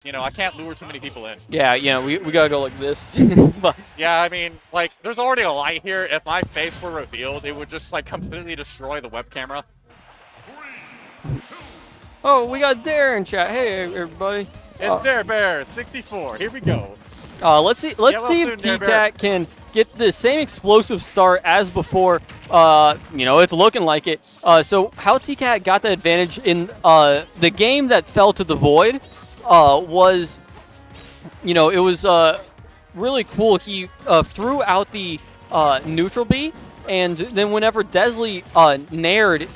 You know, I can't lure too many people in. Yeah, we gotta go like this. But Yeah, I mean, like, there's already a light here. If my face were revealed, it would just, like, completely destroy the web camera. oh, we got Dare in chat. Hey, everybody. It's Dare Bear 64. Here we go. Let's see if T-Cat can get the same explosive start as before. It's looking like it. So how T-Cat got the advantage in the game that fell to the void was, it was really cool. He threw out the neutral B, and then whenever Desley nared,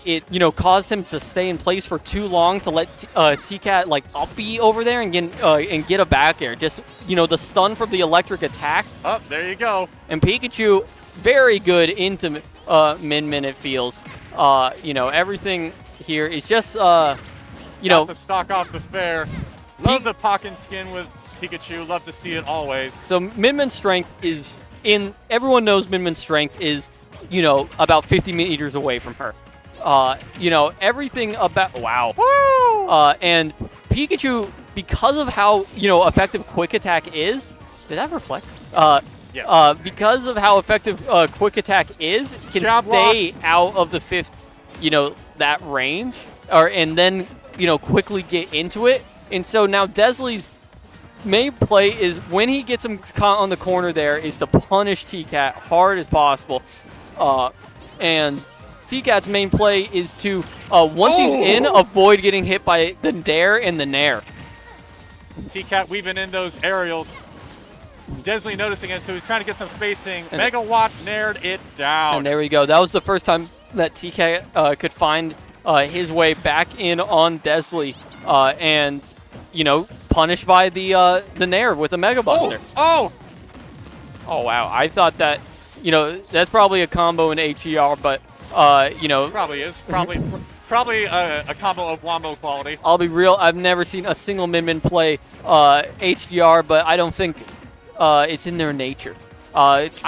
it caused him to stay in place for too long to let T-Cat like up B over there and get a back air. Just the stun from the electric attack. Oh, there you go. And Pikachu very good into Min it feels. Everything here is just Got the stock off the fair. Love the Pokken skin with Pikachu. Love to see it always. So Min strength is everyone knows Min strength is about 50 meters away from her. Everything about Woo! And Pikachu, because of how effective Quick Attack is, did that reflect? Yes. Because of how effective Quick Attack is, can Jab stay out of the fifth, that range, and then quickly get into it. And so now Desley's main play is when he gets him caught on the corner there is to punish T-Cat hard as possible. And T-Cat's main play is to, once he's in, avoid getting hit by the Dare and the Nair. T-Cat weaving in those aerials. Desley noticing it, so he's trying to get some spacing. Megawatt nared it down. And there we go. That was the first time that TK could find his way back in on Desley and, punished by the Nair with a Mega Buster. Oh, wow. I thought that, that's probably a combo in HER, but, Probably is. Probably a combo of Wombo quality. I'll be real. I've never seen a single Min play HDR, but I don't think it's in their nature. It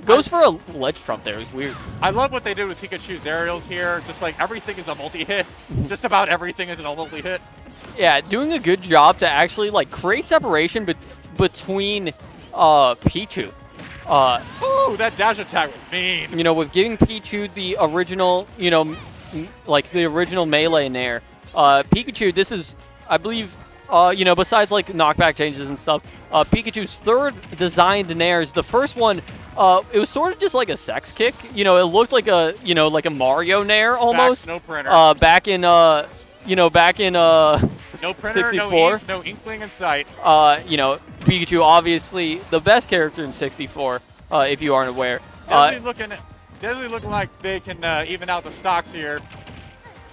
goes for a ledge trump there. It's weird. I love what they did with Pikachu's aerials here. Just like everything is a multi-hit. Just about everything is a multi-hit. Yeah, doing a good job to actually create separation between Pichu. Ooh, that dash attack was mean. With giving Pichu the original, the original melee Nair. Pikachu, this is, I believe, besides knockback changes and stuff, Pikachu's third designed Nair is the first one. It was sort of just like a sex kick. It looked like a Mario Nair almost. Facts, no printer. Back in no printer, 64. No inkling in sight. Pikachu obviously the best character in 64. If you aren't aware. Desley looking like they can even out the stocks here.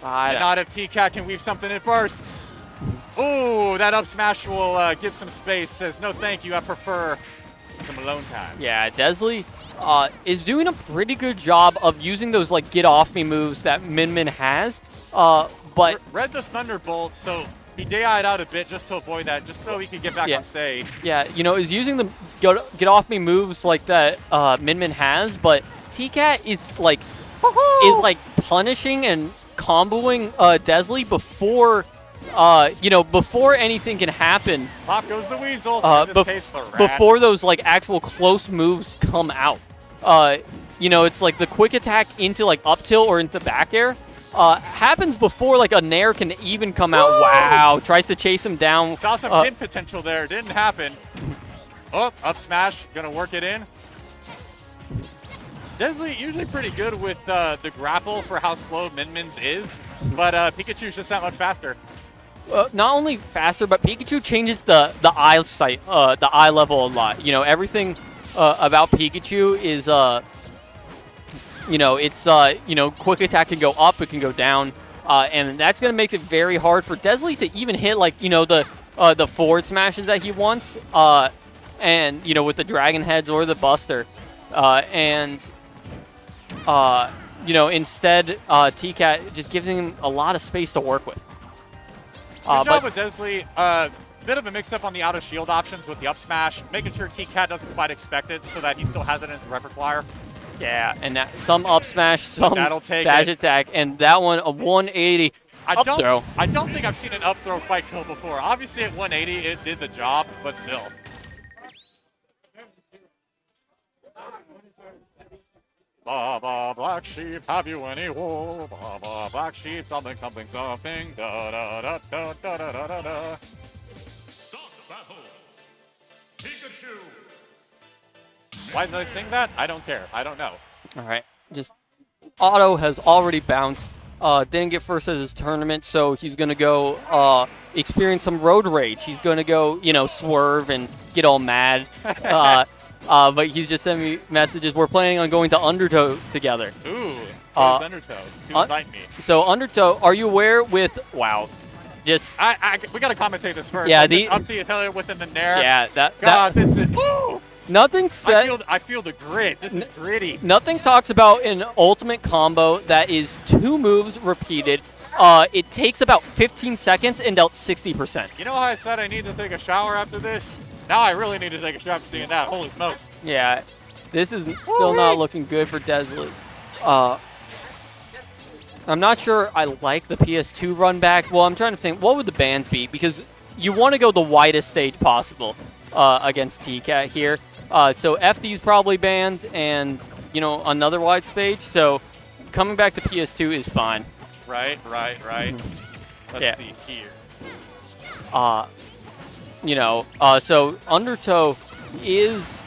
Not if T-Cat can weave something in first. Ooh, that up smash will give some space. Says, no thank you, I prefer some alone time. Yeah, Desley is doing a pretty good job of using those get off me moves that Min has. But read the Thunderbolt, so he DI'd out a bit just to avoid that, just so he could get back on stage. Yeah, is using the get off me moves like that Min has, but T-Cat is punishing and comboing Desley before before anything can happen. Pop goes the weasel. In this case, the rat. Before those actual close moves come out. It's like the quick attack into up tilt or into back air. Happens before a Nair can even come out. Wow, tries to chase him down. Saw some pin potential there. Didn't happen. Oh, up smash. Gonna work it in. Desley usually pretty good with the grapple for how slow Min-Min's is, but Pikachu's just that much faster. Not only faster, but Pikachu changes the eye sight, the eye level a lot. Everything about Pikachu is it's quick attack can go up, it can go down, and that's gonna make it very hard for Desley to even hit the forward smashes that he wants, and with the dragon heads or the buster, instead T-Cat just giving him a lot of space to work with. Good job with Desley. Bit of a mix-up on the out-of-shield options with the up smash, making sure T-Cat doesn't quite expect it so that he still has it in his repertoire. Yeah, and some up smash, some That'll take dash it. attack, and that one, a 180. I don't think I've seen an up throw quite kill before. Obviously, at 180, it did the job, but still. Baba, black sheep, have you any wool? Baba, black sheep, something, something, something. Da da da da da da da da. Stop battle. Pikachu. Why did I sing that? I don't care. I don't know. All right. Just Otto has already bounced. Didn't get first at his tournament, so he's going to go experience some road rage. He's going to go, swerve and get all mad. But he's just sending me messages. We're planning on going to Undertow together. Ooh, where's Undertow? Do invite me. So Undertow, are you aware with, wow, just... we got to commentate this first. Yeah, like this up to you hill within the Nair. Yeah, God, this is... Ooh! Nothing said... I feel the grit. This is gritty. Nothing talks about an ultimate combo that is 2 moves repeated. It takes about 15 seconds and dealt 60%. You know how I said I need to take a shower after this? Now I really need to take a shower after seeing that. Holy smokes. Yeah, this is still not looking good for Desley. I'm not sure I like the PS2 run back. Well, I'm trying to think, what would the bans be? Because you want to go the widest stage possible against TCAT here. So FD's probably banned and, another wide stage. So coming back to PS2 is fine. Right. Let's see here. So Undertow is,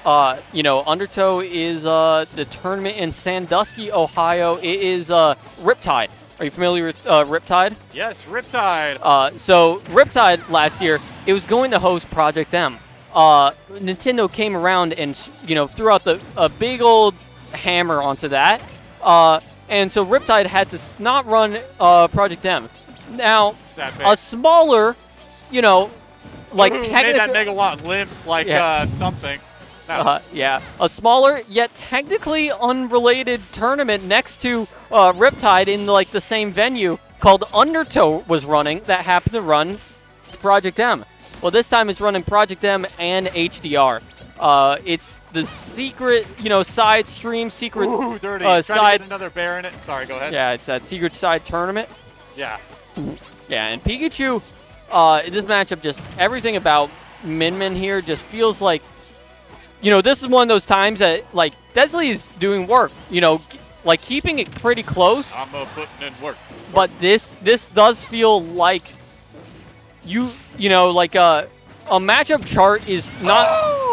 the tournament in Sandusky, Ohio. It is Riptide. Are you familiar with Riptide? Yes, Riptide. So Riptide last year, it was going to host Project M. Nintendo came around and, threw out a big old hammer onto that. And so Riptide had to not run Project M. Now, a smaller, like made that megawatt limp like something. No. A smaller yet technically unrelated tournament next to Riptide in like the same venue called Undertow was running that happened to run Project M. Well, this time it's running Project M and HDR. It's the secret, side stream, secret Ooh, dirty. side. To get another bear in it. Sorry, go ahead. Yeah, it's that secret side tournament. Yeah. Yeah, and Pikachu, this matchup, just everything about Min here just feels like, this is one of those times that, like, Desley is doing work, like keeping it pretty close. I'm putting in work. But this does feel like like a matchup chart is not,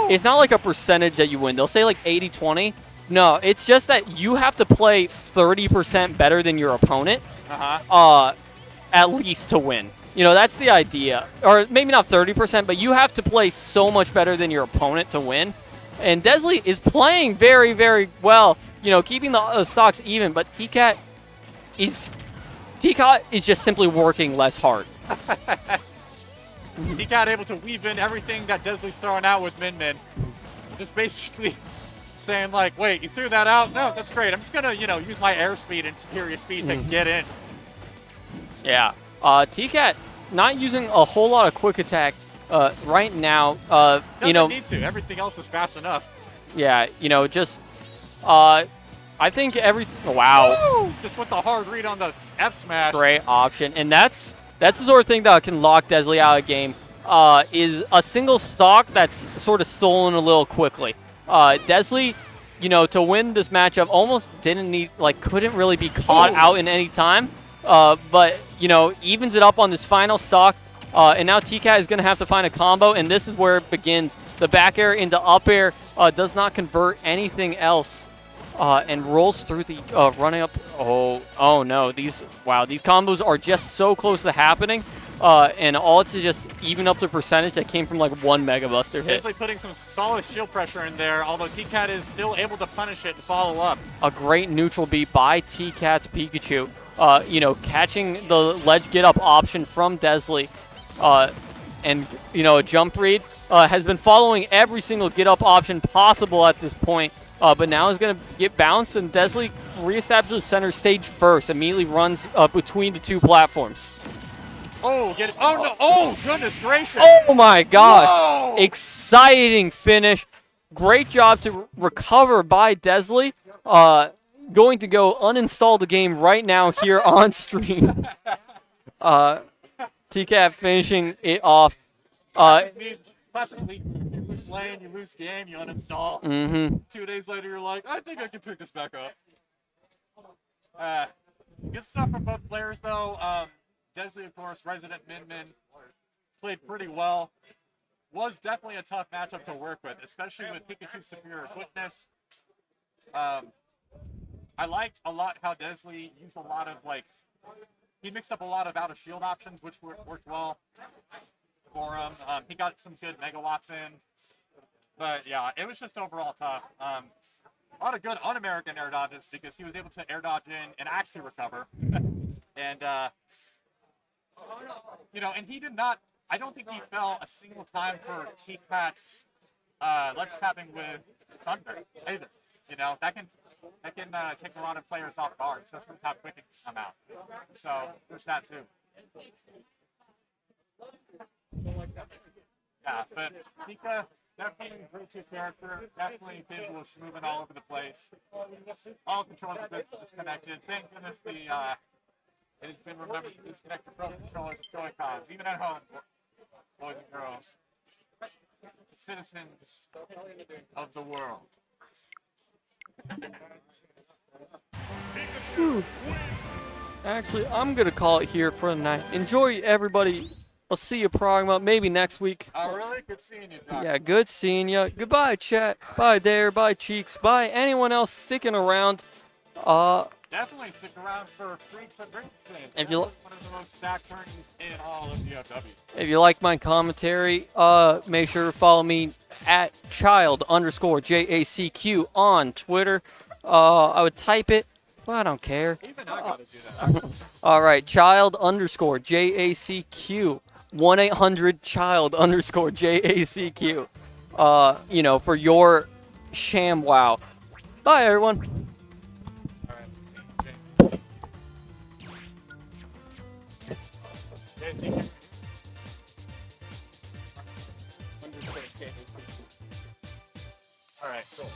it's not like a percentage that you win. They'll say like 80-20. No, it's just that you have to play 30% better than your opponent, at least to win. That's the idea. Or maybe not 30%, but you have to play so much better than your opponent to win. And Desley is playing very, very well, keeping the stocks even, but TCAT is just simply working less hard. TCAT able to weave in everything that Desley's throwing out with Min. Just basically saying like, wait, you threw that out? No, that's great. I'm just going to, use my airspeed and superior speed to get in. Yeah. TCAT not using a whole lot of quick attack right now. Doesn't need to. Everything else is fast enough. Yeah, just I think everything. Wow. Woo! Just with the hard read on the F smash. Great option, and that's the sort of thing that can lock Desley out of game. Is a single stock that's sort of stolen a little quickly. Desley, to win this matchup, almost couldn't really be caught out in any time. But, evens it up on this final stock. And now TCAT is going to have to find a combo, and this is where it begins. The back air into up air does not convert anything else, and rolls through the running up. Oh no! These combos are just so close to happening, and all to just even up the percentage that came from like 1 Mega Buster hit. It's like putting some solid shield pressure in there, although TCAT is still able to punish it and follow up. A great neutral beat by TCAT's Pikachu. Catching the ledge get up option from Desley. And a jump read has been following every single get up option possible at this point, but now is going to get bounced, and Desley reestablishes center stage first, immediately runs between the 2 platforms. Oh, get it. Oh, no. Oh, goodness gracious. Oh, my gosh. Whoa. Exciting finish. Great job to recover by Desley. going to go uninstall the game right now here on stream. TCAT finishing it off. Classically, you lose lane, you lose game, you uninstall. 2 days later, you're like, I think I can pick this back up. Good stuff from both players, though. Desley, of course, resident Min played pretty well. Was definitely a tough matchup to work with, especially with Pikachu's superior quickness. I liked a lot how Desley used a lot of, he mixed up a lot of out-of-shield options, which worked well for him. He got some good megawatts in. But, yeah, it was just overall tough. A lot of good un-American air dodges because he was able to air dodge in and actually recover. And, and he did not, I don't think he fell a single time for TCAT's ledge tapping with Thunder either. That can take a lot of players off guard, especially with how quick it can come out. So there's that too. Yeah, but Pika definitely grew to character, definitely capable of moving all over the place. All controls are a bit disconnected. Thank goodness it has been remembered to disconnect the Pro controllers of Joy-Cons, even at home, boys and girls. Citizens of the world. Actually, I'm going to call it here for the night. Enjoy, everybody. I'll see you, Pragma, maybe next week. Oh, really? Good seeing you, Doc. Yeah, good seeing you. Goodbye, chat. Bye, Dare. Bye, Cheeks. Bye, anyone else sticking around. Definitely stick around for Freaks and Rickson. If you one of the most stacked tourneys in all of DFW. If you like my commentary, make sure to follow me at child_JACQ on Twitter. I would type it, but I don't care. Even I gotta do that. All right, child_JACQ. 1-800-child_JACQ. For your sham wow. Bye, everyone. All right, cool.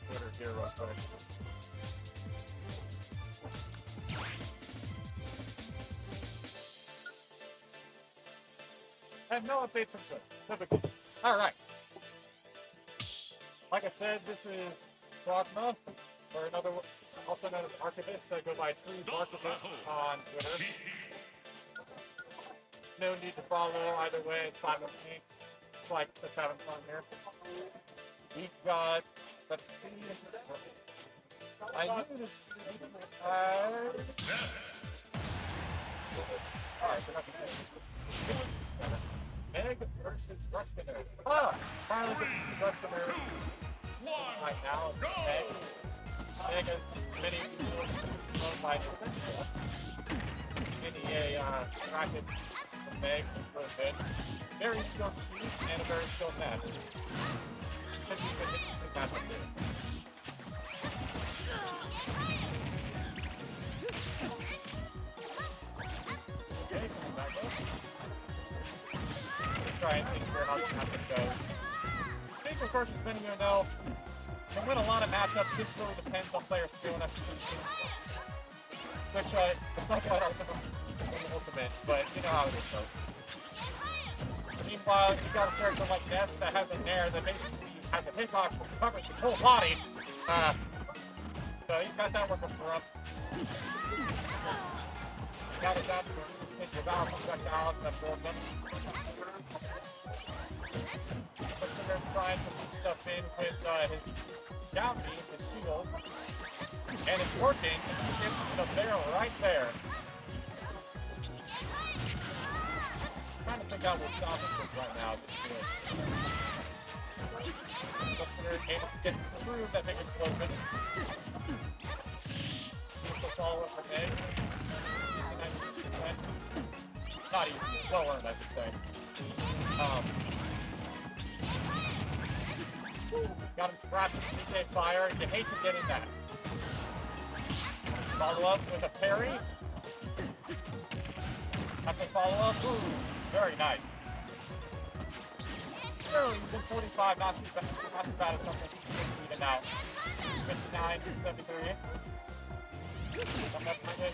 Twitter here real quick. I have no updates from Twitter. Typical. All right. Like I said, this is Dogma, or also known as Archivist. I go by True Archivist on Twitter. No need to follow either way. It's fine with me. It's like just having fun here. We've got, let's see. I knew this. Alright, Meg versus Ruskiner. Finally get to see Ruskiner right now. Meg has many people owned by Mini a racket from Meg was really good. Very skilled shoot and a very skilled pass. Because he's been hitting the pass up there. Okay, coming back up. Try and think where how this goes. I think, of course, as many of you know, can win a lot of matchups. This really depends on player skill and execution. Which, it's not quite ultimate, but you know how it goes. Meanwhile, you've got a character like Ness that has a Nair that basically has a hitbox which covers his whole body. So he's got that working for him. Got his out for his devour projectiles that broke him. Listener trying to put stuff in with his down beam, his shield. And it's working. It's getting the barrel right there. Trying to figure out what stop this with right now. Listener able to get through that big explosion. See if the follow-up from Egg. Not even well earned, I should say. Got him trapped in 3K fire. You hate to get in that. Follow up with a parry. That's a follow up. Ooh, very nice. Really, he's been 45, not too bad at something. Even out. 59, 73.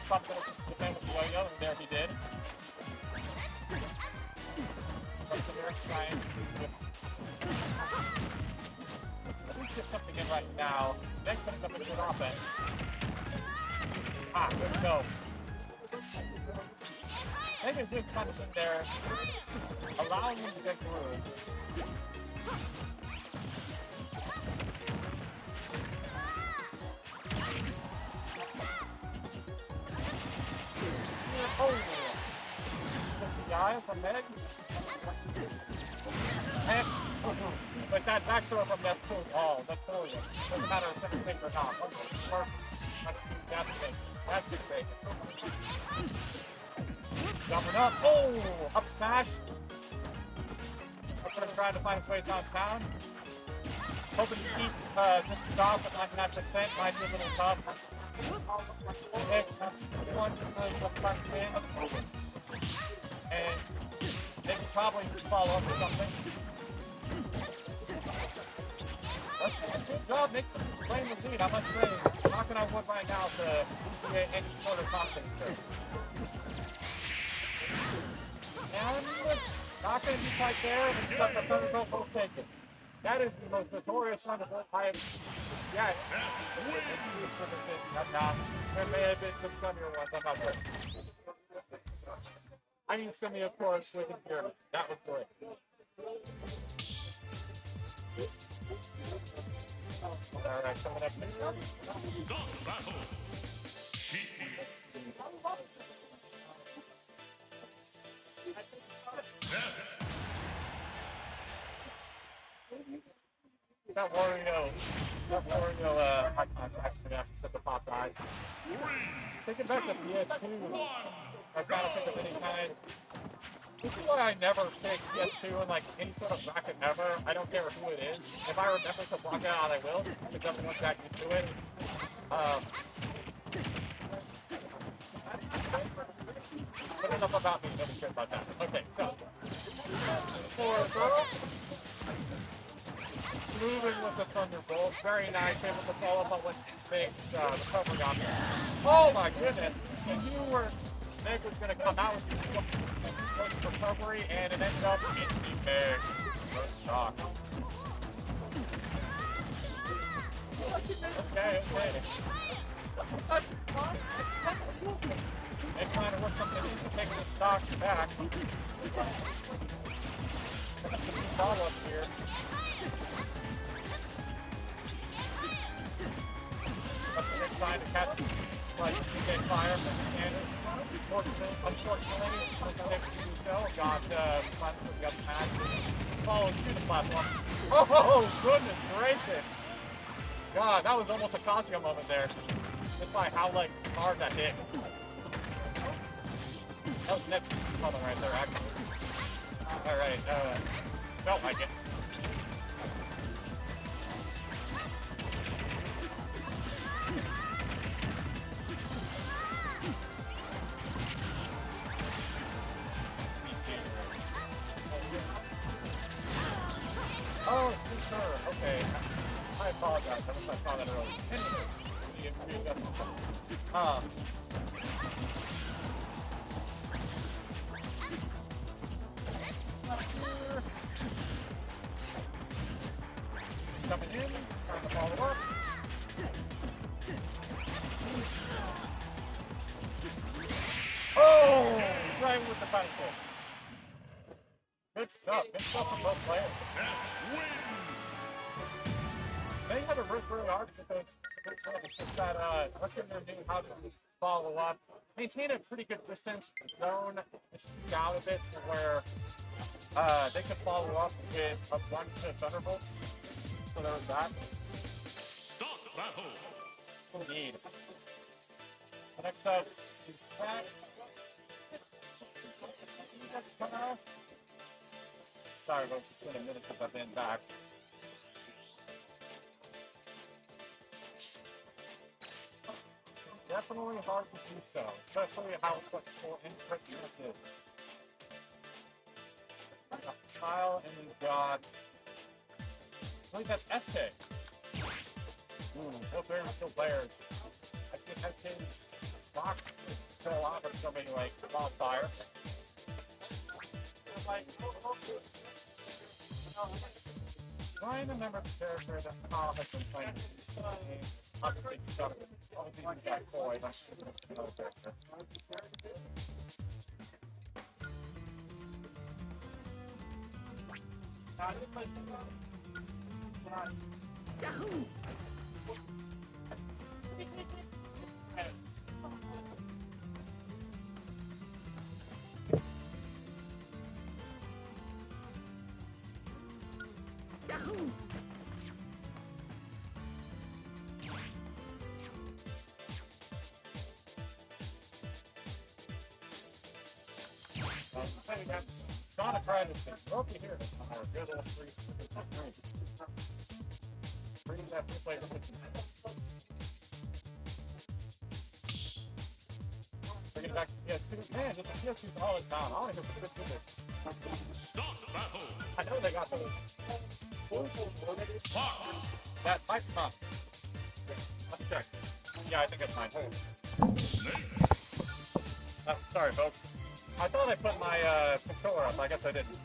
Something to defend with the yo-yo, and there he did. Science. At least get something in right now. Next thing up into an offense. Ah, good go. Making good punch in there, allowing him to get through. Oh, the eye from Meg. And, but that back throw from that foot, oh, that's brilliant. Doesn't matter if it's anything or not. That's the thing. Jumping up. Oh, up smash. Up trying to find his way downtown. Hoping to keep this stop at 99%. Might be a little tough. Okay, that's one really good front win. And they can probably just follow up with something. That's a good job, Nick. Playing the lead, I must say. Knocking on wood right now to get any sort of confidence here. And not going to be quite there, and such a Thunderbolt will take it. That is the most notorious Thunderbolt I have. Yeah, there may have been some scummier ones, I'm not sure. I mean, scummy, of course, with the pyramid. That was great. Alright, coming up next one. Stop battle. Cheating. That Wario, high contact reaction to the pop eyes. Thinking back to PS2, I've got to think of any kind. This is why I never pick PS2 in like any sort of bracket ever. I don't care who it is. If I remember to block it out, I will, because everyone's back used to it. But enough about me, nobody cares about that. Okay, so for girl, moving with the Thunderbolt, very nice, able to follow up on what Meg's recovery on there. Oh my goodness! And you were Meg was going to come out with this close recovery, and it ended up in the Meg. First shock. Okay. And trying to work something into taking the stocks back. Follow up here. That's a good sign to catch like get fire from the cannon. Unfortunately, got smashed. Follows through the platform. Oh, goodness gracious! God, that was almost a Kazuya moment there. Just by how hard that hit. That was next color right there, actually. Alright, felt like it. Oh, sure, okay. I apologize, I wish I saw that earlier. Anyway, coming in, trying to follow up. Oh! Right with the bicycle. Good stuff from both players. They had to work really hard because it's just that Western they're doing how to follow up. Maintain a pretty good distance, zone, shoot out a bit to where they could follow up with a bunch of Thunderbolts. So there was that. Stop battle. Indeed. Next up is Pat. Sorry, but it's been a minute since I've been back. definitely hard to do so, especially how flexible input this is. We've got Kyle and we've got, I believe that's SK. Both very skilled players. I see SK's box is still out for somebody like wildfire. Trying to remember the character that Kyle has been playing. Obviously, he's got Koi. That's another character. Yahoo! Yahoo! It's not a crowd of things. We're over here. Our good old free. Bring that play. Bring it back. Yes, man, it's a PS2 all the time. I don't even put this with it. Start battle. I know they got those. That type of let's check. Yeah, I think it's mine. Sorry, folks. I thought I put my controller up. I guess I didn't.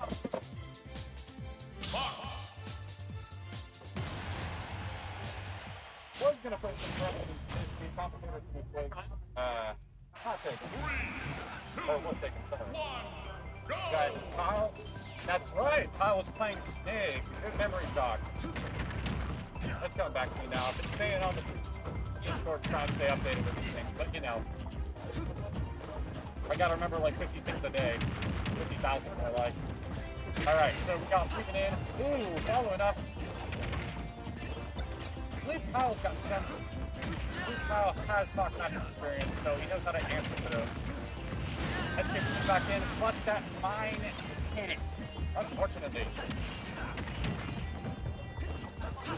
Was gonna put some references to be complicated with not taken. Or was taken, sorry. Guys, Kyle. That's right. Kyle was playing Snake. Good memory, Doc. That's coming back to me now. I've been staying on the Discord trying to stay updated with these things, but you know. I gotta remember like 50 things a day. 50,000 more like. Alright, so we got freaking in. Ooh, following up. I believe Kyle's got center. I believe Kyle has stock match experience, so he knows how to answer to those. Let's get him back in. Clutch that mine. Hit it. Unfortunately.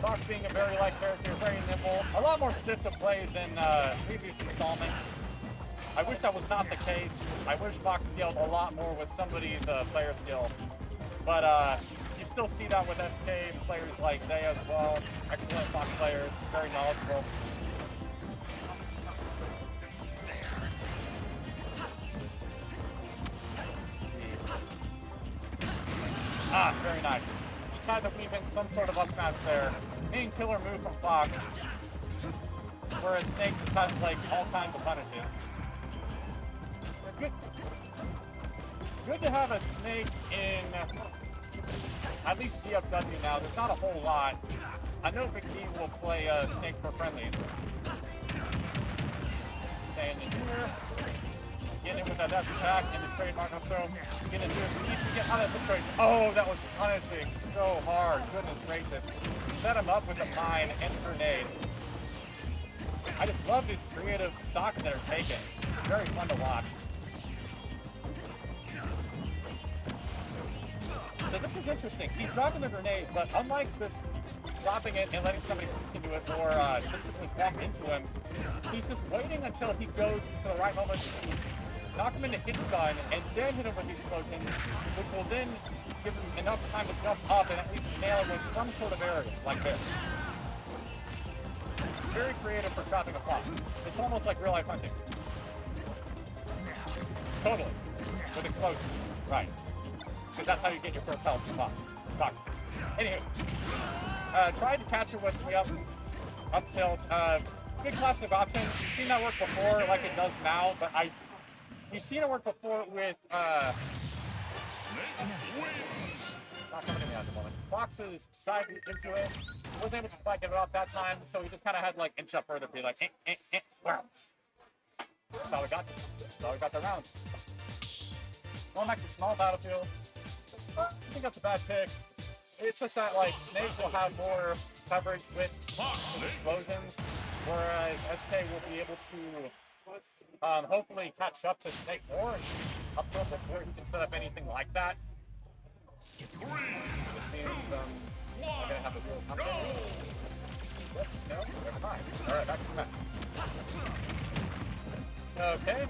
Fox being a very light character, very nimble. A lot more stiff to play than previous installments. I wish that was not the case. I wish Fox scaled a lot more with somebody's player skill. But you still see that with SK players like they as well. Excellent Fox players, very knowledgeable. Ah, very nice. Just had to weave in some sort of up smash there. Main killer move from Fox. Whereas Snake just has like all kinds of punishes. Good to have a Snake in at least CFW now. There's not a whole lot. I know Big D will play Snake for friendlies. Staying in here. Getting in with that dash attack and the trademark up throw. Get into it. We need to get out of the trade. Oh, that was punishing so hard. Goodness gracious. Set him up with a mine and grenade. I just love these creative stocks that are taken. Very fun to watch. So this is interesting. He's dropping the grenade, but unlike this dropping it and letting somebody into it or just simply walk into him, he's just waiting until he goes to the right moment to knock him into hit stun and then hit him with the explosion, which will then give him enough time to jump up and at least nail him with some sort of area, like this. Very creative for trapping a fox. It's almost like real life hunting. Totally. With explosion. Right. Because that's how you get your first health from fox. Anywho. Tried to catch it with the up tilt. Good classic option. You've seen that work before like it does now, but we've seen it work before with not coming in at the moment. Fox's side into it. He wasn't able to quite get it off that time, so he just kind of had like inch up further, be like, wow. That's how we got the round. Going back to small battlefield. I think that's a bad pick. It's just that like Snake will have more coverage with explosions, whereas SK will be able to hopefully catch up to Snake more and up close before he can set up anything like that. It seems we're gonna have to do something. Yes, no, never mind. All right, back to back. Okay.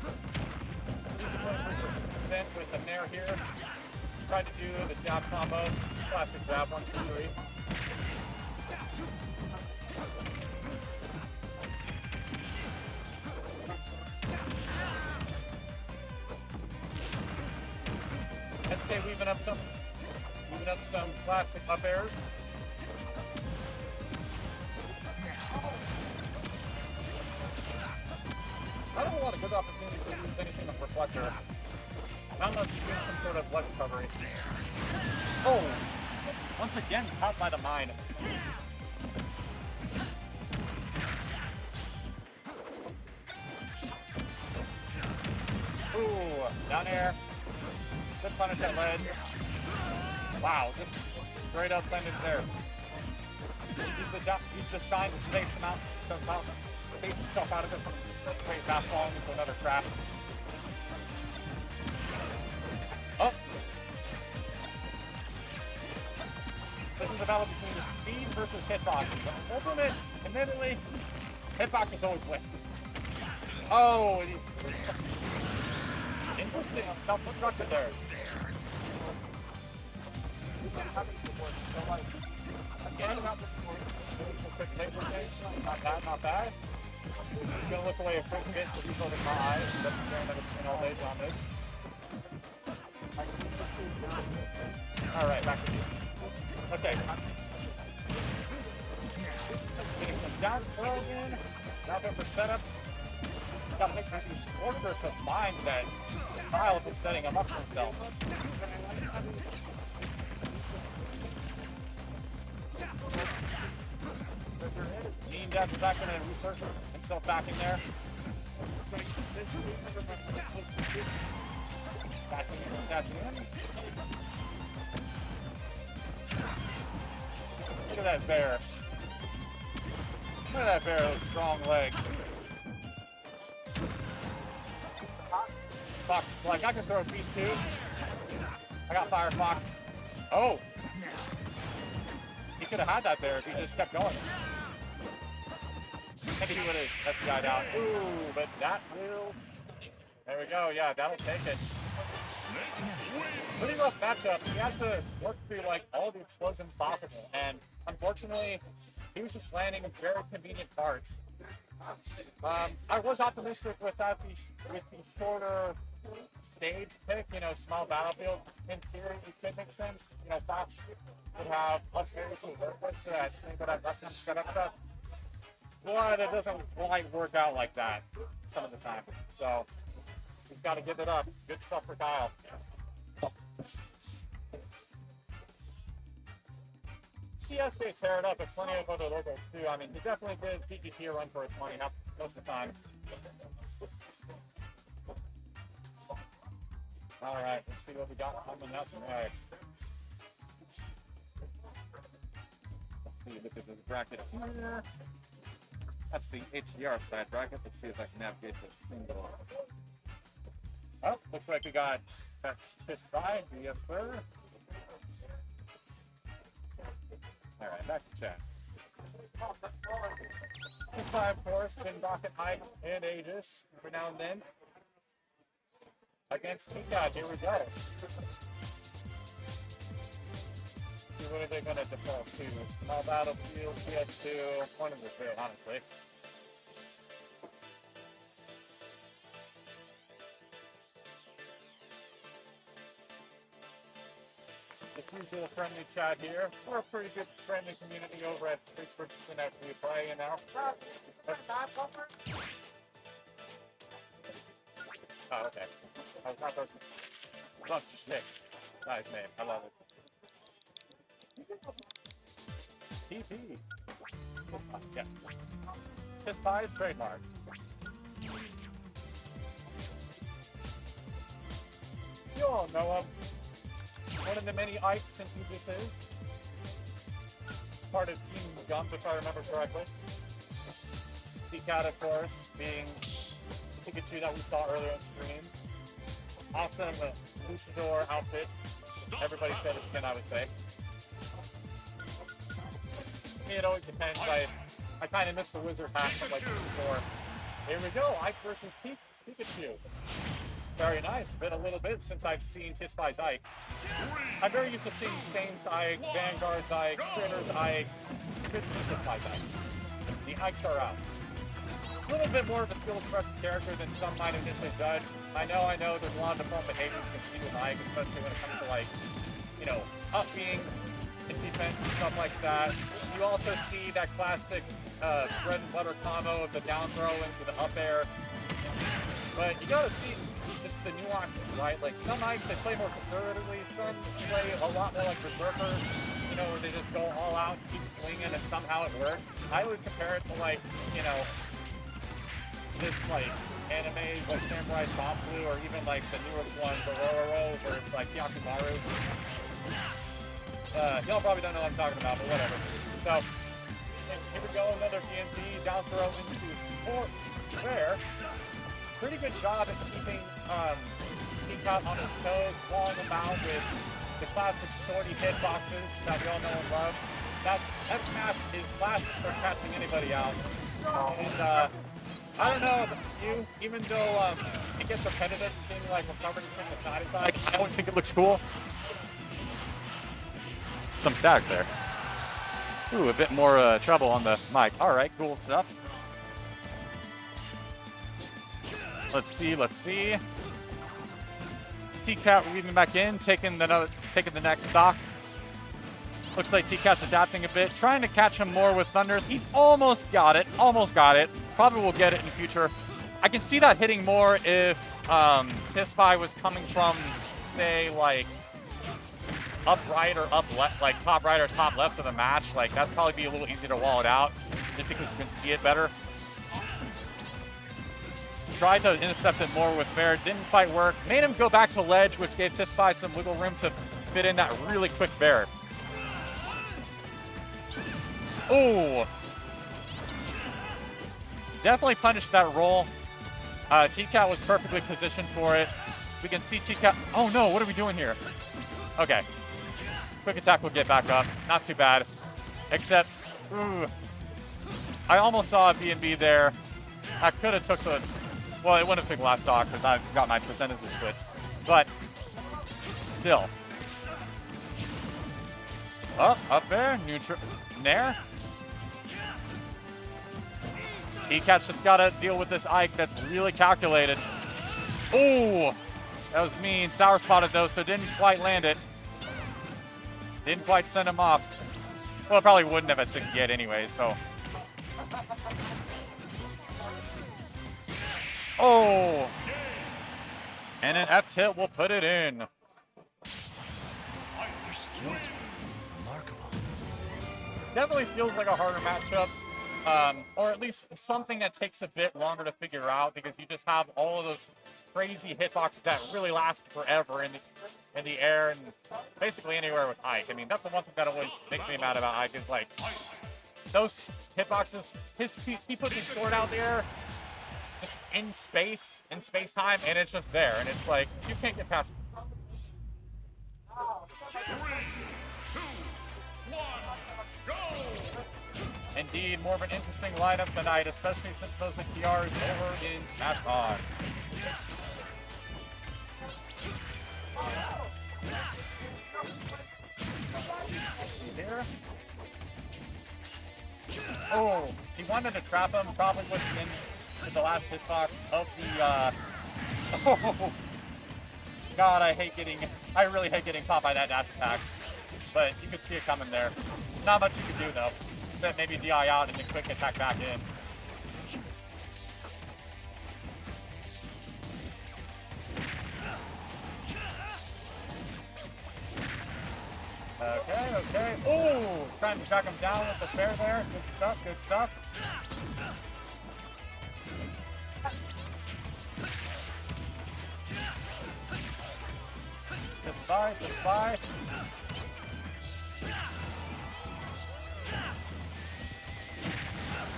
Sent with the nair here. Tried to do the jab combo. Classic jab, 1, 2, 3. SK weaving up some classic up airs. I don't have a lot of good opportunities to use anything with reflector. Not unless you're doing some sort of leg recovery. Oh! Once again, caught by the mine. Ooh, down air. Good punish at ledge. Wow, just straight up landed there. Use the shine to space him out. Somehow space himself out of it from just straight fastballing into another trap. Oh! This is a battle between the speed versus hitbox. Ultimate, admittedly, hitbox is always win. Oh! Interesting, self-destructed there. Again, about the quick labor change. Not bad, not bad. He's gonna look away a quick bit to rebuild my eyes. Doesn't staring at his screen all day on this. Alright, back to you. Okay. Getting some down throw in. Down there for setups. Gotta make these fortress of mine that Kyle is setting him up for himself. Mean Death back in and research himself back in there. Dashing in, dashing in. Look at that bear. Look at that bear with strong legs. Fox is like, I can throw a beat too. I got Firefox. Oh! He could have had that there if he just kept going. Maybe he would have FBI'd out. Ooh, but that will... There we go, yeah, that'll take it. Pretty rough matchup. He had to work through like all the explosions possible, and unfortunately, he was just landing very convenient cards. I was optimistic with that, with the shorter stage pick, you know, small battlefield. In theory, it could make sense. You know, Fox would have less areas to work with, so that they could have less time to set up stuff. But it doesn't quite work out like that some of the time. So he's got to give it up. Good stuff for Kyle. CS they tear it up, but plenty of other logos too. I mean, he definitely did TPT a run for its money, not most of the time. All right, let's see what we got coming up next. Let's see, look at this bracket here. That's the HDR side bracket. Let's see if I can navigate this single. Oh, looks like we got that's Fist 5, yes sir. Alright, back to chat. Fist 5, of course, been rocket height and Aegis every now and then. Against T-God, here we go. See, what are they going to default to? Small battlefield, PS2, one of the two, honestly. It's usually a friendly chat here. We're a pretty good friendly community over at FreePlayRichardson at FreePlay, you know. Oh, okay. I was not those. Lots of shit. Nice name. I love it. TP. Yes. Fist 5 trademark. You all know him. One of the many Ikes and Aegises. Part of Team Gump, if I remember correctly. T-Cat, of course, being Pikachu that we saw earlier on stream. Awesome Luchador outfit. Everybody's favorite skin, I would say. It always depends. I kind of missed the wizard hack from like before. Here we go, Ike versus Pikachu. Very nice. Been a little bit since I've seen Tisby's Ike. I'm very used to seeing Saint's Ike, Vanguard's Ike, Critter's Ike. Good to see Tisby's Ike. The Ikes are out. A little bit more of a skill-expressive character than some might initially judge. I know, there's a lot of default behaviors you can see with Ike, especially when it comes to like, you know, up being in defense and stuff like that. You also see that classic bread and butter combo of the down throw into the up air. But you gotta see just the nuances, right? Like some Ikes, they play more conservatively, some play a lot more like berserkers, you know, where they just go all out, keep swinging, and somehow it works. I always compare it to like, you know, this like anime like Samurai Champloo, or even like the newer ones, the Rororo, where it's like Yakumaru. Y'all probably don't know what I'm talking about, but whatever. So here we go, another PNC down throw into four there. Pretty good job at keeping T-Cat on his toes, walling him out with the classic sortie hitboxes that we all know and love. That smash is classic for catching anybody out. And I don't know about you, even though it gets repetitive, seeing like recovery from the side to side, I always think it looks cool. Some static there. Ooh, a bit more trouble on the mic. All right, cool stuff. Let's see. T-Cat weaving back in, taking the next stock. Looks like T-Cat's adapting a bit, trying to catch him more with Thunders. He's almost got it. Probably will get it in the future. I can see that hitting more if Tisby was coming from, say, like, up right or up left, like top right or top left of the match. Like, that'd probably be a little easier to wall it out, just because you can see it better. Tried to intercept it more with Bear, didn't quite work. Made him go back to ledge, which gave Tisby some wiggle room to fit in that really quick Bear. Oh! Definitely punished that roll. T-Cat was perfectly positioned for it. We can see T-Cat. Oh no, what are we doing here? Okay. Quick attack will get back up. Not too bad. Except, ooh. I almost saw a B&B there. I could have took the... Well, it wouldn't have took last stock because I've got my percentages switched. But, still. Oh, up there. Neutral. Nair. T-Cat's just got to deal with this Ike that's really calculated. Oh, that was mean. Sour spotted though, so didn't quite land it. Didn't quite send him off. Well, it probably wouldn't have at 68 anyway, so. Oh. And an F-tip will put it in. Your skills were remarkable. Definitely feels like a harder matchup. Or at least something that takes a bit longer to figure out, because you just have all of those crazy hitboxes that really last forever in the air and basically anywhere with Ike. I mean, that's the one thing that always makes me mad about Ike, is like those hitboxes. He puts his sword out there just in space-time, and it's just there, and it's like you can't get past it. 3, 2, 1, go! Indeed, more of an interesting lineup tonight, especially since those TRs over in Smash On. Here. Oh, he wanted to trap him, probably went into the last hitbox of the, oh, God, I really hate getting caught by that dash attack. But you could see it coming there. Not much you can do, though. Except maybe DI out and then quick attack back in. Okay. Ooh, trying to track him down with the fair there. Good stuff. Just spy.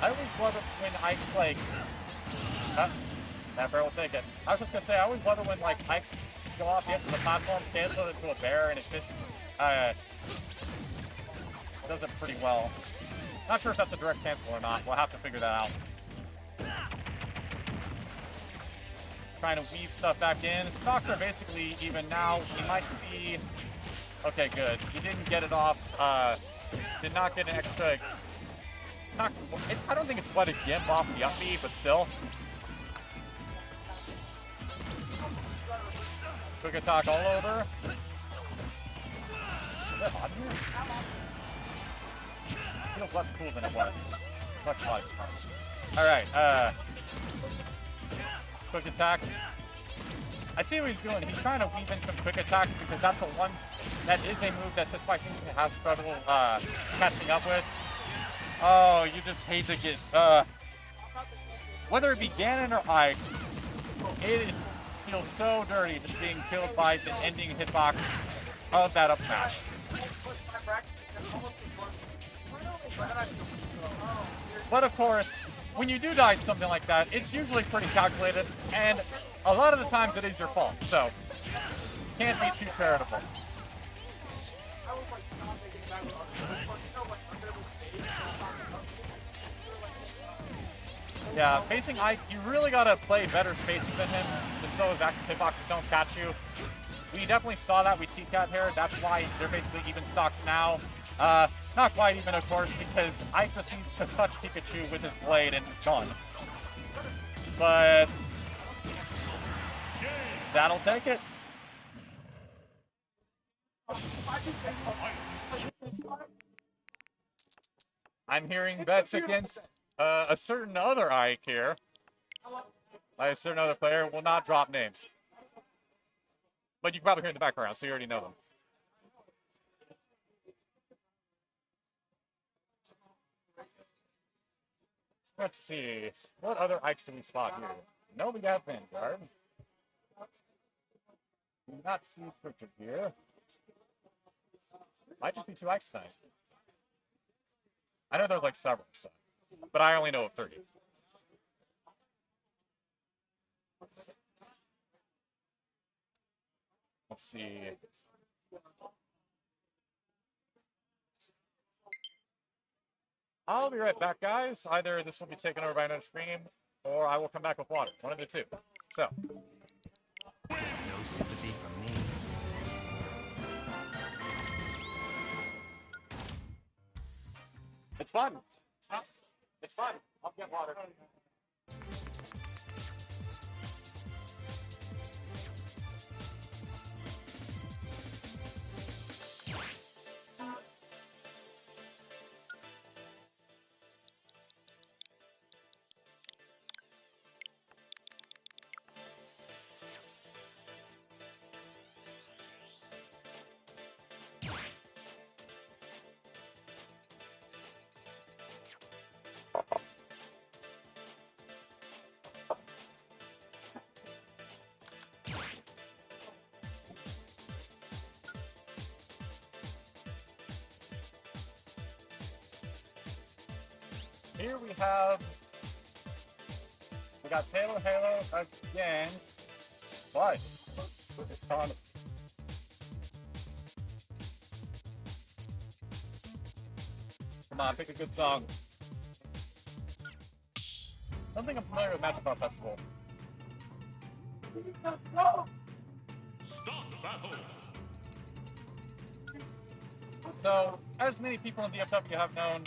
I always love it when Ike's like, that bear will take it. I was just gonna say, I always love it when like Ike's go off the edge of the platform, cancel it to a bear, and it just does it pretty well. Not sure if that's a direct cancel or not. We'll have to figure that out. Trying to weave stuff back in. Stocks are basically even now. You might see... Okay, good. He didn't get it off. Did not get an extra... I don't think it's what a gimp off the up B, but still. Quick attack all over. Feels less cool than it was. Much less. Alright, quick attack. I see what he's doing. He's trying to weave in some quick attacks because that's the one that is a move that SSBU seems to have trouble catching up with. Oh, you just hate to get whether it be Ganon or Ike, it feels so dirty just being killed by the ending hitbox of that up smash. But of course, when you do die something like that, it's usually pretty calculated, and a lot of the times it is your fault, so can't be too charitable. Yeah, facing Ike, you really gotta play better spacing than him, just so his active hitboxes don't catch you. We definitely saw that with T-Cat here. That's why they're basically even stocks now. Not quite even, of course, because Ike just needs to touch Pikachu with his blade and it's gone. But that'll take it. I'm hearing bets against a certain other Ike here. A certain other player will not drop names. But you can probably hear in the background, so you already know them. Let's see. What other Ikes do we spot here? No, we got Vanguard. Do not see Pritchard here. Might just be 2 Ikes tonight. I know there's like several, so. But I only know of 30. Let's see. I'll be right back, guys. Either this will be taken over by another stream, or I will come back with water. One of the two. So. No sympathy from me. It's fun. It's fun. I'll get water. Here we got Halo against, but it's on. Come on, pick a good song. I don't think I'm familiar with Magic Ball Festival. Stop battle. So, as many people in DFW have known,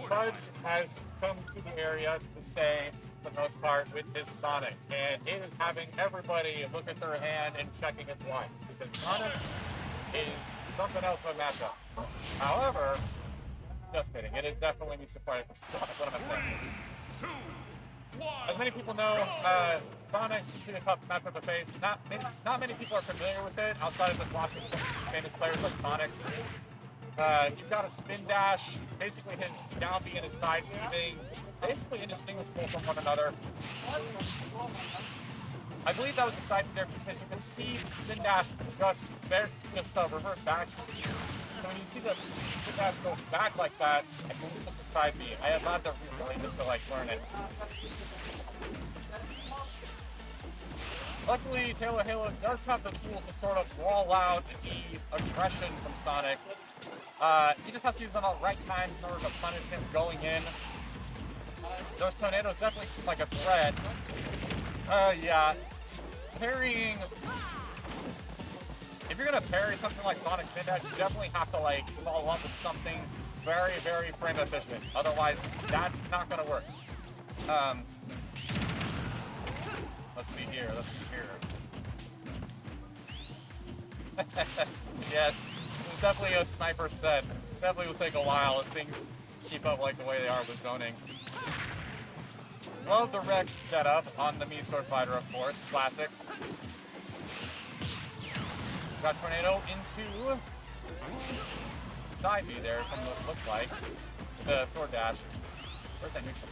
Fudge has come to the area to stay, for the most part, with his Sonic. And it is having everybody look at their hand and checking its lines. Because Sonic is something else of a matchup. However, just kidding. It is definitely needs to play with Sonic. What am I saying? As many people know, Sonic is a tough matchup to face. Not many people are familiar with it outside of just watching famous players like Sonics. You've got a spin dash, basically his down B and his side moving, basically indistinguishable from one another. I believe that was the side there because you can see the spin dash just reverse back. So when you see the spin dash go back like that, I believe it's the side B. I have not done recently just to like learn it. Luckily, Taylor Halo does have the tools to sort of wall out the aggression from Sonic. He just has to use them at the right time in order to punish him going in. Those tornadoes definitely seem like a threat. Yeah. Parrying... If you're gonna parry something like Sonic Spin Dash, you definitely have to, like, follow up with something very, very frame efficient. Otherwise, that's not gonna work. Let's see here, Yes, it's definitely a sniper set. Definitely will take a while if things keep up like the way they are with zoning. Love the Rex setup on the Mii Sword Fighter, of course. Classic. Got Tornado into side B there from what it looks like. The sword dash. Where's that neutral?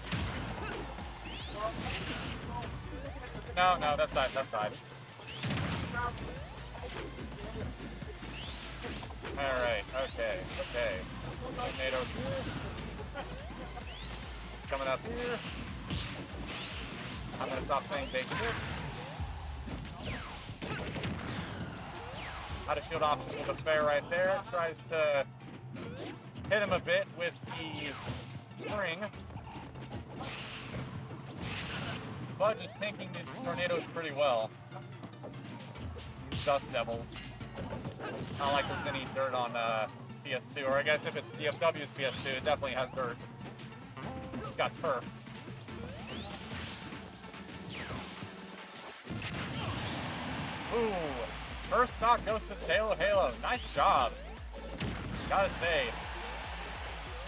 No, that's side, Alright, okay. Tornado here. Coming up here. I'm gonna stop saying big hit. Out of shield options with a fair right there. Tries to hit him a bit with the spring. But just tanking these tornadoes pretty well. Dust Devils. Not like there's any dirt on PS2, or I guess if it's DFW's PS2, it definitely has dirt. It's got turf. Ooh, first stock goes to Tail of Halo. Nice job. Gotta say.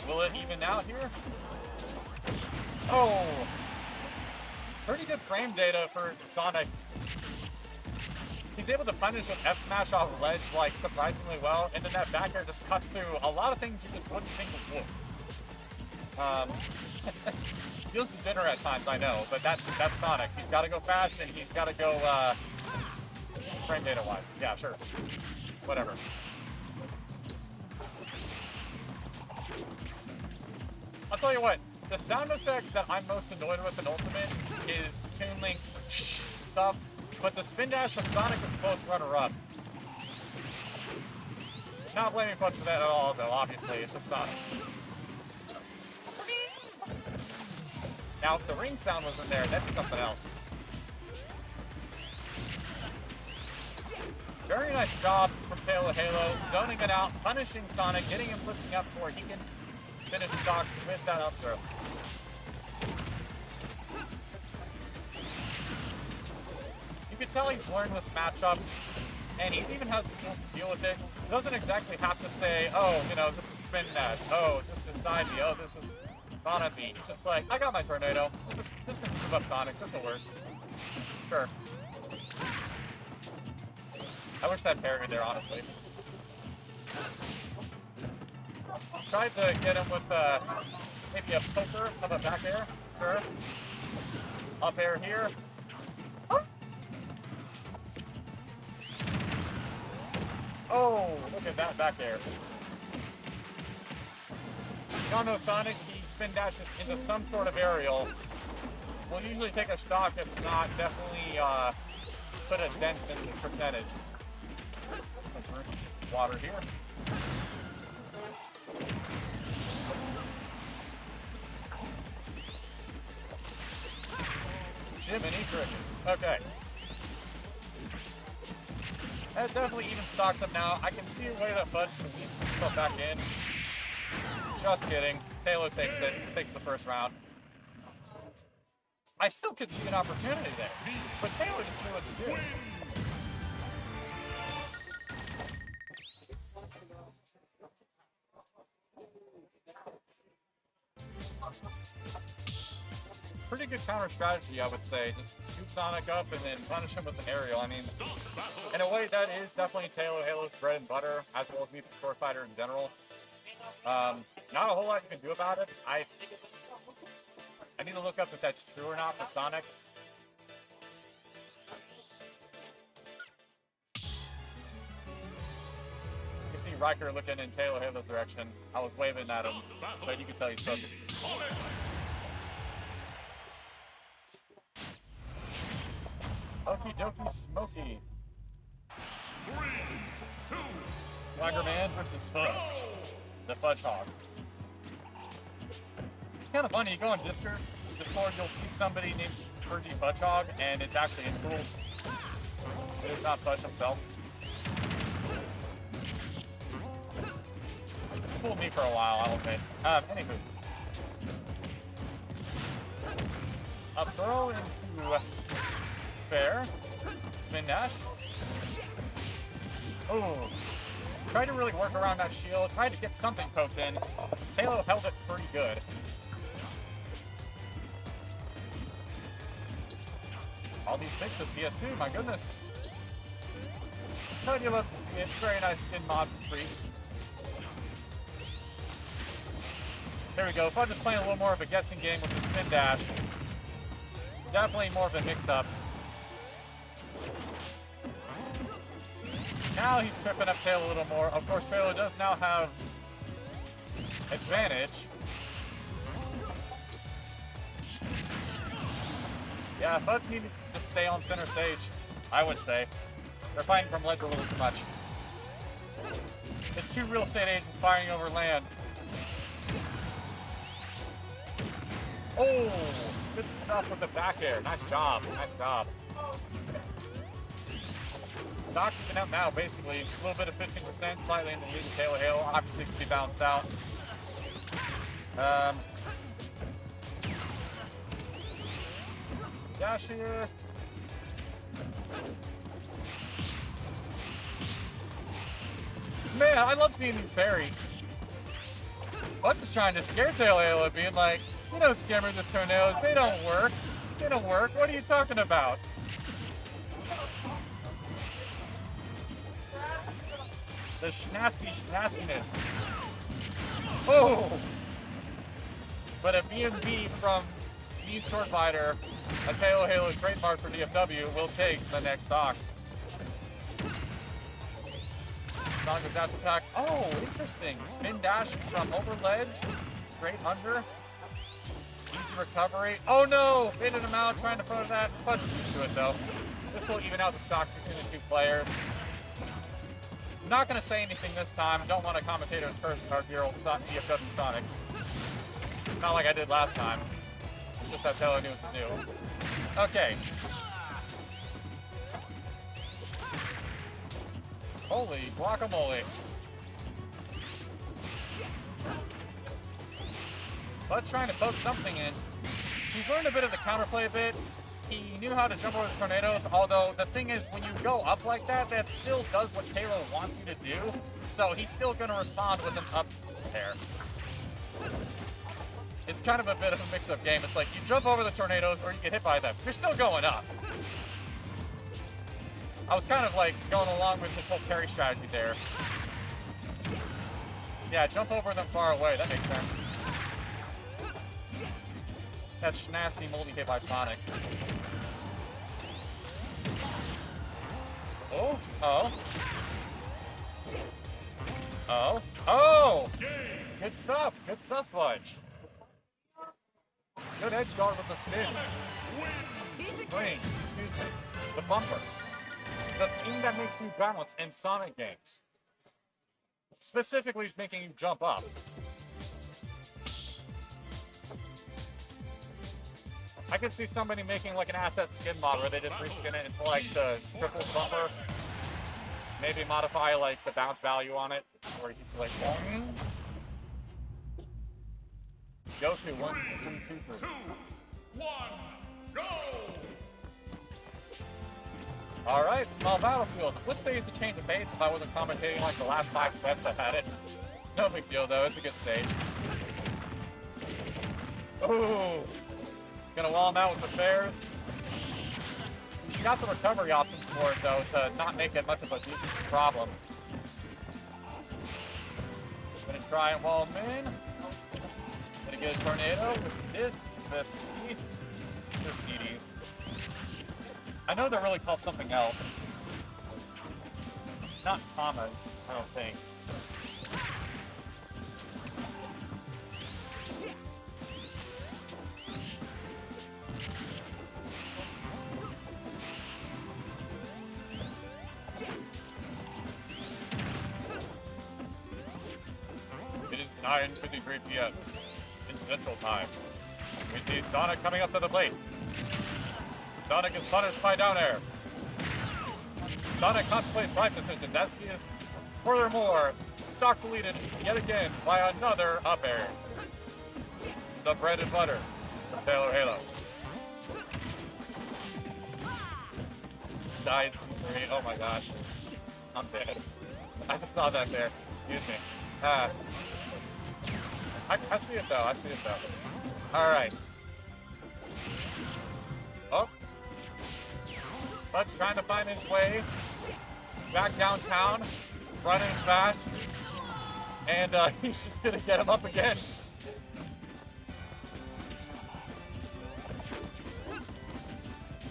Will it even out here? Oh! Pretty good frame data for Sonic. He's able to punish with F smash off ledge like surprisingly well, and then that back air just cuts through a lot of things you just wouldn't think would. Feels degenerate at times, I know, but that's Sonic. He's got to go fast, and he's got to go frame data wise. Yeah, sure. Whatever. I'll tell you what. The sound effect that I'm most annoyed with in Ultimate is Toon Link's stuff, but the spin dash of Sonic is close runner-up. Not blaming Punch for that at all, though, obviously. It's just Sonic. Now, if the ring sound was in there, that'd be something else. Very nice job from Tail of Halo, zoning it out, punishing Sonic, getting him flipping up to where he can finish stock with that up throw. You can tell he's learned this matchup, and he even has the tools to deal with it. He doesn't exactly have to say, oh, you know, this is spin dash, oh, this is side B, oh, this is Sonic B. He's just like, I got my tornado. This can move up Sonic, this will work. Sure. I wish that parried there, honestly. Tried to get him with maybe a poker of a back air. Sure. Up air here. Oh, look at that back air. Y'all know Sonic, he spin dashes into some sort of aerial. We'll usually take a stock, if not, definitely put a dent in the percentage. Water here. Jiminy Crickets. Okay. That definitely even stocks up now. I can see a way that Bud needs to go back in. Just kidding. Taylor takes it. Takes the first round. I still could see an opportunity there. But Taylor just knew what to do. Pretty good counter strategy, I would say. Just scoop Sonic up and then punish him with an aerial. I mean, in a way, that is definitely Taylor Halo's bread and butter, as well as Mii Sword Fighter in general. Not a whole lot you can do about it. I need to look up if that's true or not for Sonic. You can see Riker looking in Taylor Halo's direction. I was waving at him, but you can tell he's focused. Okie dokie smoky. 3, 2, Swagger Man versus Fudge. The Fudge Hog. It's kind of funny, you go on Discord, you'll see somebody named Fergie Fudge Hog, and it's actually in cool. It is not Fudge himself. Fooled me for a while, I'll admit. Anywho. Up throw into fair. Spin dash. Oh. Tried to really work around that shield. Tried to get something poked in. Taylor held it pretty good. All these picks with PS2, my goodness. Tell you love to see it. Very nice skin mod for freaks. There we go. Fudge is playing a little more of a guessing game with the spin dash. Definitely more of a mix-up. Now he's tripping up Taylor a little more. Of course, Taylor does now have advantage. Yeah, Fudge needed to stay on center stage, I would say. They're fighting from ledge a little too much. It's two real estate agents fighting over land. Oh, good stuff with the back air. Nice job. Nice job. Stock's even up now, basically. A little bit of 15%, slightly in the lead of Taylor Hale. Obviously, could be bounced out. Dash here. Man, I love seeing these parries. I'm just trying to scare Taylor Hale, being like, you don't scare me with tornadoes. They don't work. They don't work. What are you talking about? The nastiness. Oh! But a BMB from the Sword Fighter, a Taylor Halo trademark for DFW, will take the next stock. Stock goes out to attack. Oh, interesting. Spin dash from over ledge. Straight under. Easy recovery. Oh no! Baited him out, trying to throw that. Fudge to it though. This will even out the stocks between the two players. I'm not going to say anything this time. I don't want to commentate as first our dear old DFW Sonic. Not like I did last time. It's just that Taylor knew what to do. Okay. Holy guacamole. But trying to poke something in. He's learned a bit of the counterplay a bit. He knew how to jump over the tornadoes, although the thing is, when you go up like that, that still does what Taylor wants you to do. So he's still going to respond with an up there. It's kind of a bit of a mix-up game. It's like you jump over the tornadoes or you get hit by them. You're still going up. I was kind of like going along with this whole parry strategy there. Yeah, jump over them far away. That makes sense. That's nasty multi-hit by Sonic. Oh, oh. Oh, oh! Good stuff, Fudge. Good edge guard with the spin. Spring, excuse me. The bumper. The thing that makes you balance in Sonic games. Specifically, is making you jump up. I could see somebody making like an asset skin mod where they just reskin it into like the triple bumper. Maybe modify like the bounce value on it, where you can like go to 1, 2, 3. 2, 1, go! All right, small battlefield. Let's say it's a change of pace if I wasn't commentating like the last 5 sets I've had it. No big deal though, it's a good stage. Ooh. Gonna wall him out with the fairs. He's got the recovery options for it though, to not make it much of a decent problem. Gonna try and wall him in. Gonna get a tornado with this CDs. I know they're really called something else. Not commas, I don't think. 9:53 p.m. in Central Time. We see Sonic coming up to the plate. Sonic is punished by down air. Sonic contemplates life decision as he is furthermore stock deleted yet again by another up air. The bread and butter of Taylor Halo. Died 3. Oh my gosh. I'm dead. I just saw that there. Excuse me. I see it though. I see it though. Alright. Oh. But trying to find his way back downtown. Running fast. And he's just going to get him up again.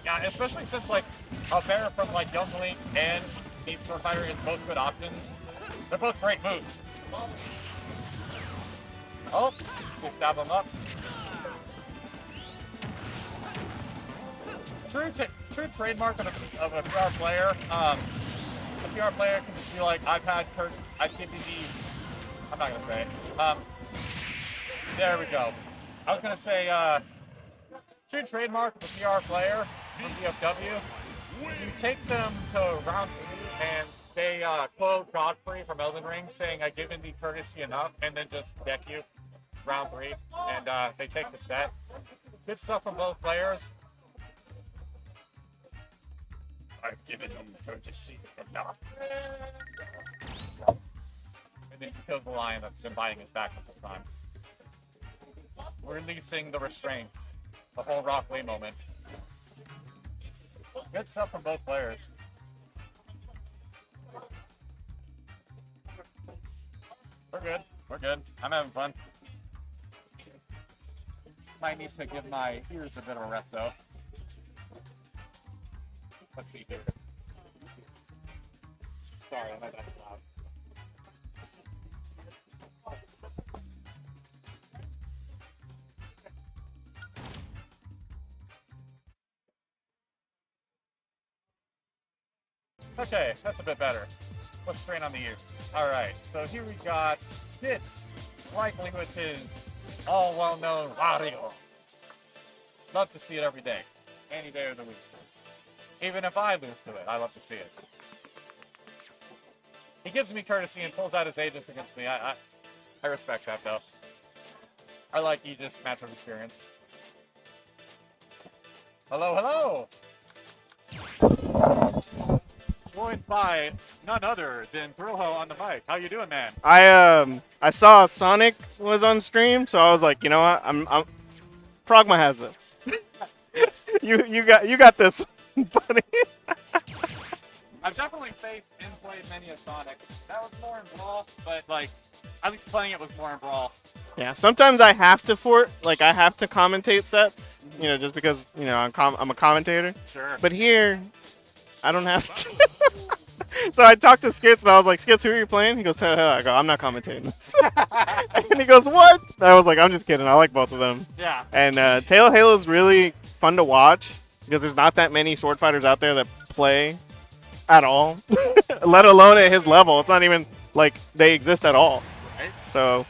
Yeah, especially since, like, a bear from, like, Young Link and Deep Sword Fighter is both good options. They're both great moves. Oh, we'll stab him up. True trademark of a PR player. A PR player can just be like, I've given you these. I'm not gonna say it. There we go. I was gonna say, true trademark of a PR player from DFW. You take them to round 3 and they quote Godfrey from Elden Ring saying, I've given thee courtesy enough, and then just deck you round 3, and they take the set. Good stuff from both players. I've given him courtesy enough. And then he kills the lion that's been biting his back the whole time. Releasing the restraints. The whole Rock Lee moment. Good stuff from both players. We're good. We're good. I'm having fun. Might need to give my ears a bit of a rest though. Let's see here. Sorry, I know that's loud. Okay, that's a bit better. Let's strain on the ears. Alright, so here we got Skits, likely with his all well-known Wario. Love to see it every day. Any day of the week. Even if I lose to it, I love to see it. He gives me courtesy and pulls out his Aegis against me. I respect that, though. I like Aegis matchup experience. Hello, hello! Joined by none other than Thrilho on the mic. How you doing, man? I saw Sonic was on stream, so I was like, you know what? I'm Progma has this. Yes. You got this. Buddy. I've definitely faced and played many a Sonic. That was more in Brawl, but like, at least playing it was more in Brawl. Yeah, sometimes I have to I have to commentate sets, you know, just because, you know, I'm a commentator. Sure. But here, I don't have to. So I talked to Skits, and I was like, Skits, who are you playing? He goes, Taylor Halo. I go, I'm not commentating this. And he goes, what? I was like, I'm just kidding. I like both of them. Yeah. And Taylor Halo is really fun to watch because there's not that many sword fighters out there that play at all, let alone at his level. It's not even like they exist at all. Right. So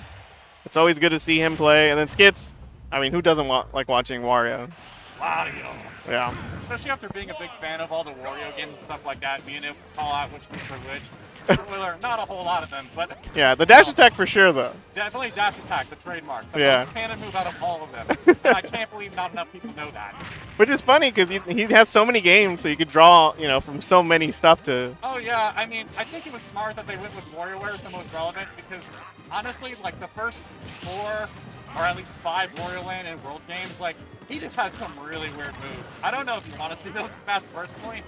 it's always good to see him play. And then Skits, I mean, who doesn't like watching Wario? Wario. Yeah. Especially after being a big fan of all the Wario games and stuff like that, being able to call out which moves are which. Spoiler, not a whole lot of them, but... Yeah, the dash attack for sure, though. Definitely dash attack, the trademark. The yeah. most canon move out of all of them. And I can't believe not enough people know that. Which is funny, because he has so many games, so you could draw, you know, from so many stuff to... Oh, yeah. I mean, I think it was smart that they went with WarioWare as the most relevant, because, honestly, like, the first 4, or at least 5 Wario Land and World games, like, he just has some really weird moves. I don't know if you want to see those fast personally.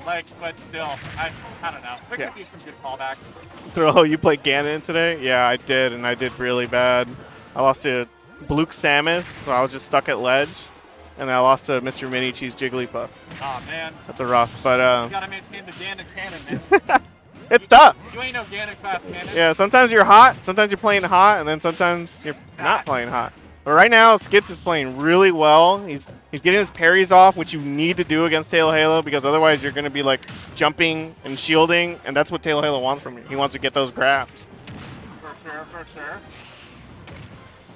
Like, but still, I don't know. There could be some good callbacks. Throw, you played Ganon today? Yeah, I did, and I did really bad. I lost to Bluk Samus, so I was just stuck at ledge. And then I lost to Mr. Mini Cheese Jigglypuff. Oh, man. That's a rough, but... You gotta maintain the Ganon cannon, man. It's tough. You ain't no Ganon fast cannon. Yeah, sometimes you're hot, sometimes you're playing hot, and then sometimes you're not playing hot. But right now, Skits is playing really well. He's getting his parries off, which you need to do against Tail Halo, because otherwise you're going to be like jumping and shielding, and that's what Tail Halo wants from you. He wants to get those grabs. For sure, for sure.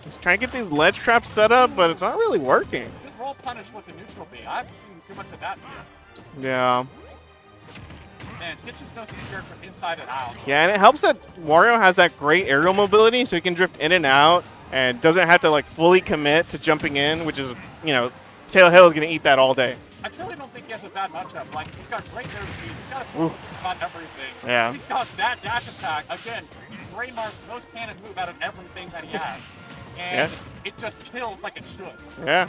He's trying to get these ledge traps set up, but it's not really working. Good roll punish with the neutral B. I haven't seen too much of that here. Yeah. Man, Skitch just knows his character inside and out. Yeah, and it helps that Wario has that great aerial mobility, so he can drift in and out and doesn't have to like fully commit to jumping in, which is, you know, Tail Hill is going to eat that all day. I truly don't think he has a bad matchup. Like, he's got great air speed. He's got a tool that's got everything. Yeah. He's got that dash attack. Again, he's trademarked the most cannon move out of everything that he has. And it just kills like it should. Yeah.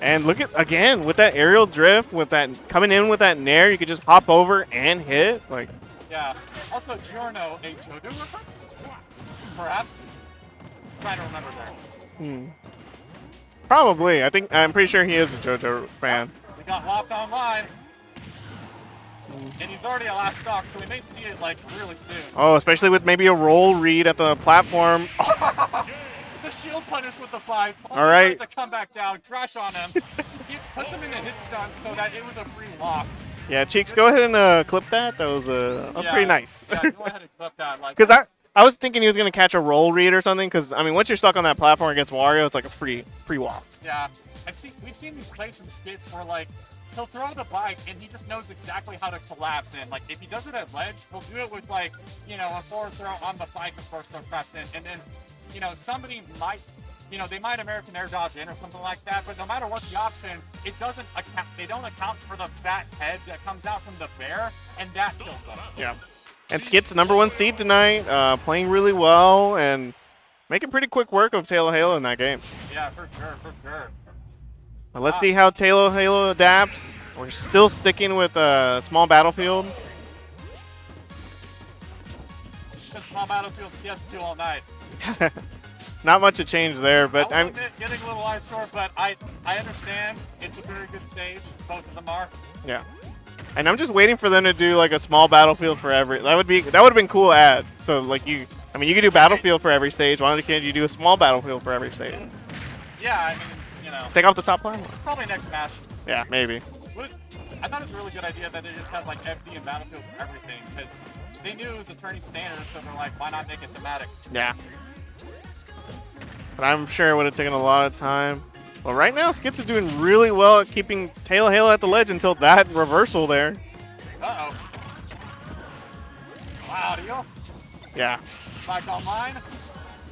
And look at, again, with that aerial drift, with that coming in with that nair, you could just hop over and hit. Like, yeah. Also, Giorno, a Jodo reference? Perhaps? Trying to remember there. probably. I'm pretty sure he is a JoJo fan. We got Locked Online. And he's already at last stock, so we may see it like really soon. Oh, especially with maybe a roll read at the platform. The shield punish with the 5. All right. To come back down, crash on him. He puts him in a hit stun so that it was a free lock. Yeah, Cheeks, go ahead and clip that. That was pretty nice. Yeah, go ahead and clip that. Because I was thinking he was going to catch a roll read or something. Because I mean, once you're stuck on that platform against Wario, it's like a free walk. Yeah, we've seen these plays from Skits where like he'll throw the bike and he just knows exactly how to collapse in. Like if he does it at ledge, he'll do it with like a forward throw on the bike, of course, they'll crash in, and then somebody might. They might American Air dodge in or something like that, but no matter what the option, it doesn't account. They don't account for the fat head that comes out from the bear, and that kills them. Yeah. And Skit's #1 seed tonight, playing really well and making pretty quick work of Tail Halo in that game. Yeah, for sure. Well, let's see how Tail Halo adapts. We're still sticking with a small battlefield. Been small battlefield PS2 all night. Not much of change there, but I'm getting a little eyesore, but I understand it's a very good stage. Both of them are. Yeah. And I'm just waiting for them to do like a small battlefield for every. That would have been cool ad. So like you could do battlefield for every stage. Why can't you do a small battlefield for every stage? Yeah, Just take off the top platform. Probably next match. Yeah, maybe. I thought it was a really good idea that they just had like FD and battlefield for everything because they knew it was a turning standard, so they're like, why not make it thematic? Yeah. But I'm sure it would have taken a lot of time. Well, right now, Skits is doing really well at keeping Tail Halo at the ledge until that reversal there. Uh-oh. Wow, deal. Yeah. Back online.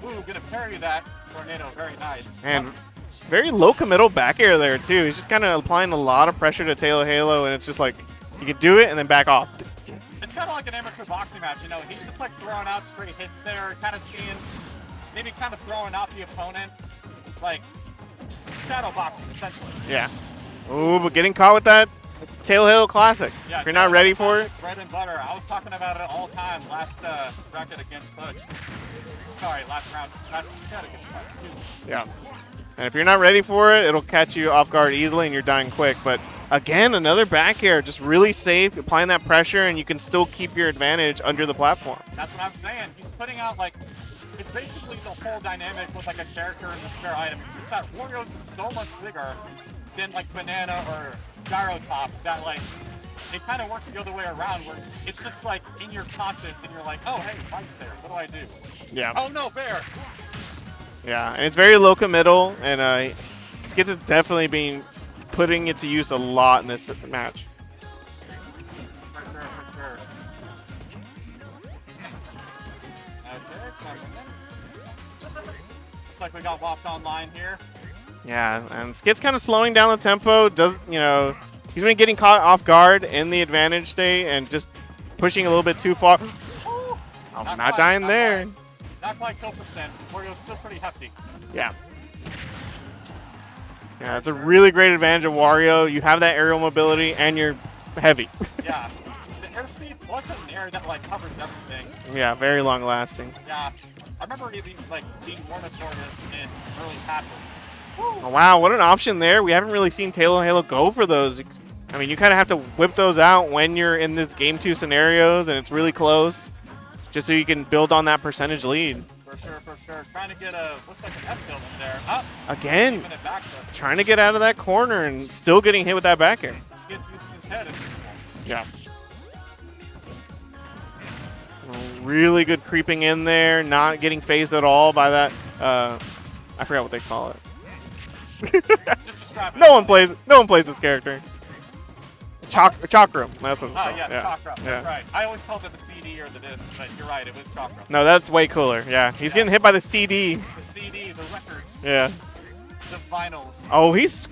Ooh, gonna parry that. Tornado, very nice. And very low committal back air there, too. He's just kind of applying a lot of pressure to Tail Halo, and it's just like, you can do it and then back off. It's kind of like an amateur boxing match, He's just like throwing out straight hits there, kind of seeing, maybe kind of throwing out the opponent. Like, shadow boxing, essentially. Yeah. Ooh, but getting caught with that Tail Halo Classic. Yeah, if you're not ready for it. Bread and butter. I was talking about it all the time last bracket against Butch. Sorry, last round. Last set against Butch. Excuse me. Yeah. And if you're not ready for it, it'll catch you off guard easily and you're dying quick. But again, another back air, just really safe, applying that pressure, and you can still keep your advantage under the platform. That's what I'm saying. He's putting out like, it's basically the whole dynamic with like a character and the spare item. It's just that Wario's is so much bigger than like Banana or Gyro Top that like it kind of works the other way around where it's just like in your conscious and you're like, oh hey, Mike's there. What do I do? Yeah. Oh no, bear. Yeah, and it's very low committal, and Skits is definitely being putting it to use a lot in this match. For sure. Looks like we got Locked Online here. Yeah, and Skit's kind of slowing down the tempo. He's been getting caught off guard in the advantage state and just pushing a little bit too far. Oh, not dying there. Not quite kill percent. Wario's still pretty hefty. Yeah. Yeah, it's a really great advantage of Wario. You have that aerial mobility and you're heavy. Yeah. The airspeed plus an air that like covers everything. Yeah, very long lasting. Yeah. I remember it being more notorious in early patches. Oh, wow, what an option there. We haven't really seen Tail Halo go for those. I mean, you kind of have to whip those out when you're in this Game 2 scenarios and it's really close, just so you can build on that percentage lead. For sure. Trying to get looks like an F build in there. Up. Again, trying to get out of that corner and still getting hit with that back air. Skit's using his head. Yeah. Really good creeping in there, not getting phased at all by that. I forgot what they call it. Just describe it. No one plays this character. Chakram. That's what it's called. Yeah, Chakram. Yeah. That's right. I always called it the CD or the disc, but you're right. It was Chakram. No, that's way cooler. Yeah, he's getting hit by the CD. The CD, the records, Yeah. the vinyls. Oh, he's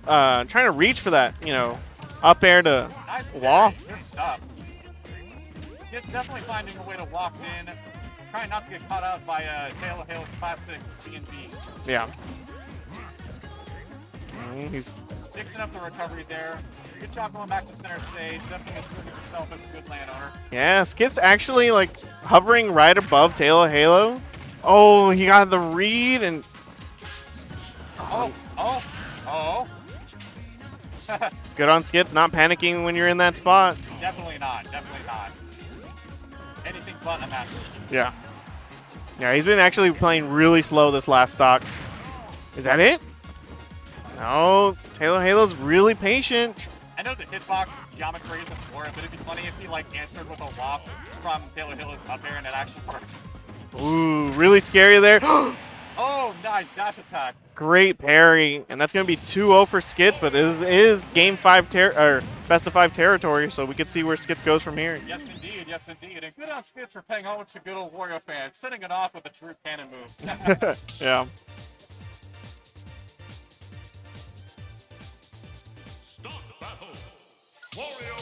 trying to reach for that, up air to Nice wall. parry. Good stuff. It's definitely finding a way to walk in, trying not to get caught out by Taylor Hale's classic G&Bs. Yeah. He's Fixing up the recovery there. Good job going back to center stage. Definitely asserting himself as a good landowner. yeah. Skit's actually like hovering right above Taylor Halo. Oh, he got the read and Oh. good on Skits, not panicking when you're in that spot. Definitely not. Anything but a match. Yeah. Yeah, he's been actually playing really slow this last stock. Is that it? No, Taylor Halo's really patient. I know the hitbox geometry isn't for it, but it'd be funny if he like answered with a waft from Taylor Hale's up air and it actually worked. Ooh, really scary there. Oh, nice dash attack. Great parry, and that's going to be 2-0 for Skits, but this is game 5 or best of 5 territory, so we could see where Skits goes from here. Yes, indeed. And good on Skits for paying homage to good old Wario fan, setting it off with a true cannon move. Yeah. Start battle. Wario.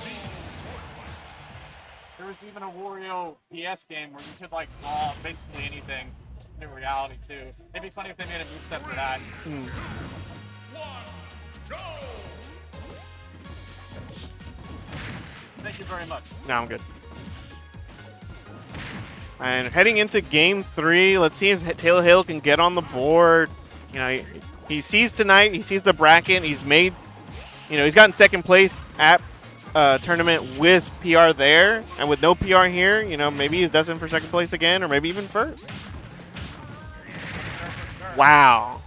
There was even a Wario PS game where you could like draw basically anything in reality too. It'd be funny if they made a moveset for that. 1, go. Thank you very much. No, I'm good. And heading into game 3, let's see if Taylor Hale can get on the board. He sees tonight, he sees the bracket, he's made, he's gotten second place at tournament with PR there, and with no PR here, maybe he's destined for second place again, or maybe even first. Wow.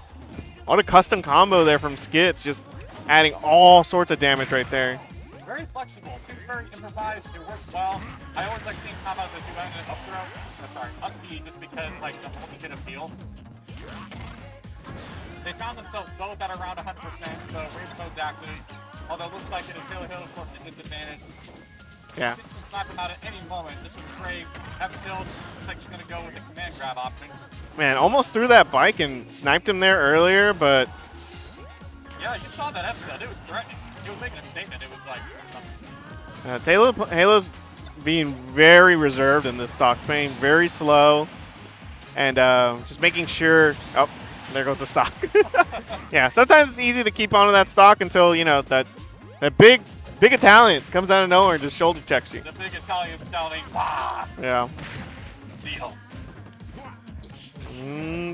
What a custom combo there from Skits, just adding all sorts of damage right there. Very flexible. Seems very improvised. It worked well. I always like seeing combos that do an up throw. Up B, just because like the multi-hit appeal. They found themselves both at around 100%, so Rave mode's active. Although it looks like it is Taylor Hill, of course, at disadvantage. Yeah. Skits can snipe him out at any moment. This was Brave. Have tilt. Looks like he's going to go with the command grab option. Man, almost threw that bike and sniped him there earlier, but Yeah, you saw that episode. It was threatening. He was making a statement. It was like... Taylor Halo's being very reserved in this stock, playing very slow, and just making sure. Oh, there goes the stock. Yeah, sometimes it's easy to keep on to that stock until that big Italian comes out of nowhere and just shoulder checks you. The big Italian styling. Wah! Yeah. Deal.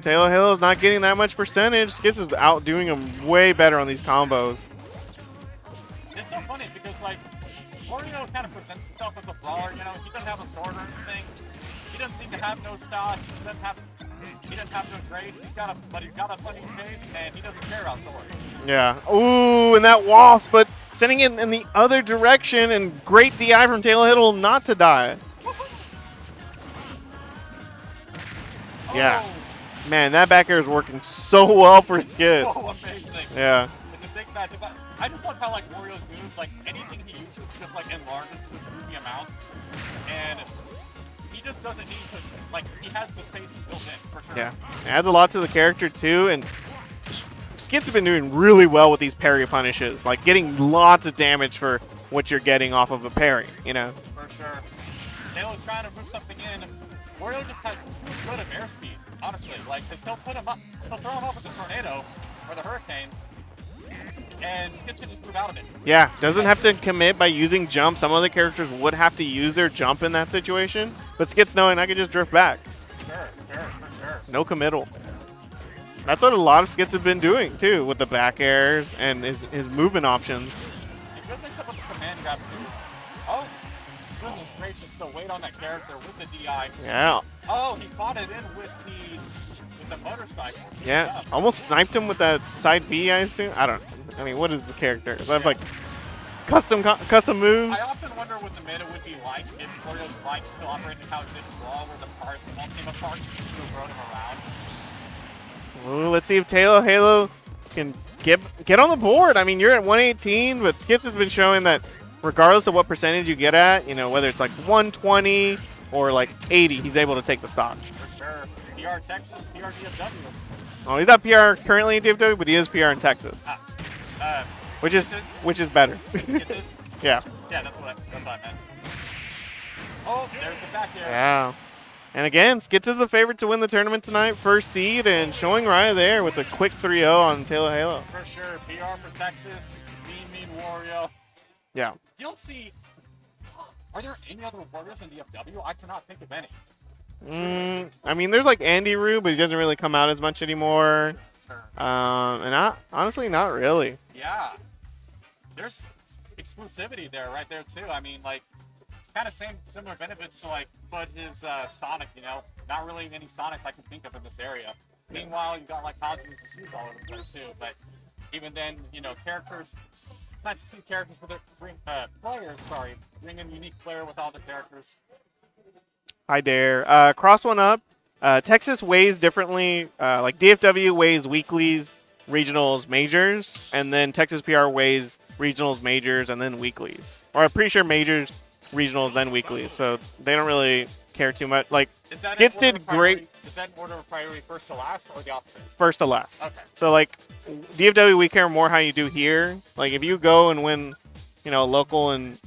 Taylor Halo's not getting that much percentage. Skits is outdoing him way better on these combos. It's so funny because, like, Wario kind of presents himself as a brawler, He doesn't have a sword or anything. He doesn't seem to have no stock. He doesn't have no trace. But he's got a funny face, and he doesn't care about swords. Yeah. Ooh, and that waft, but sending it in the other direction, and great DI from Taylor Hill not to die. Yeah. Man, that back air is working so well for Skid. So amazing. Yeah. It's a big match. I just love how, like, Wario's moves, like, anything he uses just, like, enlarges the amounts. And he just doesn't need to, like, he has the space built in, for sure. Yeah. It adds a lot to the character, too, and Skits have been doing really well with these parry punishes, like getting lots of damage for what you're getting off of a parry, For sure. Taylor's trying to move something in. Wario just has too good of airspeed, honestly. Like, because he'll throw him up with the tornado or the hurricane, and Skits can just move out of it. Yeah, doesn't have to commit by using jump. Some other characters would have to use their jump in that situation, but Skits knowing I can just drift back. Sure, for sure. No committal. That's what a lot of Skits have been doing, too, with the back airs and his movement options. He could mix up with the command grab, too. Oh, goodness gracious, the weight on that character with the DI. Yeah. Oh, he fought it in with the motorcycle. Yeah, almost sniped him with that side B, I assume. I mean, what is this character? So I have like custom move. I often wonder what the meta would be like if Wario's bike still operating how it did Raw, where the parts all came apart and you can still throw them around. Ooh, let's see if Taylor Halo can get on the board. I mean, you're at 118, but Skits has been showing that regardless of what percentage you get at, you know, whether it's like 120 or like 80, he's able to take the stock. For sure. PR Texas, PR DFW. Oh, he's not PR currently in DFW, but he is PR in Texas, which is better. Yeah. Yeah, that's what I meant. Oh, there's the back air. Yeah. And again, Skits is the favorite to win the tournament tonight, first seed, and showing right there with a quick 3-0 on Taylor Halo. For sure. PR for Texas, Mean Wario. Yeah. You don't see. Are there any other Warriors in DFW? I cannot think of any. I mean, there's like Andy Rue, but he doesn't really come out as much anymore. Sure. And honestly, not really. Yeah. There's exclusivity there, right there too. I mean, like, kind of similar benefits to like Bud his Sonic. You know, not really any Sonics I can think of in this area. Meanwhile, you got like Hodges and Seas all over the place too. But even then, you know, characters. Nice to see characters for the players. Sorry, bring in unique player with all the characters. Hi there. Cross one up. Texas weighs differently. Like DFW weighs weeklies, regionals, majors, and then Texas PR weighs regionals, majors, and then weeklies. Or I'm pretty sure majors, regionals, then weeklies. So they don't really care too much. Like Skits did great. Is that in order of priority, first to last, or the opposite? First to last. Okay. So like DFW, we care more how you do here. Like if you go and win, you know, local in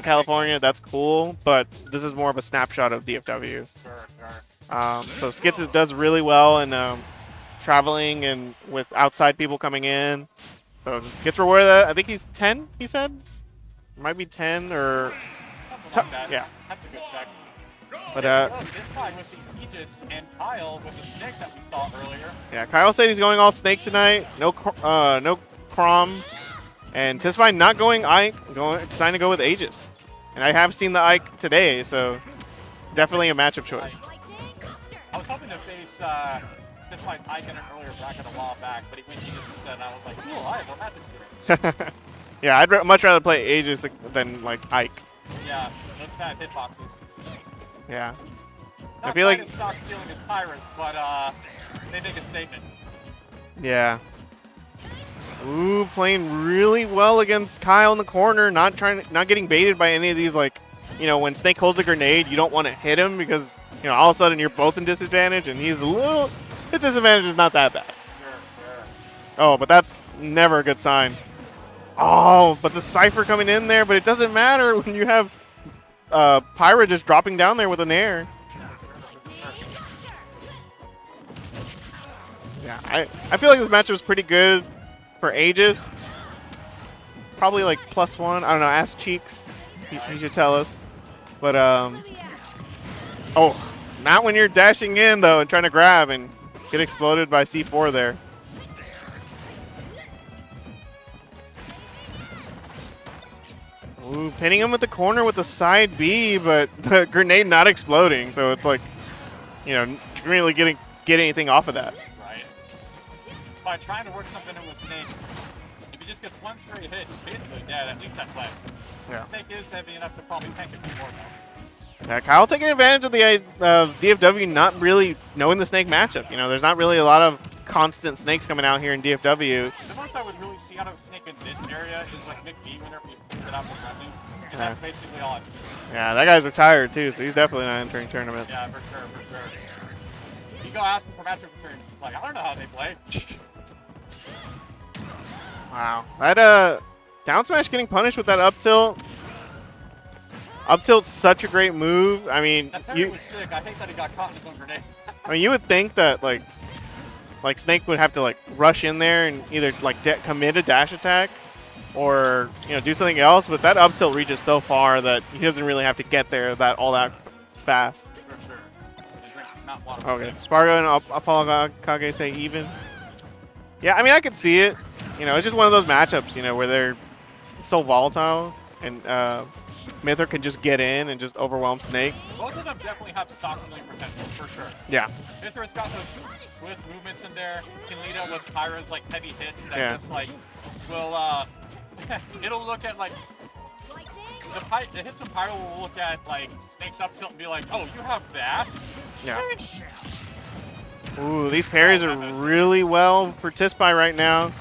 California, that's cool. But this is more of a snapshot of DFW. Sure. So Skits does really well in traveling and with outside people coming in. So gets rewarded that. I think he's 10, he said? Might be 10 or... Something like that. Yeah. Have to go check. But this guy with the Aegis and Kyle with the snake that we saw earlier. yeah, Kyle said he's going all snake tonight. No Crom. And Tisby not going Ike, deciding to go with Aegis. And I have seen the Ike today, so definitely a matchup choice. I was hoping to face Tisby's Ike in an earlier bracket a while back, but he went Aegis instead, and I was like, cool, I have no matchup experience. Yeah, I'd much rather play Aegis than like Ike. Yeah, those fat hitboxes. Yeah. Not I feel like as stock stealing as Pirates, but they make a statement. Yeah. Ooh, playing really well against Kyle in the corner, not getting baited by any of these, like, you know, when Snake holds a grenade, you don't want to hit him because, you know, all of a sudden you're both in disadvantage, and his disadvantage is not that bad. Sure. Oh, but that's never a good sign. Oh, but the Cypher coming in there, but it doesn't matter when you have Pyra just dropping down there with an air. Yeah, I feel like this matchup is pretty good for Aegis. Probably like +1. I don't know. Ask Cheeks. He should tell us. But oh, not when you're dashing in though and trying to grab and get exploded by C4 there. Ooh, pinning him with the corner with the side B, but the grenade not exploding. So it's like, you know, you can't really get anything off of that. Right. By trying to work something in with Snake, if he just gets one straight hit, he's basically dead, at least that play. Yeah. Snake is heavy enough to probably tank it before though. Yeah, Kyle taking advantage of the DFW not really knowing the Snake matchup. You know, there's not really a lot of constant Snakes coming out here in DFW. The most I would really see out of Snake in this area is like McBee whenever you put it out for Gremlins. And that's basically all I've seen. Yeah, that guy's retired too, so he's definitely not entering tournament. Yeah, for sure. You go ask him for matchup concerns, it's like, I don't know how they play. Wow. That down smash getting punished with that up tilt. Up tilt's such a great move. I mean, That parry was sick. I hate that he got caught in his own grenade. I mean, you would think that like Snake would have to like rush in there and either like commit a dash attack or, you know, do something else, but that up tilt reaches so far that he doesn't really have to get there all that fast. For sure. Not water. Okay, Spargo and Apollo Kage say even. Yeah, I mean, I could see it. You know, it's just one of those matchups, you know, where they're so volatile and Myther can just get in and just overwhelm Snake. Both of them definitely have stock stealing potential, for sure. Yeah. Myther has got those swift movements in there. Can lead up with Pyra's like heavy hits that just like will it'll look at like the hits from Pyro will look at like Snake's up tilt and be like, oh, you have that? Yeah. Sheesh. Ooh, these parries are really well for Tispy right now.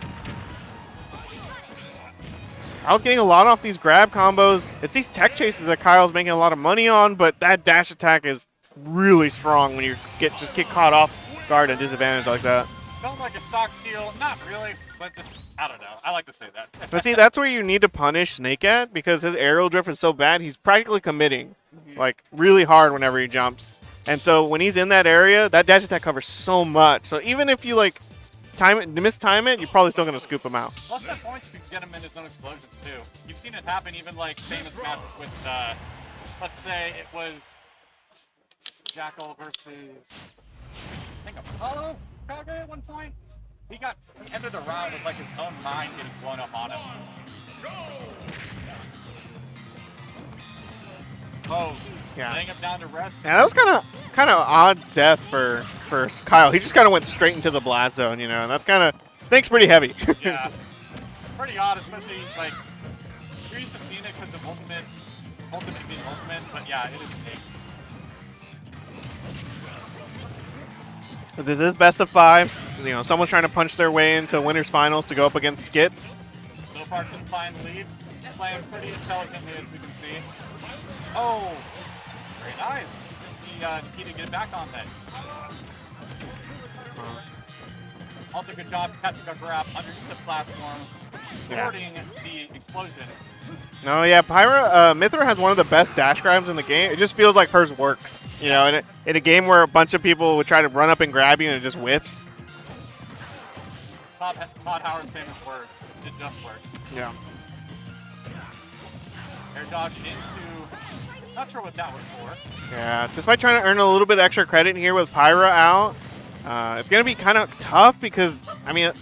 Kyle's getting a lot off these grab combos. It's these tech chases that Kyle's making a lot of money on, but that dash attack is really strong when you just get caught off guard and disadvantage like that. Felt like a stock steal, not really, but just, I don't know. I like to say that. But see, that's where you need to punish Snake at, because his aerial drift is so bad, he's practically committing like really hard whenever he jumps. And so when he's in that area, that dash attack covers so much. So even if you like mistime it, you're probably still going to scoop him out. Plus that points if you can get him in his own explosions too. You've seen it happen even like famous matches with, let's say it was Jackal versus, I think Apollo Kage at one point. He ended the round with like his own mind getting blown up on him. Oh, yeah. laying him down to rest. Yeah, that was kind of odd death for Kyle. He just kind of went straight into the blast zone, you know, and that's kind of, Snake's pretty heavy. Yeah, pretty odd, especially like you're used to seeing it because of ultimate being ultimate, but yeah, it is Snake. But this is best of 5. You know, someone's trying to punch their way into winners finals to go up against Skits. So far, playing lead, playing pretty intelligently as we can see. Oh, very nice. Nikita get back on that. Also, good job catching a grab underneath the platform, supporting the explosion. No, yeah, Mithra has one of the best dash grabs in the game. It just feels like hers works. You know, in a game where a bunch of people would try to run up and grab you and it just whiffs. Todd Howard's famous words, it just works. Yeah. Air dodge into, not sure what that was for. Yeah, just by trying to earn a little bit extra credit here with Pyra out, it's going to be kind of tough because, I mean,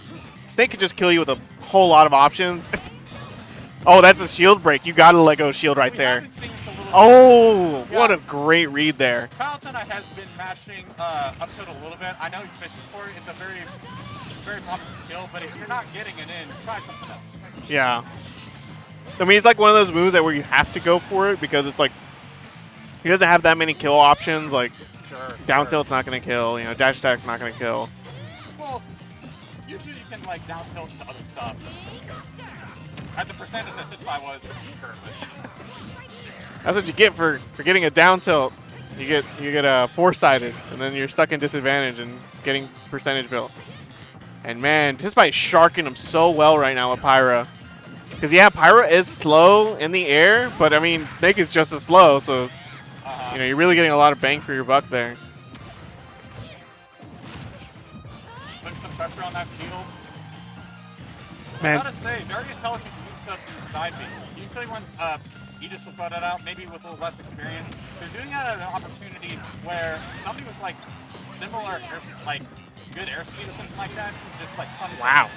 Snake could just kill you with a whole lot of options. Oh, that's a shield break. You got to let go shield right there. Oh, what a great read there. Carlton has been mashing up to it a little bit. I know he's fishing for it. It's a very promising kill, but if you're not getting it in, try something else. Yeah. I mean, it's like one of those moves that where you have to go for it because it's like he doesn't have that many kill options. Like down tilt's not going to kill. You know, dash attack's not going to kill. Well, usually you can like down tilt into other stuff. At the percentage that Tispy was, sure, but that's what you get for getting a down tilt. You get four-sided, and then you're stuck in disadvantage and getting percentage built. And man, Tispy is sharking him so well right now with Pyra. Because yeah, Pyra is slow in the air, but I mean Snake is just as slow, so you know you're really getting a lot of bang for your buck there. Putting some pressure on that field. Man. I gotta say, very intelligent use of the side B. Usually when Aegis will throw that out, maybe with a little less experience, they're doing that at an opportunity where somebody with like similar good airspeed or something like that can just like punish. Wow.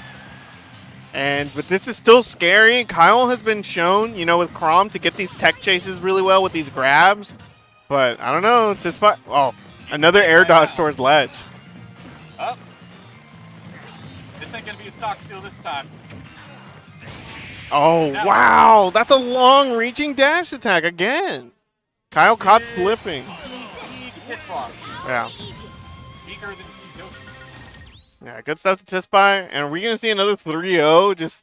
But this is still scary. Kyle has been shown, you know, with Chrom to get these tech chases really well with these grabs. But I don't know. It's just another air dodge towards ledge. Oh. This ain't gonna be a stock steal this time. Oh, wow. That's a long-reaching dash attack again. Kyle caught slipping. Hitbox. Yeah. Weaker than Yeah, good stuff to Tispy. And are we going to see another 3-0? Just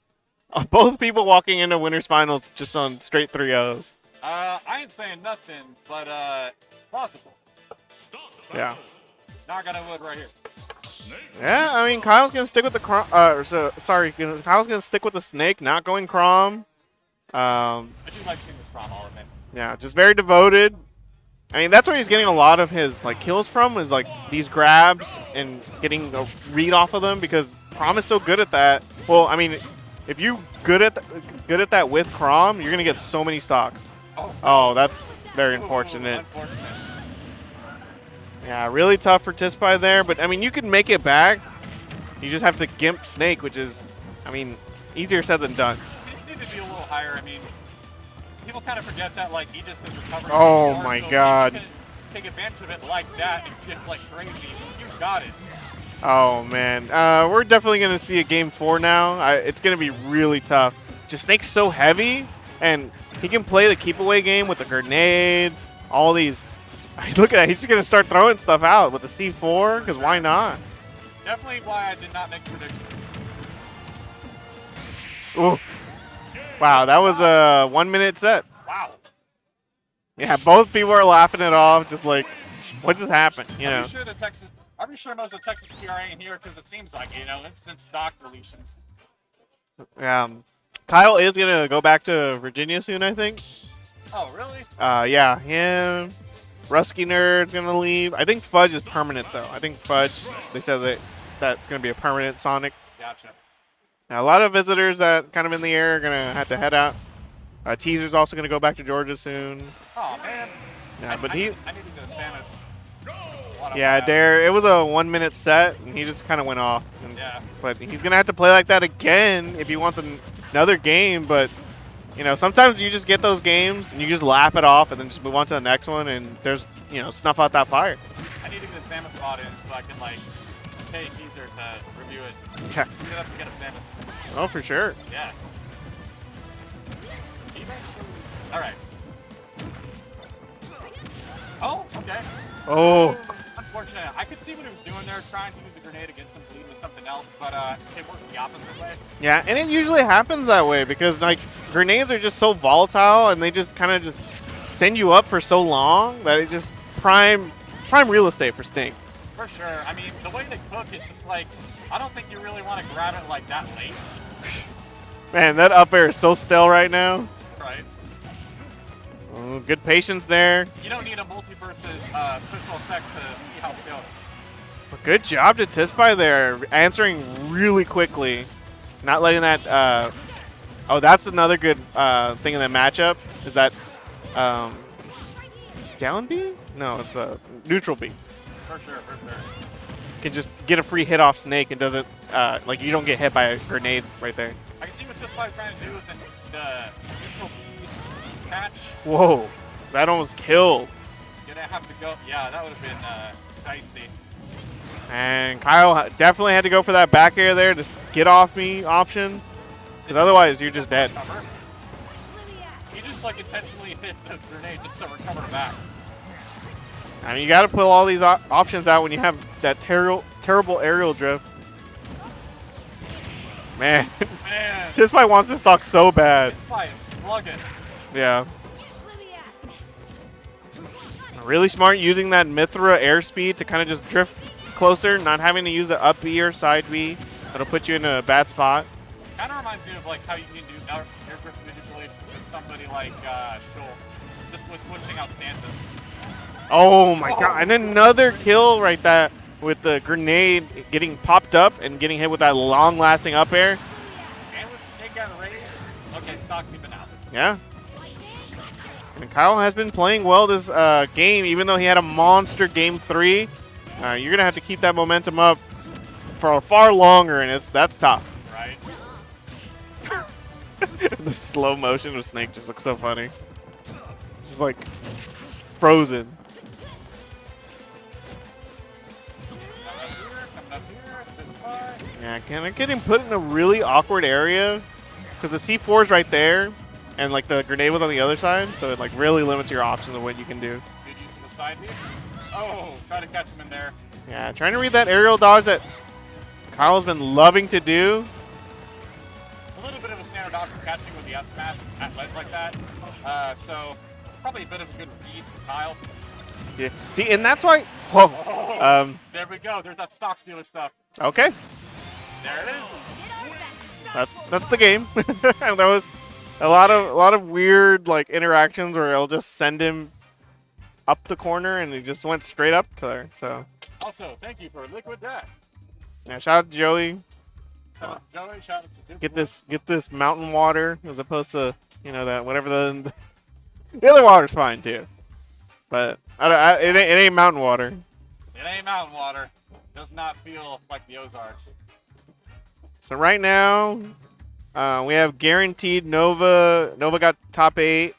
both people walking into winners finals just on straight 3-0s. I ain't saying nothing, but possible. Yeah. Now I got a wood right here. Yeah, I mean, Kyle's going to stick with the Kyle's going to stick with the Snake, not going Chrom. I do like seeing this Chrom, I'll admit. Yeah, just very devoted. I mean, that's where he's getting a lot of his kills from, is these grabs and getting a read off of them, because Chrom is so good at that. Well, I mean, if you good at that with Chrom, you're going to get so many stocks. Oh, that's very unfortunate. Yeah, really tough for Tispy there, but I mean, you can make it back. You just have to gimp Snake, which is, I mean, easier said than done. You just need to be a little higher. I mean, people kind of forget that Aegis is recovering. Oh my God! You can take advantage of it like that and get like crazy. You got it. Oh man, we're definitely gonna see a game 4 now. It's gonna be really tough. Just Snake's so heavy, and He can play the keep away game with the grenades, all these. Look at that. He's just going to start throwing stuff out with the C4 because why not? Definitely why I did not make predictions. Ooh. Wow, that was a 1 minute set. Wow. Yeah, both people are laughing it off, just like, what just happened? You know. I'm pretty sure most of the Texas PRA in here because it seems like, you know, instant stock deletions. Yeah. Kyle is going to go back to Virginia soon, I think. Oh, really? Yeah, him. Rusky Nerd's going to leave. I think Fudge is permanent, though. I think Fudge, they said that that's going to be a permanent Sonic. Gotcha. Now, a lot of visitors that kind of in the air are going to have to head out. Teaser's also going to go back to Georgia soon. Oh, man. Yeah, but I need to go to Samus. Yeah, Dare, it was a 1 minute set, and he just kind of went off. Yeah. But he's going to have to play like that again if he wants another game. But, you know, sometimes you just get those games, and you just laugh it off, and then just move on to the next one, and there's, you know, snuff out that fire. I need to get a Samus spot in so I can, like, pay Caesar to review it. Yeah. Get up and get a Samus. Oh, for sure. Yeah. All right. Oh, okay. Oh. Unfortunate. I could see what he was doing there, trying to use a grenade against him, leading to something else, but it worked the opposite way. Yeah, and it usually happens that way because, like, grenades are just so volatile and they just kind of just send you up for so long that it just prime real estate for Snake. For sure. I mean, the way they cook is just like, I don't think you really want to grab it like that late. Man, that up air is so stale right now. Right. Oh, good patience there. You don't need a multi-versus special effect to see how stale it is. But good job to Tisby there, answering really quickly. Not letting that... oh, that's another good thing in the matchup, is that... down B? No, it's a neutral B. For sure, for sure. Can just get a free hit off Snake and doesn't... like, you don't get hit by a grenade right there. I can see what Tisby is trying to do with the neutral B catch. Whoa, that almost killed. Gonna have to go... Yeah, that would have been dicey. And Kyle definitely had to go for that back air there, just get off me option. Because otherwise, you're just dead. He just, like, intentionally hit the grenade just to recover back. I mean, you got to pull all these options out when you have that terrible aerial drift. Man, Tisby wants to stock so bad. Tisby is slugging. Yeah. Really smart using that Mithra airspeed to kind of just drift closer, not having to use the up B or side B. That'll put you in a bad spot. Kind of reminds me of like how you can do air grip manipulation with somebody like Shull, just with switching out stances. Oh my god, and another kill right there with the grenade getting popped up and getting hit with that long-lasting up air. And with Snake got raised. Okay, stock's even out. Yeah. And Kyle has been playing well this game, even though he had a monster game 3. You're going to have to keep that momentum up for far longer, and that's tough. Right. The slow motion of Snake just looks so funny. Just like frozen. Yeah, kind of getting put in a really awkward area because the C4 is right there, and like the grenade was on the other side, so it like really limits your options of what you can do. Good use of the side B. Oh, try to catch him in there. Yeah, trying to read that aerial dodge that Kyle's been loving to do. A little bit of a standard dodge for catching with the F smash at ledge like that. So probably a bit of a good read from Kyle. Yeah. See, and that's why. Whoa. Oh, there we go. There's that stock stealer stuff. Okay. There it is. That's the game. That was a lot of weird like interactions where it'll just send him up the corner and he just went straight up to there. So. Also, thank you for Liquid Death. Yeah, shout out to Joey. Shout out to Joey. Shout out to Duke. Get this mountain water as opposed to that whatever the other water's fine too, but it ain't mountain water. It ain't mountain water. Does not feel like the Ozarks. So right now, we have guaranteed Nova. Nova got top 8,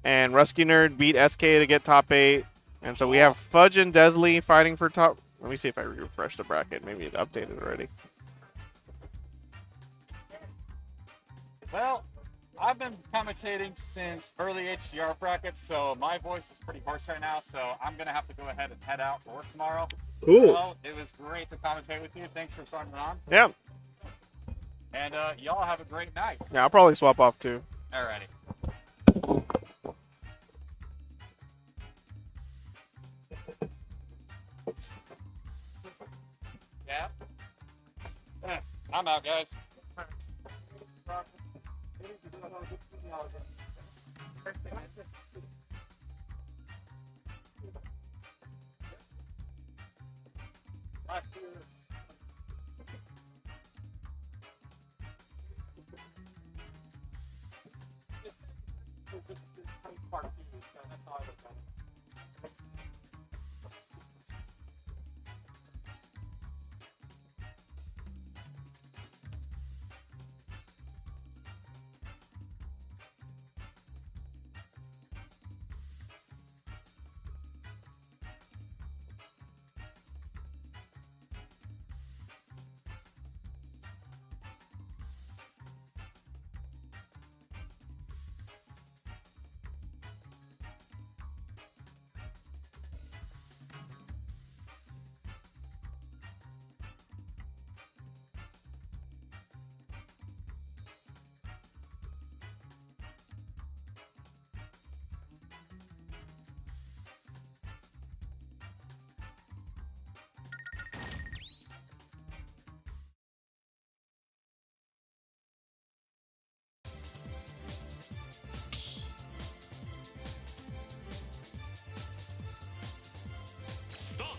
and Rusky Nerd beat SK to get top 8, and so we have Fudge and Desley fighting for top. Let me see if I refresh the bracket. Maybe it updated already. Well, I've been commentating since early HDR brackets, so my voice is pretty hoarse right now, so I'm going to have to go ahead and head out for work tomorrow. Cool. Well, it was great to commentate with you. Thanks for starting on. Yeah. And y'all have a great night. Yeah, I'll probably swap off too. Alrighty. Yeah. I'm out, guys. Start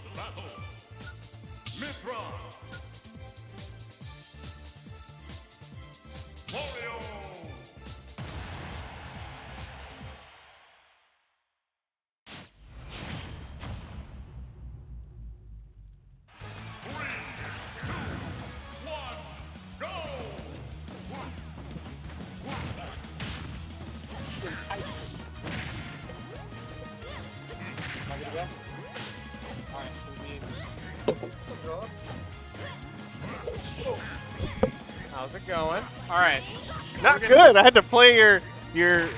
the battle. Mithra. Wario. How's it going? All right. Not good. I had to play your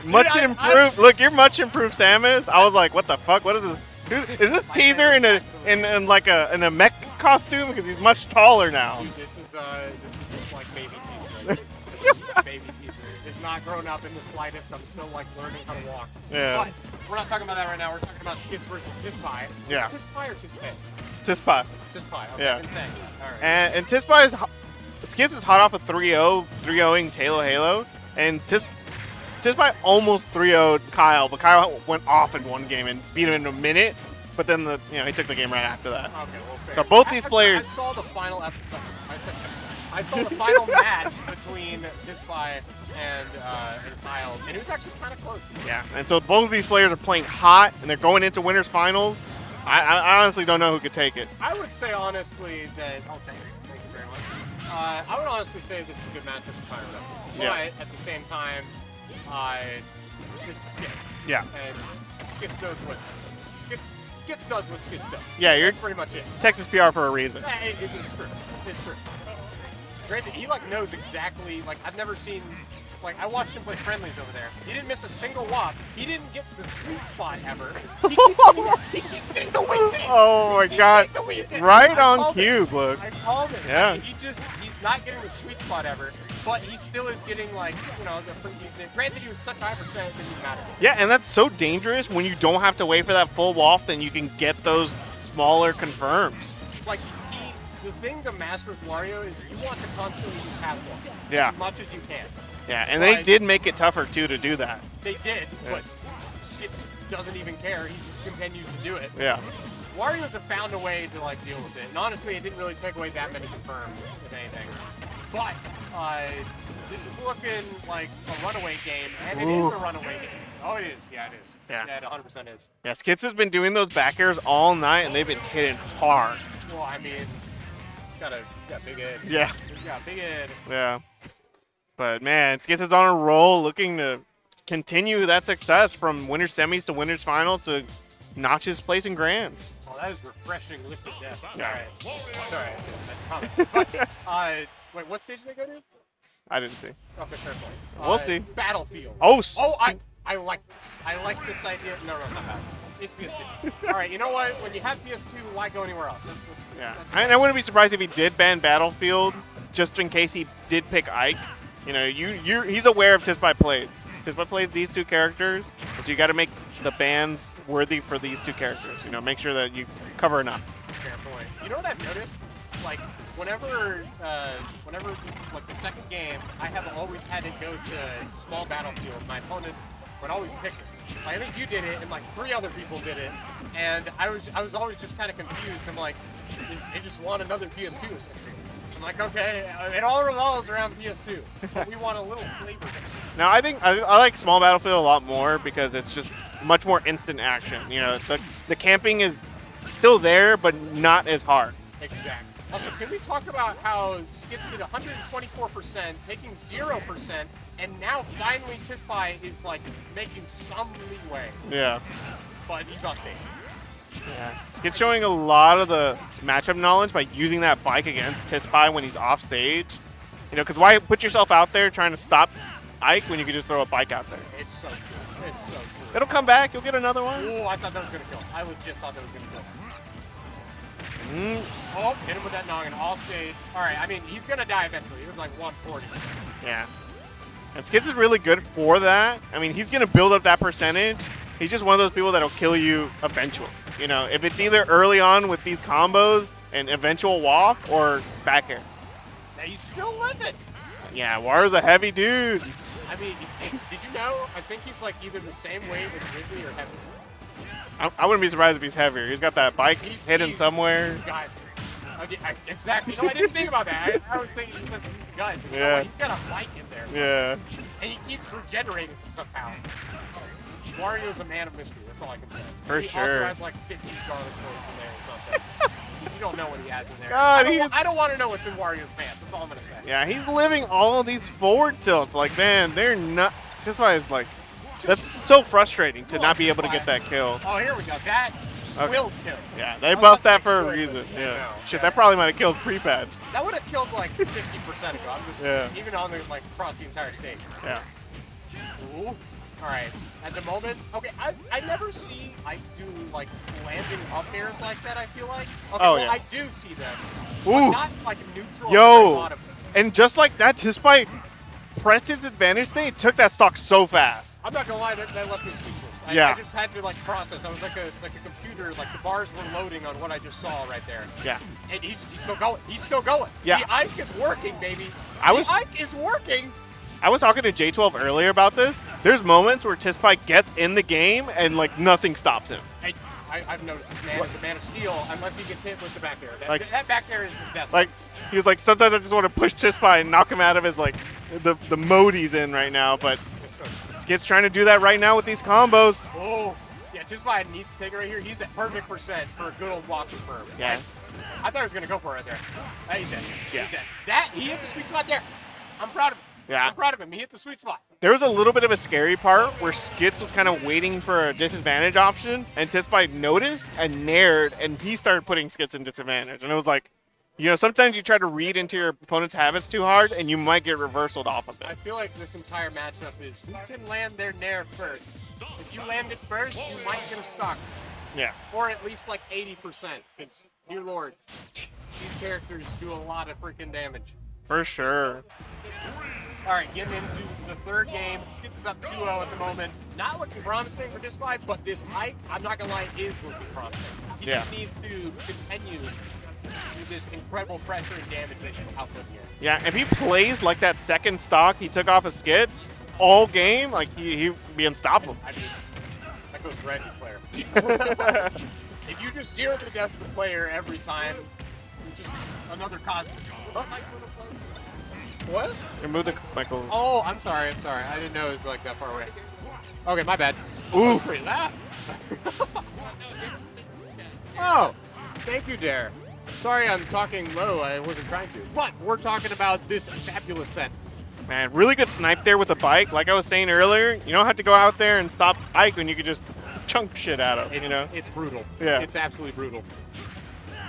much improved. Look, you're much improved Samus. I was like, what the fuck? What is this? Is this teaser in a mech costume? Because he's much taller now. Dude, this is just like baby teaser. Right? This is baby teaser. It's not grown up in the slightest. I'm still like learning how to walk. Yeah. But we're not talking about that right now. We're talking about Skids versus Tispy. Yeah. Tispy or Tispy? Tispy. Tispy. Okay. Yeah. Insane. All right. And Tispy is Skids is hot off a 3-0ing Taylor Halo, and Tispy almost 3-0'd Kyle, but Kyle went off in one game and beat him in a minute. But then he took the game right after that. Okay, well, fair. So both these players. I saw the final I saw the final match between Tispy and Kyle, and it was actually kind of close. Yeah, and so both of these players are playing hot, and they're going into winners finals. I honestly don't know who could take it. I would say honestly that. Oh, thank you very much. I would honestly say this is a good matchup for Fire Rebel. Yeah. But at the same time, this is Skids. Yeah. And Skids knows what Skids does what Skids does. Yeah, you're That's pretty much it. Texas PR for a reason. It's true. It's true. Granted, he knows exactly. I've never seen. I watched him play friendlies over there. He didn't miss a single whop. He didn't get the sweet spot ever. He keeps getting the wing thing. Oh my god. Right on cue, look. I called it. Yeah. He's not getting the sweet spot ever, but he still is getting the pretty decent. Granted, he was such 5%, it didn't matter. Yeah, and that's so dangerous when you don't have to wait for that full waft, then you can get those smaller confirms. The thing to master with Wario is you want to constantly use half walks. Yeah. As much as you can. Yeah, and they did make it tougher too to do that. They did, but Skids doesn't even care. He just continues to do it. Yeah. Warriors have found a way to deal with it, and honestly, it didn't really take away that many confirms, if anything. But this is looking like a runaway game, and it is a runaway game. Oh, it is. Yeah, it is. Yeah. Yeah, it 100% is. Yeah, Skids has been doing those back airs all night, and they've been hitting hard. Well, I mean, he's got big head. Yeah. He's got big head. Yeah. But man, Skids is on a roll, looking to continue that success from winners semis to winners final to notches place in grands. Oh, that is refreshing liquid death. Yeah. All right. Sorry, that's comment. Wait, what stage did they go to? I didn't see. Okay, fair point. We'll see. Battlefield. Oh, I like this. I like this idea. No, it's not bad. It's PS2. All right, you know what? When you have PS2, why go anywhere else? Yeah, I wouldn't be surprised if he did ban Battlefield, just in case he did pick Ike. You know, he's aware of Tisby plays. Tisby plays these two characters, so you got to make the bans worthy for these two characters. You know, make sure that you cover enough. Fair point. You know what I've noticed? Like, whenever like the second game, I have always had to go to small Battlefield. My opponent would always pick it. Like, I think you did it, and like 3 other people did it, and I was always just kind of confused. I'm like, they just want another PS2 essentially. I'm like, okay, it all revolves around PS2, but we want a little flavor. Now, I think I like small Battlefield a lot more because it's just much more instant action. You know, the camping is still there, but not as hard. Exactly. Also, can we talk about how Skits did 124%, taking 0%, and now finally Tisby is like making some leeway. Yeah. But he's on stage. Yeah. Skit's showing a lot of the matchup knowledge by using that bike against Tisby when he's off stage. You know, because why put yourself out there trying to stop Ike when you could just throw a bike out there? It's so good. It's so good. It'll come back. You'll get another one. Oh, I thought that was going to kill him. I legit thought that was going to kill him. Oh, hit him with that noggin off stage. All right, I mean, he's going to die eventually. He was like 140. Yeah. And Skits is really good for that. I mean, he's going to build up that percentage. He's just one of those people that'll kill you eventually. You know, if it's either early on with these combos and eventual walk or back air. Now he's still living. Yeah, War's a heavy dude. I mean, did you know? I think he's like either the same weight as Ridley or heavier. I wouldn't be surprised if he's heavier. He's got that bike hidden somewhere. Exactly. No, I didn't think about that. I was thinking he's like, God, you know what? He's got a bike in there. Yeah. And he keeps regenerating somehow. Wario's a man of mystery. That's all I can say. For he sure. also has like 50 garlic cloves in there or something. You don't know what he has in there. God, I don't want to know what's in Wario's pants. That's all I'm going to say. Yeah, he's living all of these forward tilts. Like, man, they're not. Tisby is like. That's so frustrating to not be able to get that kill. Oh, here we go. That will kill. Yeah, they buffed that for a reason. Yeah. Shit, that probably might have killed pre-pad. That would have killed like 50% ago. I'm just even on the like across the entire stage. Yeah. Ooh. All right. At the moment, okay, I never see Ike do like landing up airs like that. I feel like. Okay, I do see them. Ooh. Not like neutral. Yo. And just like that, Tisby pressed his advantage state, took that stock so fast. I'm not gonna lie, that left me speechless. I just had to like process. I was like a computer, like the bars were loading on what I just saw right there. Yeah. And he's still going. He's still going. Yeah. The Ike is working, baby. Ike is working. I was talking to J12 earlier about this. There's moments where Tisby gets in the game and like nothing stops him. I've noticed this man is a man of steel unless he gets hit with the back air. That back air is his death. Like he was like, sometimes I just want to push Tisby and knock him out of his like the mode he's in right now. But Skit's trying to do that right now with these combos. Oh, yeah, Tisby needs to take it right here. He's at perfect percent for a good old walk confirm. Yeah. I thought he was gonna go for it right there. He's dead. Yeah. He's dead. He hit the sweet spot there. I'm proud of him. Yeah. I'm proud of him. He hit the sweet spot. There was a little bit of a scary part where Skits was kind of waiting for a disadvantage option, and Tisby noticed and nared, and he started putting Skits in disadvantage. And it was like, you know, sometimes you try to read into your opponent's habits too hard, and you might get reversaled off of it. I feel like this entire matchup is who can land their nair first. If you land it first, you might get a stock. Yeah. Or at least like 80%. Because, dear Lord, these characters do a lot of freaking damage. For sure. All right, getting into the third game. Skits is up 2-0 at the moment. Not looking promising for Tisby, but this Ike, I'm not going to lie, is looking promising. He just needs to continue with this incredible pressure and damage that he's outputting here. Yeah, if he plays like that second stock he took off of Skits all game, like he'd be unstoppable. I mean, that goes for any player. If you just zero the death of the player every time, just another cosmic. What? Remove the Michael. Oh, I'm sorry. I didn't know it was like that far away. Okay, my bad. Ooh. That. Oh, thank you, Dare. Sorry I'm talking low. I wasn't trying to. But we're talking about this fabulous set. Man, really good snipe there with the bike. Like I was saying earlier, you don't have to go out there and stop Ike when you could just chunk shit out of, you know? It's brutal. Yeah. It's absolutely brutal.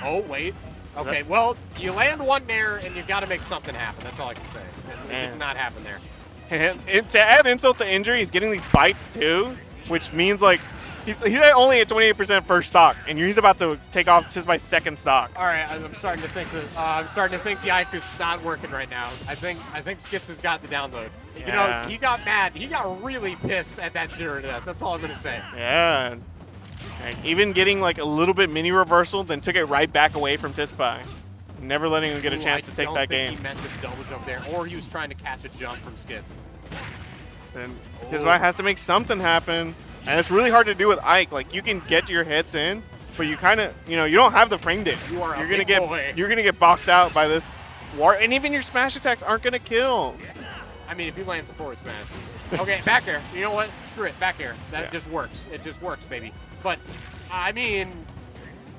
Oh, wait. Okay, well, you land one there, and you got to make something happen. That's all I can say. It did not happen there. And to add insult to injury, he's getting these bites too, which means like he's only at 28% first stock, and he's about to take off just by second stock. All right, I'm starting to think this. I'm starting to think the Ike is not working right now. I think Skits has got the download. Yeah. You know, he got mad. He got really pissed at that 0 to death. That's all I'm gonna say. Yeah. Like, even getting like a little bit mini reversal, then took it right back away from Tispai. Never letting him get a chance to take that game. I don't think he meant to double jump there, or he was trying to catch a jump from Skits. And Tisbai has to make something happen, and it's really hard to do with Ike. Like you can get your hits in, but you kind of, you don't have the frame dip. You are You're gonna get boxed out by this war, and even your smash attacks aren't gonna kill. I mean, if he lands a forward smash. Okay, back air. You know what? Screw it. Back air. That just works. It just works, baby. But, I mean,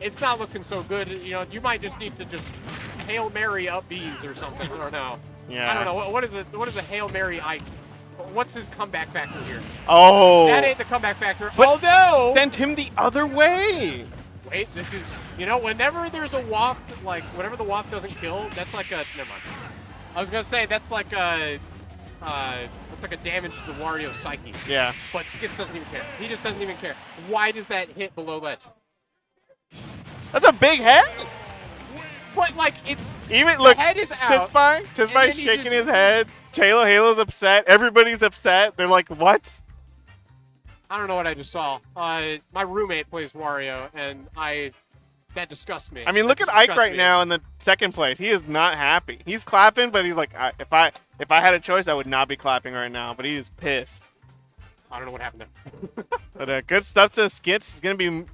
it's not looking so good. You might just need to just Hail Mary up B's or something. I don't know. Yeah. I don't know. What is a Hail Mary Ike? What's his comeback factor here? Oh. That ain't the comeback factor. But Oh, no! Sent him the other way. Wait, this is, whenever there's a waft, like, whenever the waft doesn't kill, that's like a, never mind. I was going to say, that's like a damage to the Wario psyche. Yeah. But Skits doesn't even care. He just doesn't even care. Why does that hit below ledge? That's a big head. But, like, it's, Even look, head is out. Tispai shaking his head. Taylor Halo's upset. Everybody's upset. They're like, what? I don't know what I just saw. My roommate plays Wario, and that disgusts me. I mean, look at Ike right now in the second place. He is not happy. He's clapping, but he's like, if I had a choice, I would not be clapping right now. But he is pissed. I don't know what happened there. But good stuff to Skits. He's gonna be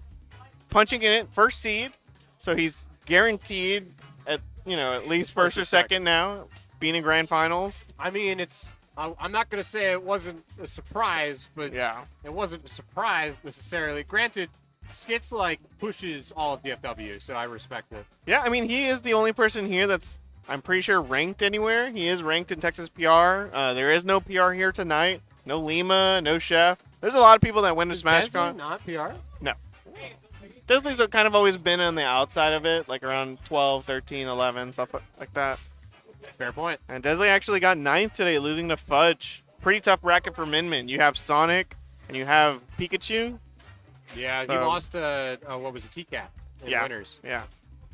punching in it first seed, so he's guaranteed at least first or second now, being in grand finals. I mean, I'm not gonna say it wasn't a surprise, but yeah, it wasn't a surprise necessarily. Granted, Skits pushes all of DFW, so I respect it. Yeah, I mean, he is the only person here that's, I'm pretty sure, ranked anywhere. He is ranked in Texas PR. There is no PR here tonight. No Lima, no Chef. There's a lot of people that went to SmashCon. Not PR? No. Disney's kind of always been on the outside of it, like around 12, 13, 11, stuff like that. Fair point. And Desley actually got 9th today, losing to Fudge. Pretty tough bracket for Min Min. You have Sonic, and you have Pikachu. Yeah, he lost to, what was it, T-Cat in winners. Yeah.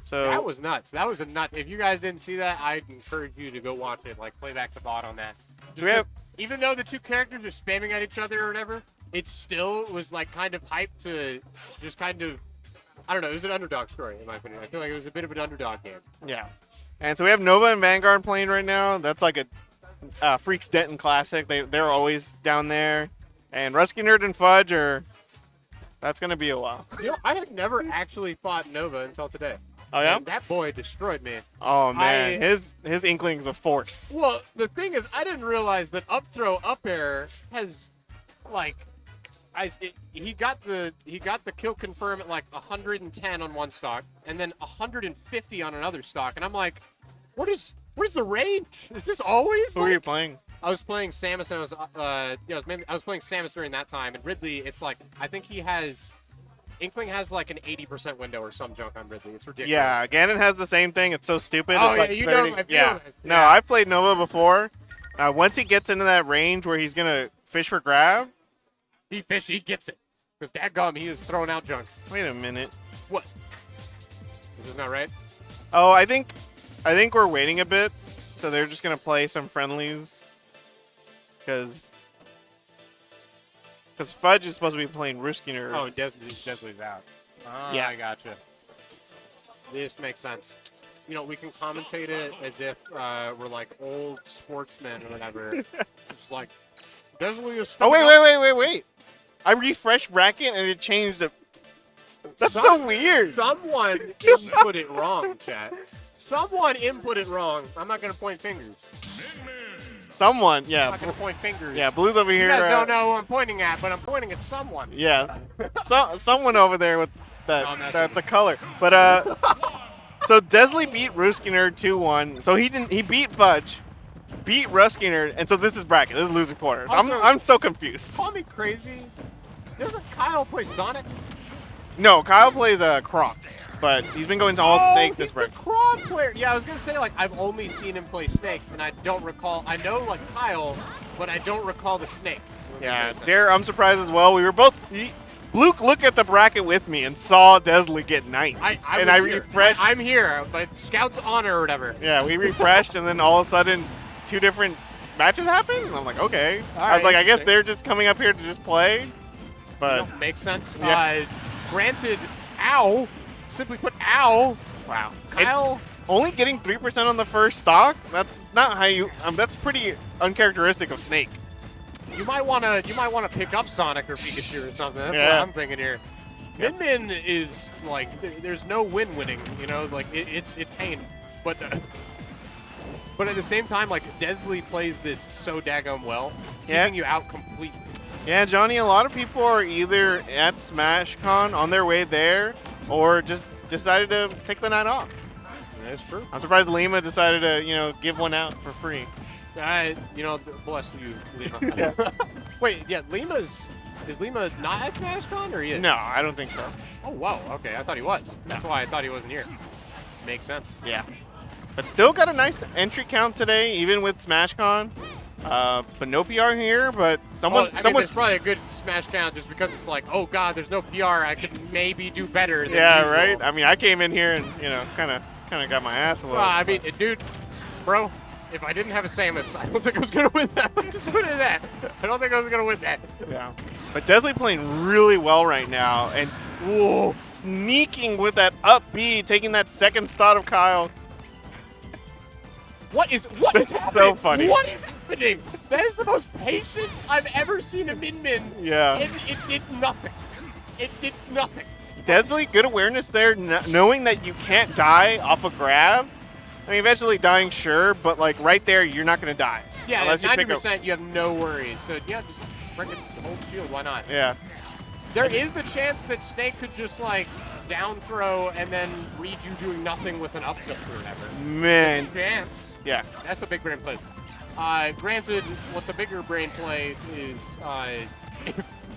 So that was nuts. That was a nut. If you guys didn't see that, I'd encourage you to go watch it, play back the VOD on that. Even though the two characters are spamming at each other or whatever, it still was, kind of hyped to just kind of, I don't know, it was an underdog story, in my opinion. I feel like it was a bit of an underdog game. Yeah. And so we have Nova and Vanguard playing right now. That's like a Freaks Denton classic. They're always down there. And Rusky Nerd and Fudge that's going to be a while. I had never actually fought Nova until today. Oh, yeah? And that boy destroyed me. Oh, man. His inkling's a force. Well, the thing is, I didn't realize that up throw, up air has, he got the kill confirm at 110 on one stock, and then 150 on another stock, and I'm like, what is the range? Is this always? Who are you playing? I was playing Samus, and I was playing Samus during that time, and Ridley, it's I think Inkling has an 80% window or some junk on Ridley. It's ridiculous. Yeah, Ganon has the same thing. It's so stupid. Oh, it's you 30, know my feeling. No, I've played Nova before. Once he gets into that range where he's going to fish for grab. He gets it. Because dadgum, he is throwing out junk. Wait a minute. What? Is this not right? Oh, I think we're waiting a bit. So they're just going to play some friendlies. Because Fudge is supposed to be playing Ruskiner. Oh, Desley's out. Yeah. I gotcha. This makes sense. We can commentate it as if we're old sportsmen or whatever. Just Desley is. Oh, wait. I refreshed bracket and it changed it. That's so weird. Someone input it wrong, chat. Someone input it wrong. I'm not going to point fingers. Someone, yeah. I'm not going to point fingers. Yeah, Blue's over here. You guys don't know who I'm pointing at, but I'm pointing at someone. Yeah. Someone over there with that. That's a color. But, so Desley beat Ruskiner 2-1. So he beat Fudge, beat Ruskiner, and so this is bracket. This is loser quarters. Also, I'm so confused. Call me crazy. Doesn't Kyle play Sonic? No, Kyle plays Kronk. but he's been going to all Snake this he's the Crom player. Yeah, I was gonna say like I've only seen him play Snake, and I don't recall. I know like Kyle, but I don't recall the Snake. Yeah, Dare, I'm surprised as well. We were both. Luke looked at the bracket with me and saw Desley get ninth. I refreshed. I'm here, but Scout's honor or whatever. Yeah, we refreshed, and then all of a sudden, 2 different matches happened. And I'm like, okay. I was like, I guess they're just coming up here to just play. But makes sense. Yeah. Granted, ow. Simply put, ow. Wow. Kyle. Only getting 3% on the first stock. That's not how you. That's pretty uncharacteristic of Snake. You might wanna pick up Sonic or Pikachu or something. That's what I'm thinking here. Min is like there's no winning, you know, like it's pain, but at the same time, like Desley plays this so daggone well, keeping you out completely. Yeah, Johnny. A lot of people are either at SmashCon on their way there, or just decided to take the night off. That's true. I'm surprised Lima decided to give one out for free. Bless you, Lima. Wait, yeah, is Lima not at SmashCon or he is? No, I don't think so. Oh, wow, okay, I thought he was. That's why I thought he wasn't here. Makes sense. Yeah. But still got a nice entry count today, even with SmashCon. But no PR here, but someone's there's probably a good Smash count just because it's like, oh god, there's no PR, I could maybe do better than yeah, usual. right? I mean, I came in here and, kind of got my ass whooped. Well, I mean, dude, bro, if I didn't have a Samus, I don't think I was going to win that. Just put it in that. I don't think I was going to win that. Yeah. But Desley playing really well right now, and sneaking with that up B, taking that second start of Kyle. What is happening? So funny. What is happening? That is the most patient I've ever seen a Min. Yeah. It did nothing. It did nothing. Desley, good awareness there, knowing that you can't die off a grab. I mean, eventually dying, sure, but like right there, you're not going to die. Yeah, unless 90% you have no worries. So yeah, just freaking hold shield. Why not? Yeah. There is the chance that Snake could just like down throw and then read you doing nothing with an up tilt or whatever. Man. Chance. Yeah. That's a big brain play. Granted, what's a bigger brain play is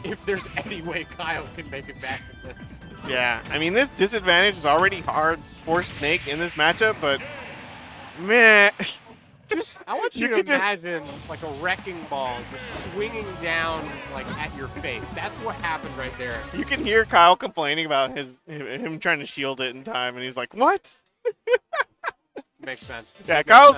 if there's any way Kyle can make it back in this. Yeah. I mean, this disadvantage is already hard for Snake in this matchup, but man. I want you to imagine like a wrecking ball just swinging down like at your face. That's what happened right there. You can hear Kyle complaining about him trying to shield it in time, and he's like, "What?" Makes sense. Yeah, Kyle's.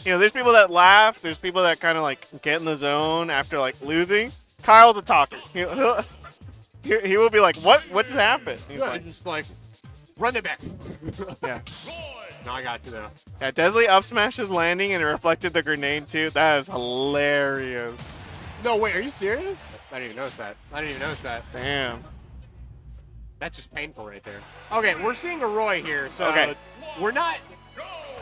There's people that laugh. There's people that kind of like get in the zone after like losing. Kyle's a talker. He will be like, "What? What just happened?" He's like, just like, run it back. Yeah. No, I got you though. Yeah, Desley up smashed his landing and it reflected the grenade too. That is hilarious. No, wait, are you serious? I didn't even notice that. Damn. That's just painful right there. Okay, we're seeing a Roy here, so we're not.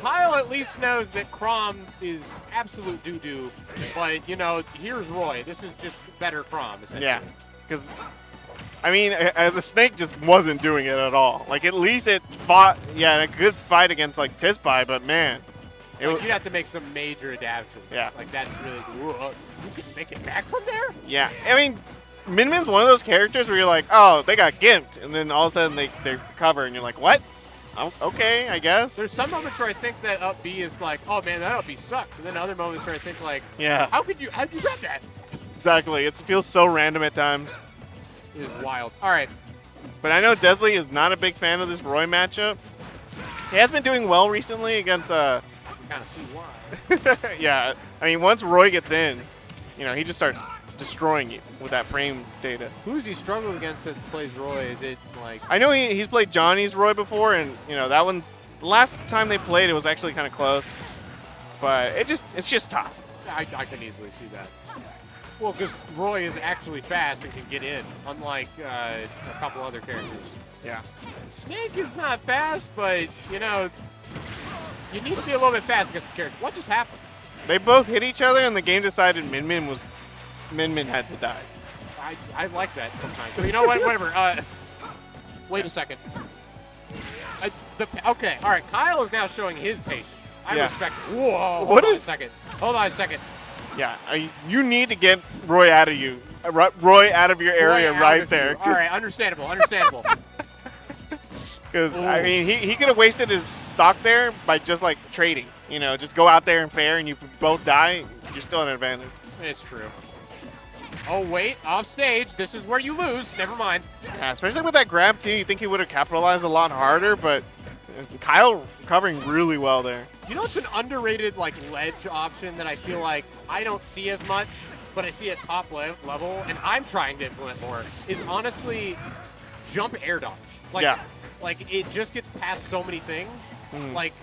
Kyle at least knows that Crom is absolute doo-doo, but here's Roy. This is just better Crom, essentially. Yeah, because I mean, the Snake just wasn't doing it at all. Like, at least it fought, a good fight against, like, Tispai, but, man. You'd have to make some major adaptations. Yeah. Like, that's really cool. You can make it back from there? Yeah. I mean, Min-Min's one of those characters where you're like, oh, they got gimped, and then all of a sudden they recover, and you're like, what? Oh, okay, I guess. There's some moments where I think that up B is like, oh, man, that up B sucks. And then other moments where I think, like, how'd you grab that? Exactly. It feels so random at times. It is wild. All right. But I know Desley is not a big fan of this Roy matchup. He has been doing well recently against I can kind of see why. yeah. I mean, once Roy gets in, he just starts destroying you with that frame data. Who's he struggled against that plays Roy? Is it like... I know he's played Johnny's Roy before, and, that one's... The last time they played, it was actually kind of close. But it's just tough. I can easily see that. Well, because Roy is actually fast and can get in, unlike a couple other characters. Yeah. Snake is not fast, but, you need to be a little bit fast against this character. What just happened? They both hit each other, and the game decided Min-Min had to die. I like that sometimes. But you know what? Whatever. Wait a second. Okay, all right. Kyle is now showing his patience. I respect it. Whoa. Hold on a second. Yeah, you need to get Roy out of you. Roy out of your area right there. All right, understandable. Because, I mean, he could have wasted his stock there by just, like, trading. You know, just go out there and fair, and you both die, you're still at an advantage. It's true. Oh, wait, off stage. This is where you lose. Never mind. Yeah, especially with that grab, too. You think he would have capitalized a lot harder, but Kyle covering really well there. You know, it's an underrated, like, ledge option that I feel like I don't see as much, but I see at top level, and I'm trying to implement more, is honestly jump air dodge. Like, Yeah. Like, it just gets past so many things. Like,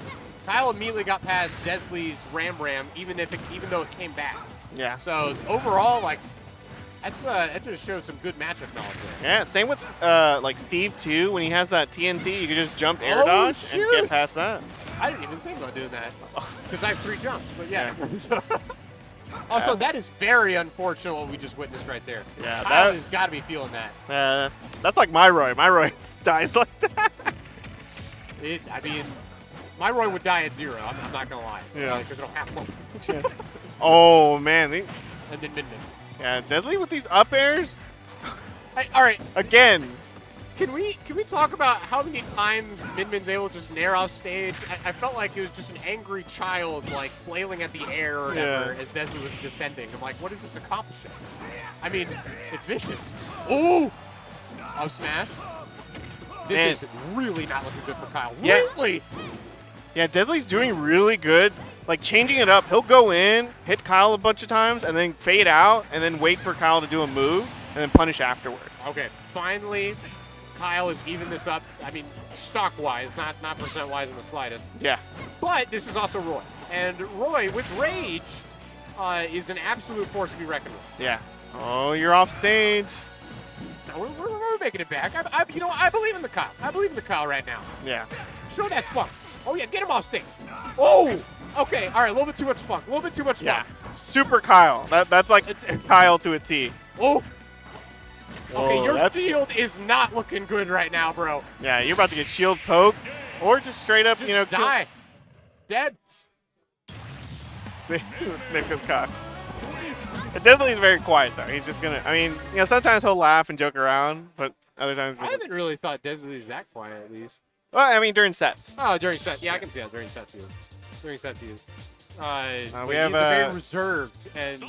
Kyle immediately got past Desley's Ram, even though it came back. Yeah. So, overall, like, that just shows some good matchup knowledge there. Yeah, same with like Steve too. When he has that TNT, you can just jump air dodge and get past that. I didn't even think about doing that because I have 3 jumps. But yeah. Also, that is very unfortunate what we just witnessed right there. Yeah, Kyle has got to be feeling that. That's like my Roy. My Roy dies like that. I mean, my Roy would die at 0. I'm not gonna lie. Yeah. Because I don't have one. Oh man. And then Min. Yeah, Desley with these up airs. Hey, all right. Again. Can we talk about how many times Min's able to just nair off stage? I felt like it was just an angry child, like, flailing at the air or whatever as Desley was descending. I'm like, what is this accomplishing? I mean, it's vicious. Ooh! Up smash. This is really not looking good for Kyle. Yeah. Really? Yeah, Desley's doing really good. Like, changing it up. He'll go in, hit Kyle a bunch of times, and then fade out, and then wait for Kyle to do a move, and then punish afterwards. Okay, finally, Kyle has evened this up. I mean, stock-wise, not percent-wise in the slightest. Yeah. But this is also Roy. And Roy, with Rage, is an absolute force to be reckoned with. Yeah. Oh, you're off stage. No, we're making it back. I believe in the Kyle. I believe in the Kyle right now. Yeah. Show that spunk. Oh, yeah, get him off stage. Oh! Okay, all right, a little bit too much spunk. A little bit too much spunk. Yeah. Super Kyle. That's like Kyle to a T. Oh! Okay, Whoa, your shield is not looking good right now, bro. Yeah, you're about to get shield poked, or just straight up, Just die. Dead. See, they've got cock. It definitely is very quiet though. He's just gonna. I mean, you know, sometimes he'll laugh and joke around, but other times. I haven't really thought Desley's that quiet, at least. Well, I mean, during sets. Oh, during sets. Yeah, I can see that. During sets, he is. During sets, he is. We have he's a very reserved and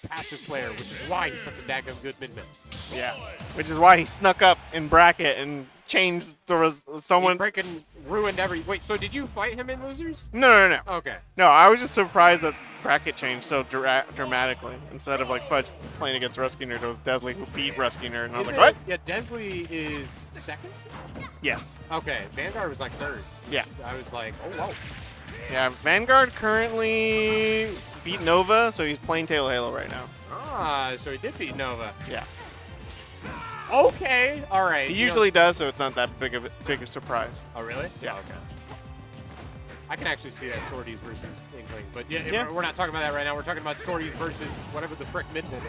passive player, which is why he's such a daggum good mid-man. Yeah, which is why he snuck up in bracket and changed someone. He freaking ruined every. Wait, so did you fight him in losers? No. Okay. No, I was just surprised that bracket changed so dramatically instead of like Fudge playing against Ruskiner to Desley who beat Ruskiner, and I was like, what? Yeah, Desley is second. Yes. Okay, Vanguard was like third. Yeah. I was like, oh whoa. Yeah, Vanguard currently beat Nova, so he's playing Tail Halo right now. Ah, so he did beat Nova. Yeah. Okay, all right. He usually does, so it's not that big a surprise. Oh, really? Yeah. Okay. I can actually see that Swordies versus Inkling, but yeah, we're not talking about that right now. We're talking about Swordies versus whatever the frick Midman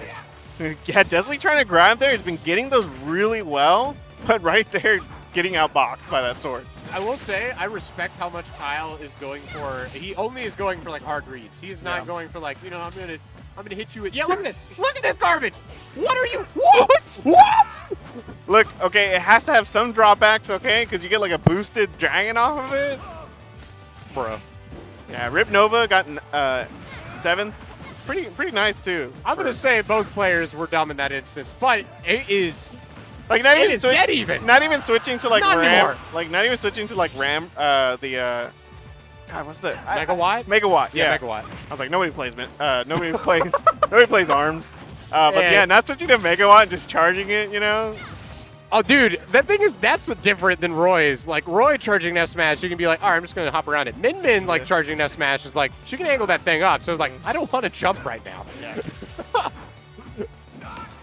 is. Yeah, Desley trying to grab there. He's been getting those really well, but right there, getting outboxed by that sword. I will say, I respect how much Kyle is going for. He only is going for like hard reads. He is not going for like, you know, I'm gonna hit you with. Yeah, look at this. Look at this garbage. What are you? What? What? Look, okay, it has to have some drawbacks, okay, because you get like a boosted dragon off of it. Bro. Yeah, Rip Nova got 7th. Pretty nice too. I'm gonna say both players were dumb in that instance, but it is. Like not even dead even. Not even switching to like Not Ram. anymore. Like not even switching to like Ram. God, what's the Megawatt? Megawatt. Yeah. Megawatt. I was like, nobody plays nobody plays arms. But yeah, not switching to Megawatt and just charging it. You know. Oh, dude, that thing is, that's different than Roy's. Like, Roy charging F smash, you can be like, all right, I'm just going to hop around it. Min, like, charging F smash is like, she can angle that thing up. So, like, I don't want to jump right now. Yeah.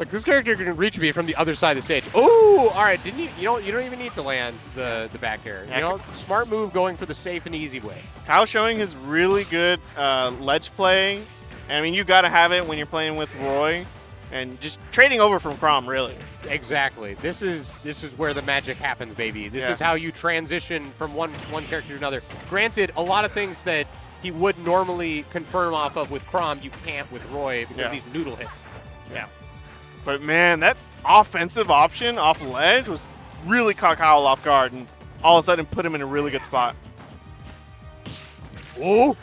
Like, this character can reach me from the other side of the stage. Ooh, all right, you don't even need to land the back air. You know, smart move going for the safe and easy way. Kyle showing his really good ledge play. And, I mean, you got to have it when you're playing with Roy. And just trading over from Crom, really. Exactly. This is where the magic happens, baby. This is how you transition from one character to another. Granted, a lot of things that he would normally confirm off of with Crom, you can't with Roy because of these noodle hits. Yeah. But man, that offensive option off ledge was really caught Kyle off guard and all of a sudden put him in a really good spot. Ooh.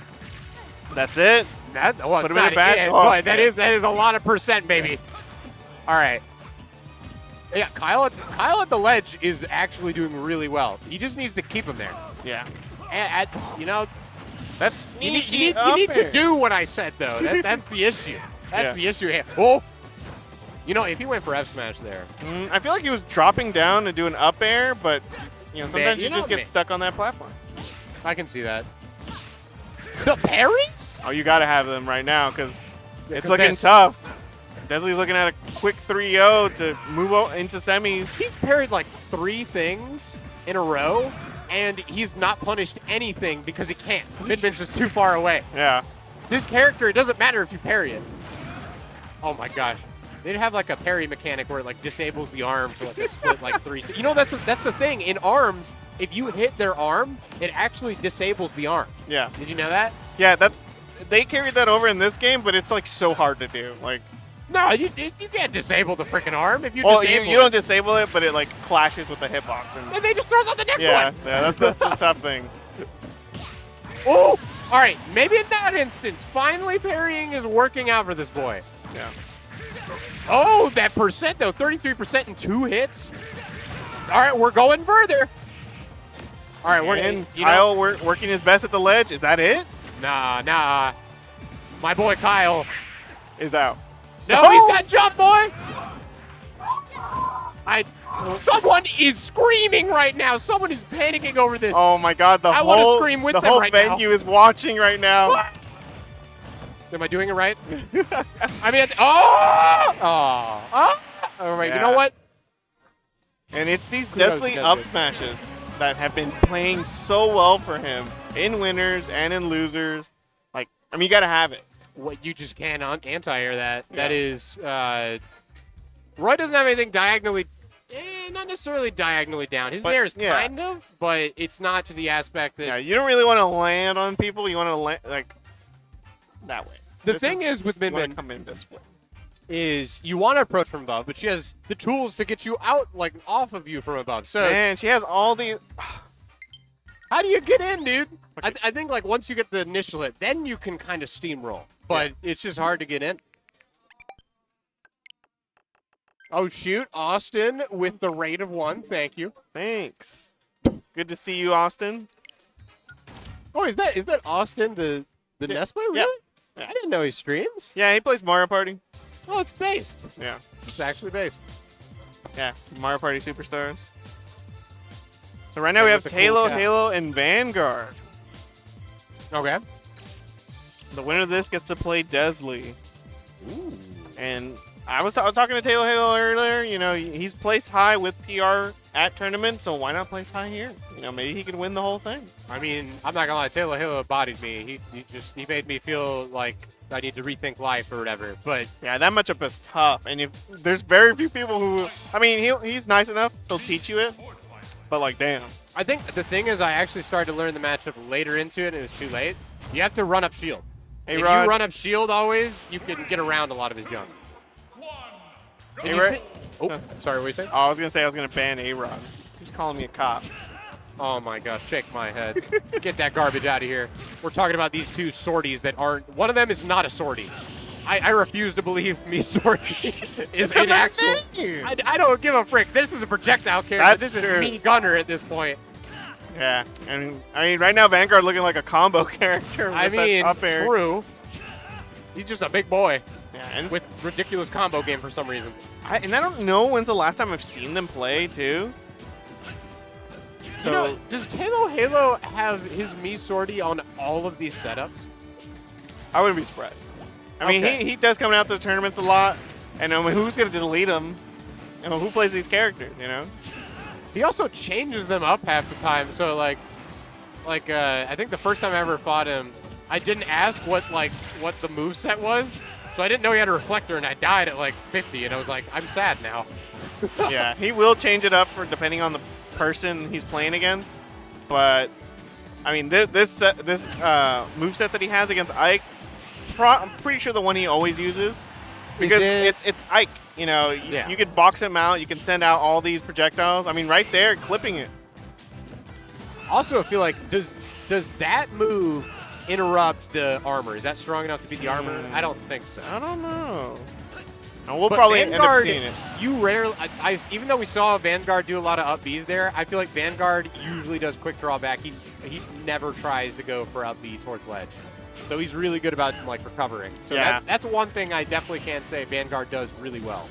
That's it. Put him in the back. Oh, boy, that is a lot of percent, baby. All right. Yeah, Kyle at the ledge is actually doing really well. He just needs to keep him there. Yeah. That's you need to do what I said though. That's the issue. That's the issue here. Oh. If he went for F smash there. I feel like he was dropping down to do an up air, but sometimes you just get stuck on that platform. I can see that. The parries? Oh, you got to have them right now because it's looking tough. Desley's looking at a quick 3-0 to move into semis. He's parried like 3 things in a row, and he's not punished anything because he can't. Midman's just too far away. Yeah. This character, it doesn't matter if you parry it. Oh my gosh. They'd have like a parry mechanic where it like disables the arm for like a split like 3. That's the thing. In arms, if you hit their arm, it actually disables the arm. Yeah. Did you know that? Yeah, they carried that over in this game, but it's like so hard to do. Like, no, you can't disable the freaking arm. If you well, disable you don't disable it, but it like clashes with the hitbox. And they just throws out the next one. Yeah, that's a tough thing. Oh, all right. Maybe in that instance, finally parrying is working out for this boy. Yeah. Oh, that percent though, 33% in 2 hits. All right, we're going further. All right, Kyle working his best at the ledge. Is that it? Nah. My boy Kyle is out. No, he's got jump, boy. Someone is screaming right now. Someone is panicking over this. Oh my God! I want to scream with them right now. The whole venue is watching right now. What? Am I doing it right? I mean, all right. Yeah. You know what? And it's these definitely up smashes that have been playing so well for him in winners and in losers. Like, I mean, you got to have it. What you just can't anti-air that. Yeah. That is, Roy doesn't have anything diagonally, not necessarily diagonally down. His nair is kind of, but it's not to the aspect that. Yeah, you don't really want to land on people. You want to land like that way. The thing is with Min come in this way. Is you want to approach from above, but she has the tools to get you out, like off of you from above. So man, she has all the. How do you get in, dude? Okay. I think like once you get the initial hit, then you can kind of steamroll, but it's just hard to get in. Oh shoot, Austin with the rate of 1. Thank you. Thanks. Good to see you, Austin. Oh, is that Austin the NES player? Really? Yeah. I didn't know he streams. Yeah, he plays Mario Party. Oh, it's based. Yeah. It's actually based. Yeah, Mario Party Superstars. So right now we have Halo, Halo, and Vanguard. Okay. The winner of this gets to play Desley. Ooh. And I was talking to Taylor Halo earlier. He's placed high with PR at tournaments, so why not place high here? Maybe he could win the whole thing. I mean, I'm not gonna lie, Taylor Halo bodied me. He made me feel like I need to rethink life or whatever. But yeah, that matchup is tough, and there's very few people who. I mean, he's nice enough; he'll teach you it. But like, damn. I think the thing is, I actually started to learn the matchup later into it, and it was too late. You have to run up shield. If you run up shield always, you can get around a lot of his junk. Sorry, what were you saying? Oh, I was gonna ban A-Rod. He's calling me a cop. Oh my gosh, shake my head. Get that garbage out of here. We're talking about these 2 sorties that aren't. One of them is not a sortie. I refuse to believe me sortie is an actual. I don't give a frick. This is a projectile character. This is me Gunner at this point. Yeah, and I mean right now Vanguard looking like a combo character. I mean, true. He's just a big boy. Yeah, and with ridiculous combo game for some reason. I don't know when's the last time I've seen them play too. So does Halo have his Mii sortie on all of these setups? I wouldn't be surprised. I mean, he does come out to the tournaments a lot, and I mean, who's going to delete him? Who plays these characters? He also changes them up half the time. So I think the first time I ever fought him, I didn't ask what the moveset was. So I didn't know he had a reflector, and I died at like 50, and I was like, I'm sad now. Yeah, he will change it up for depending on the person he's playing against. But I mean, this moveset that he has against Ike, I'm pretty sure the one he always uses because it's Ike. you know, you could box him out. You can send out all these projectiles. I mean, right there, clipping it. Also, I feel like, does that move interrupt the armor? Is that strong enough to beat the armor? I don't think so. I don't know. And we'll But probably end up Vanguard, seeing it. you rarely, even though we saw Vanguard do a lot of up Bs there, I feel like Vanguard usually does quick draw back. He never tries to go for up B towards ledge. So he's really good about like recovering. So that's one thing I definitely can say Vanguard does really well.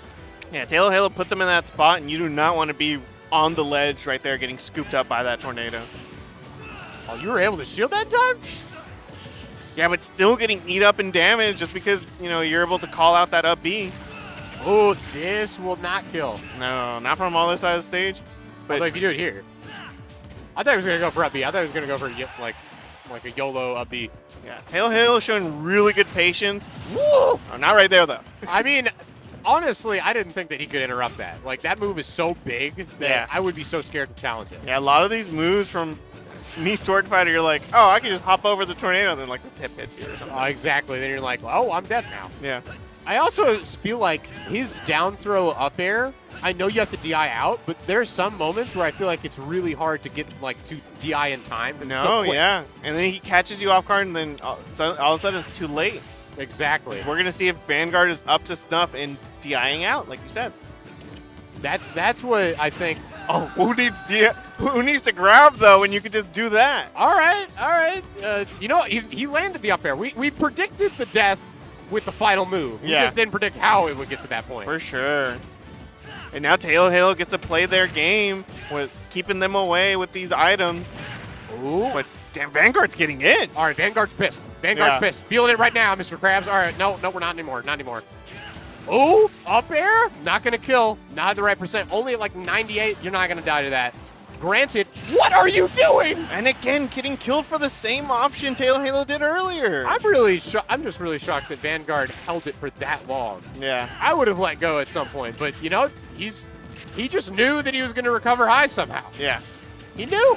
Yeah, Tail Halo puts him in that spot, and you do not want to be on the ledge right there getting scooped up by that tornado. Oh, you were able to shield that time? Yeah, but still getting eat up and damaged just because, you know, you're able to call out that up B. Oh, this will not kill. No, not from the other side of the stage. But Although if you do it here. I thought he was going to go for up B. I thought he was going to go for like a YOLO up B. yeah, Tail Halo showing really good patience. Woo! Oh, not right there, though. I mean, honestly, I didn't think that he could interrupt that. Like, that move is so big that I would be so scared to challenge it. Yeah, a lot of these moves from me Sword Fighter, you're like, oh, I can just hop over the tornado, and then like the tip hits you or something. Exactly. Then you're like, oh, I'm dead now. Yeah. I also feel like his down throw up air, I know you have to DI out, but there's some moments where I feel like it's really hard to get like to DI in time. No, yeah. And then he catches you off guard, and then all of a sudden it's too late. Exactly. We're going to see if Vanguard is up to snuff in DIing out, like you said. That's what I think. Oh, who needs to grab, though, when you could just do that? All right. You know, he landed the up air. We predicted the death with the final move. We just didn't predict how it would get to that point. For sure. And now Tail Halo gets to play their game with keeping them away with these items. Ooh. But damn, Vanguard's getting in. All right, Vanguard's pissed. Vanguard's pissed. Feeling it right now, Mr. Krabs. All right, no, we're not anymore. Not anymore. Ooh, up air. Not going to kill. Not at the right percent. Only at like 98. You're not going to die to that. Granted, what are you doing? And again, getting killed for the same option Tail Halo did earlier. I'm just really shocked that Vanguard held it for that long. Yeah. I would have let go at some point, but you know, he just knew that he was going to recover high somehow. Yeah. He knew.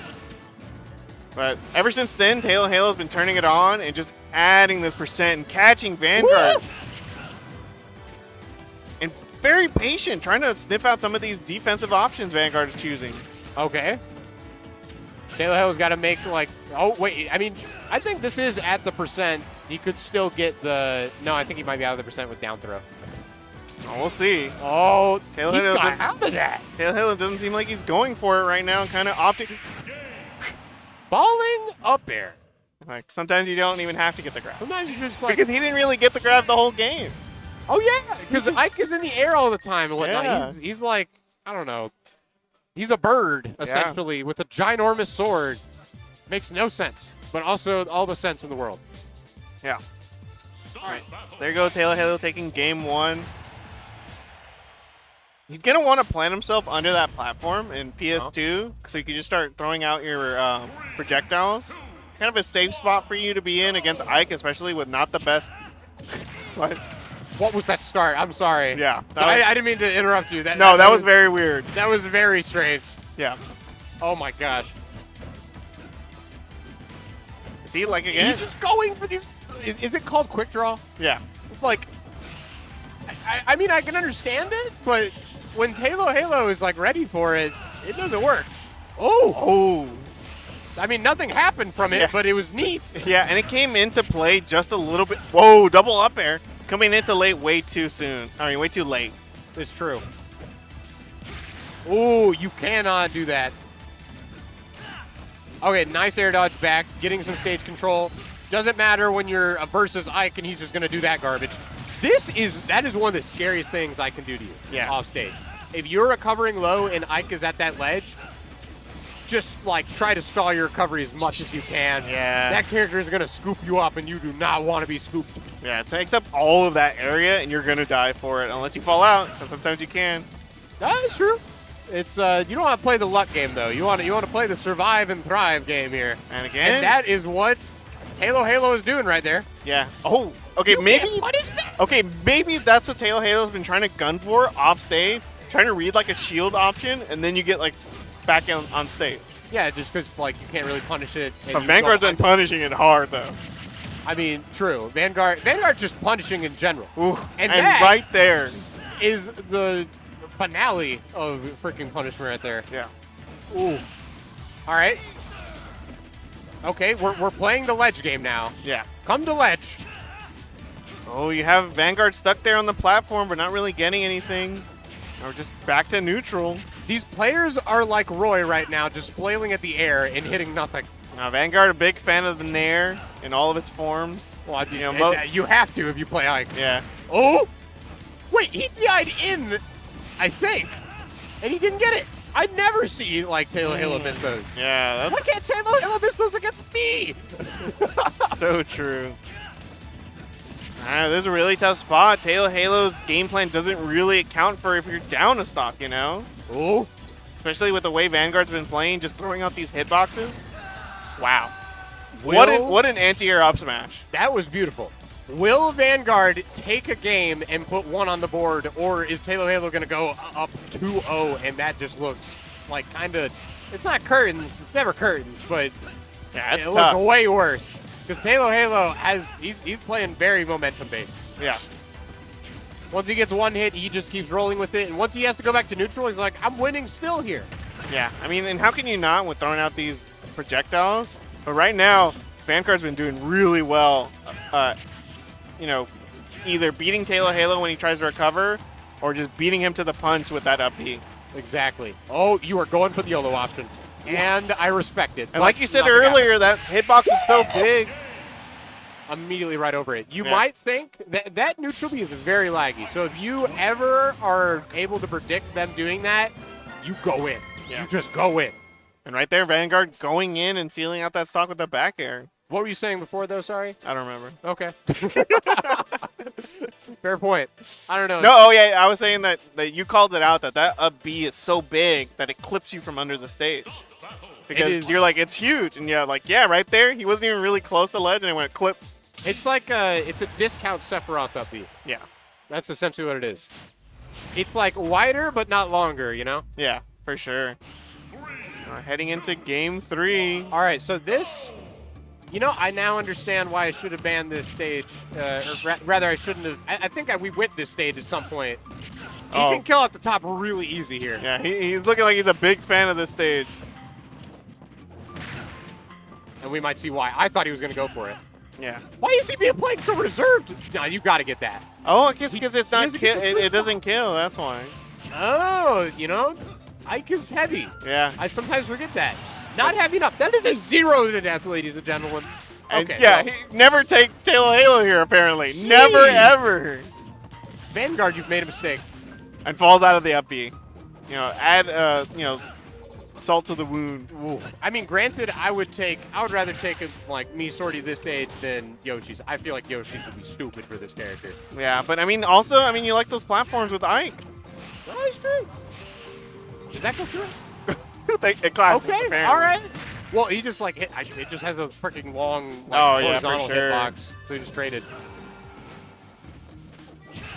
But ever since then, Tail Halo's been turning it on and just adding this percent and catching Vanguard. Woo! And very patient, trying to sniff out some of these defensive options Vanguard is choosing. Okay. Tail Halo's got to make like, oh, wait. I mean, I think this is at the percent. He could still get the, no, I think he might be out of the percent with down throw. Oh, we'll see. Oh, Tail he Halo got out of that. Tail Halo doesn't seem like he's going for it right now, kind of opting. Falling up air. Like, sometimes you don't even have to get the grab. Sometimes you just like, Because he didn't really get the grab the whole game. oh yeah, because Ike is in the air all the time and whatnot. Yeah. He's like, I don't know. He's a bird, essentially, with a ginormous sword. Makes no sense, but also all the sense in the world. Yeah. All right. There you go, Tail Halo taking game one. He's going to want to plant himself under that platform in PS2, so you can just start throwing out your projectiles. Kind of a safe spot for you to be in against Ike, especially with not the best. What was that start? I'm sorry. Yeah. I didn't mean to interrupt you. That was very weird. That was very strange. Yeah. Oh my gosh. Is he like again? He's just going for these. Is it called quick draw? Yeah. Like, I mean, I can understand it, but when Halo is like ready for it, it doesn't work. Oh. I mean, nothing happened from it, but it was neat. Yeah, and it came into play just a little bit. Whoa, double up air. Coming into late way too soon. I mean, way too late. It's true. Ooh, you cannot do that. Okay, nice air dodge back, getting some stage control. Doesn't matter when you're versus Ike and he's just going to do that garbage. That is one of the scariest things I can do to you off stage. If you're recovering low and Ike is at that ledge, just like try to stall your recovery as much as you can. Yeah. That character is going to scoop you up and you do not want to be scooped. Yeah, it takes up all of that area and you're going to die for it unless you fall out, because sometimes you can. That is true. It's you don't want to play the luck game though. You want to play the survive and thrive game here. And again, and that is what Halo is doing right there. Yeah. Oh, okay, maybe. What is that? Okay, maybe that's what Halo's been trying to gun for off stage, trying to read like a shield option, and then you get like back on stage. Yeah, just because like you can't really punish it. But Vanguard's been punishing it hard though. I mean, true. Vanguard's just punishing in general. Ooh, and right there. is the finale of freaking punishment right there. Yeah. Ooh. All right. Okay, we're playing the ledge game now. Yeah. Come to ledge. Oh, you have Vanguard stuck there on the platform, but not really getting anything. Or just back to neutral. These players are like Roy right now, just flailing at the air and hitting nothing. Now, Vanguard, a big fan of the Nair in all of its forms. Well, you have to if you play Ike. Yeah. Oh! Wait, he died in, I think, and he didn't get it. I never see, like, Taylor Halo miss those. Yeah, Why can't Taylor Halo miss those against me? that's so true. This is a really tough spot. Taylor Halo's game plan doesn't really account for if you're down a stock, you know? Oh. Especially with the way Vanguard's been playing, just throwing out these hitboxes. Wow. What an anti-air up smash. That was beautiful. Will Vanguard take a game and put one on the board, or is Taylor Halo going to go up 2-0, and that just looks like kind of, it's not curtains, it's never curtains, but Yeah, it's it tough. looks way worse. Because Taylor Halo he's playing very momentum-based. Yeah. Once he gets one hit, he just keeps rolling with it, and once he has to go back to neutral, he's like, I'm winning still here. Yeah, I mean, and how can you not with throwing out these projectiles? But right now, Vanguard's been doing really well, you know, either beating Taylor Halo when he tries to recover, or just beating him to the punch with that up B. Exactly. Oh, you are going for the YOLO option. And I respect it. And like you said earlier, that hitbox is so big. Immediately right over it. You Yeah. might think that neutral B is very laggy. So if you ever are able to predict them doing that, you go in. Yeah. You just go in. And right there, Vanguard going in and sealing out that stock with the back air. What were you saying before, though? Sorry? I don't remember. Okay. Fair point. I don't know. No, oh yeah, I was saying that you called it out, that up B is so big that it clips you from under the stage. Because you're like, it's huge. And you're like, yeah, right there. He wasn't even really close to ledge, and it went clip. It's like it's a discount Sephiroth up B. Yeah. That's essentially what it is. It's like wider, but not longer, you know? Yeah, for sure. Heading into game 3. All right, so this, you know, I now understand why I should have banned this stage. Or rather, I shouldn't have. I think we went this stage at some point. He can kill at the top really easy here. Yeah, he's looking like he's a big fan of this stage. And we might see why. I thought he was going to go for it. Yeah. Why is he playing so reserved? No, you got to get that. Oh, I guess because it's not doesn't get the it doesn't kill. That's why. Oh, you know, Ike is heavy. Yeah. I sometimes forget that. Not heavy enough. That is a 0 to death, ladies and gentlemen. And Okay. yeah, well, he never take Taylor Halo here apparently. Never ever. Vanguard, you've made a mistake. And falls out of the up B. You know, add you know, salt to the wound. Ooh. I mean, granted, I would rather take like me sortie this stage than Yoshi's. I feel like Yoshi's would be stupid for this character. Yeah, but I mean, also, I mean, you like those platforms with Ike. Oh, it's true. Does that go through? It clashes, Okay, apparently. all right. Well, he just like it just has a freaking long horizontal for sure. hitbox, so he just traded.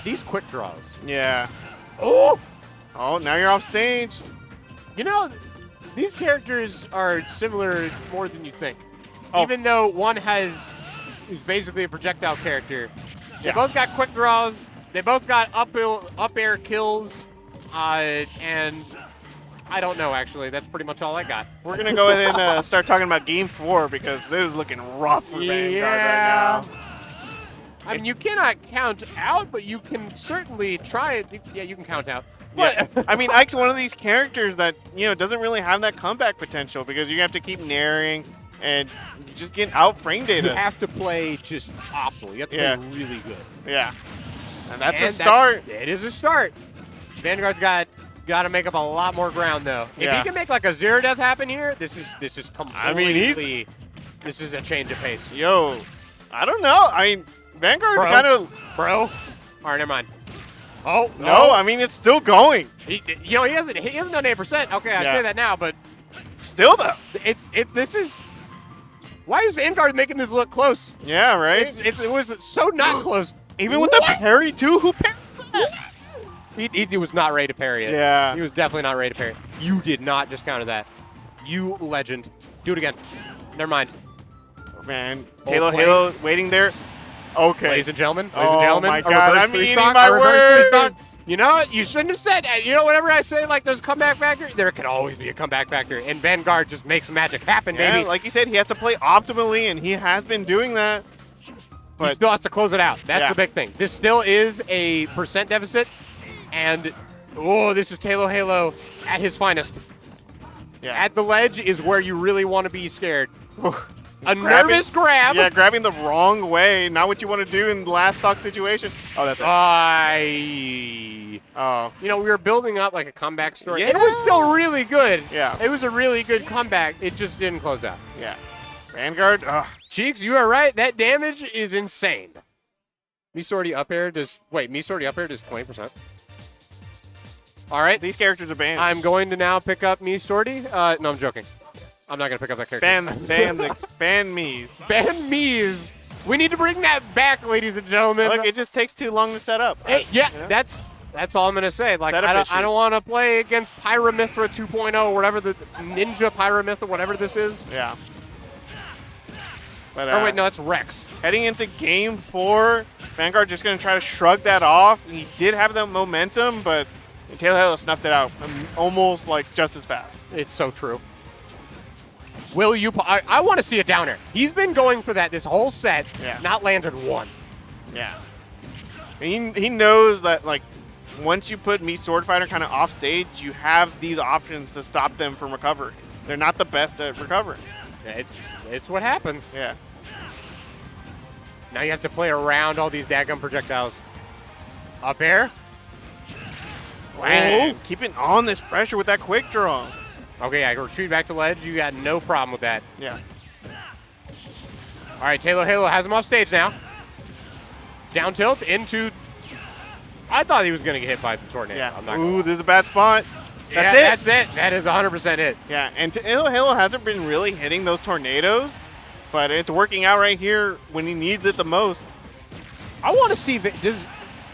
These quick draws. Yeah. Oh, Oh, now you're off stage. you know, these characters are similar more than you think. Oh. Even though one is basically a projectile character, they Yeah. both got quick draws. They both got up air kills, and I don't know actually. That's pretty much all I got. We're gonna go ahead and start talking about game 4 because this is looking rough for Vanguard right now. I mean, you cannot count out, but you can certainly try it. Yeah, you can count out. Yeah. I mean, Ike's one of these characters that, you know, doesn't really have that comeback potential because you have to keep narrowing and you just get out frame You data. have to play just optimal. You have to Yeah. play really good. Yeah. And that's a And start. It is a start. Vanguard's got to make up a lot more ground though. If Yeah. he can make like a 0 death happen here, this is completely. I mean, this is a change of pace. Yo, I don't know. I mean, Vanguard kind of. Bro. All right, never mind. Oh No, I mean, it's still going. he hasn't done 8%. Okay, I Yeah. say that now, but Still, though. this is. Why is Vanguard making this look close? Yeah, right? It was so not close. Even with the parry, too? Who parries that? He was not ready to parry it. Yeah. He was definitely not ready to parry it. You did not discount that. You legend. Do it again. Never mind. Man, Taylor play. Halo waiting there. Okay. Ladies and gentlemen, Oh my a God, reverse I'm three eating stock, my a reverse three stock. words. You know what? You shouldn't have said. You know, whenever I say like there's a comeback factor, there can always be a comeback factor, and Vanguard just makes magic happen, Yeah, baby. like you said, he has to play optimally, and he has been doing that. He But still has to close it out. That's Yeah. the big thing. This still is a percent deficit, and this is Taylor Halo at his finest. yeah. At the ledge is where you really want to be scared. A Grabbing- nervous grab. Yeah, grabbing the wrong way. Not what you want to do in the last stock situation. Oh, that's it. Oh. You know, we were building up like a comeback story. Yeah. It was still really good. Yeah. It was a really good comeback. It just didn't close out. Yeah. Vanguard. Ugh. Cheeks, you are right. That damage is insane. Misorti up air does 20%. All right. These characters are banned. I'm going to now pick up Misorti. No, I'm joking. I'm not going to pick up that character. ban me's. Ban Mies. We need to bring that back, ladies and gentlemen. Look, it just takes too long to set up. Hey, that's all I'm gonna say. Like Setup I issues. don't want to play against Pyramithra 2.0, whatever the Ninja Pyramithra, whatever this is. Yeah. But, Oh wait, no, it's Rex. heading into game 4, Vanguard just going to try to shrug that off. He did have the momentum, but Taylor Halo snuffed it out almost like just as fast. It's so true. Will you? I want to see a downer. He's been going for that this whole set. Yeah. Not landed one. Yeah. And he knows that, like, once you put me Sword Fighter kind of off stage, you have these options to stop them from recovering. They're not the best at recovering. It's what happens. Yeah. Now you have to play around all these daggum projectiles. Up air. Wow. Keeping on this pressure with that quick draw. Okay, I retreat back to ledge. You got no problem with that. Yeah. All right, Taylor Halo has him off stage now. Down tilt into. I thought he was going to get hit by the tornado. Yeah. I'm not gonna lie. Ooh, this is a bad spot. That's Yeah, it. That's it. That is 100% it. Yeah, and Taylor Halo hasn't been really hitting those tornadoes, but it's working out right here when he needs it the most. I want to see does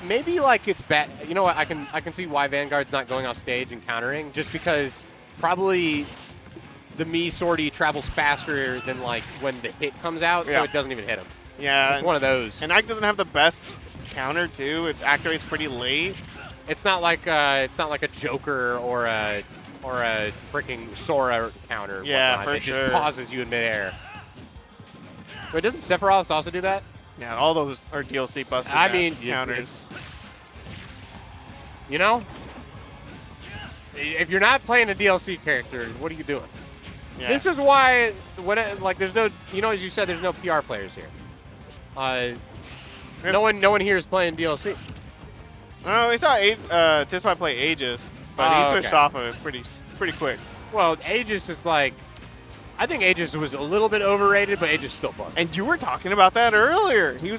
maybe like it's bad. You know what? I can see why Vanguard's not going off stage and countering, just because probably the me sortie travels faster than like when the hit comes out, Yeah. so it doesn't even hit him. Yeah. It's one of those. And Ike doesn't have the best counter too. It activates pretty late. It's not like a Joker or a freaking Sora counter. Yeah, whatnot. for It sure. just pauses you in midair. Wait, doesn't Sephiroth also do that? Yeah, all those are DLC busted. I mean, counters. You know, if you're not playing a DLC character, what are you doing? Yeah. This is why there's no, as you said, there's no PR players here. No one here is playing DLC. Oh, we saw Tispa play Aegis, but he Oh, switched okay. off of it pretty quick. Well, Aegis is like, I think Aegis was a little bit overrated, but Aegis still busted. And you were talking about that earlier. He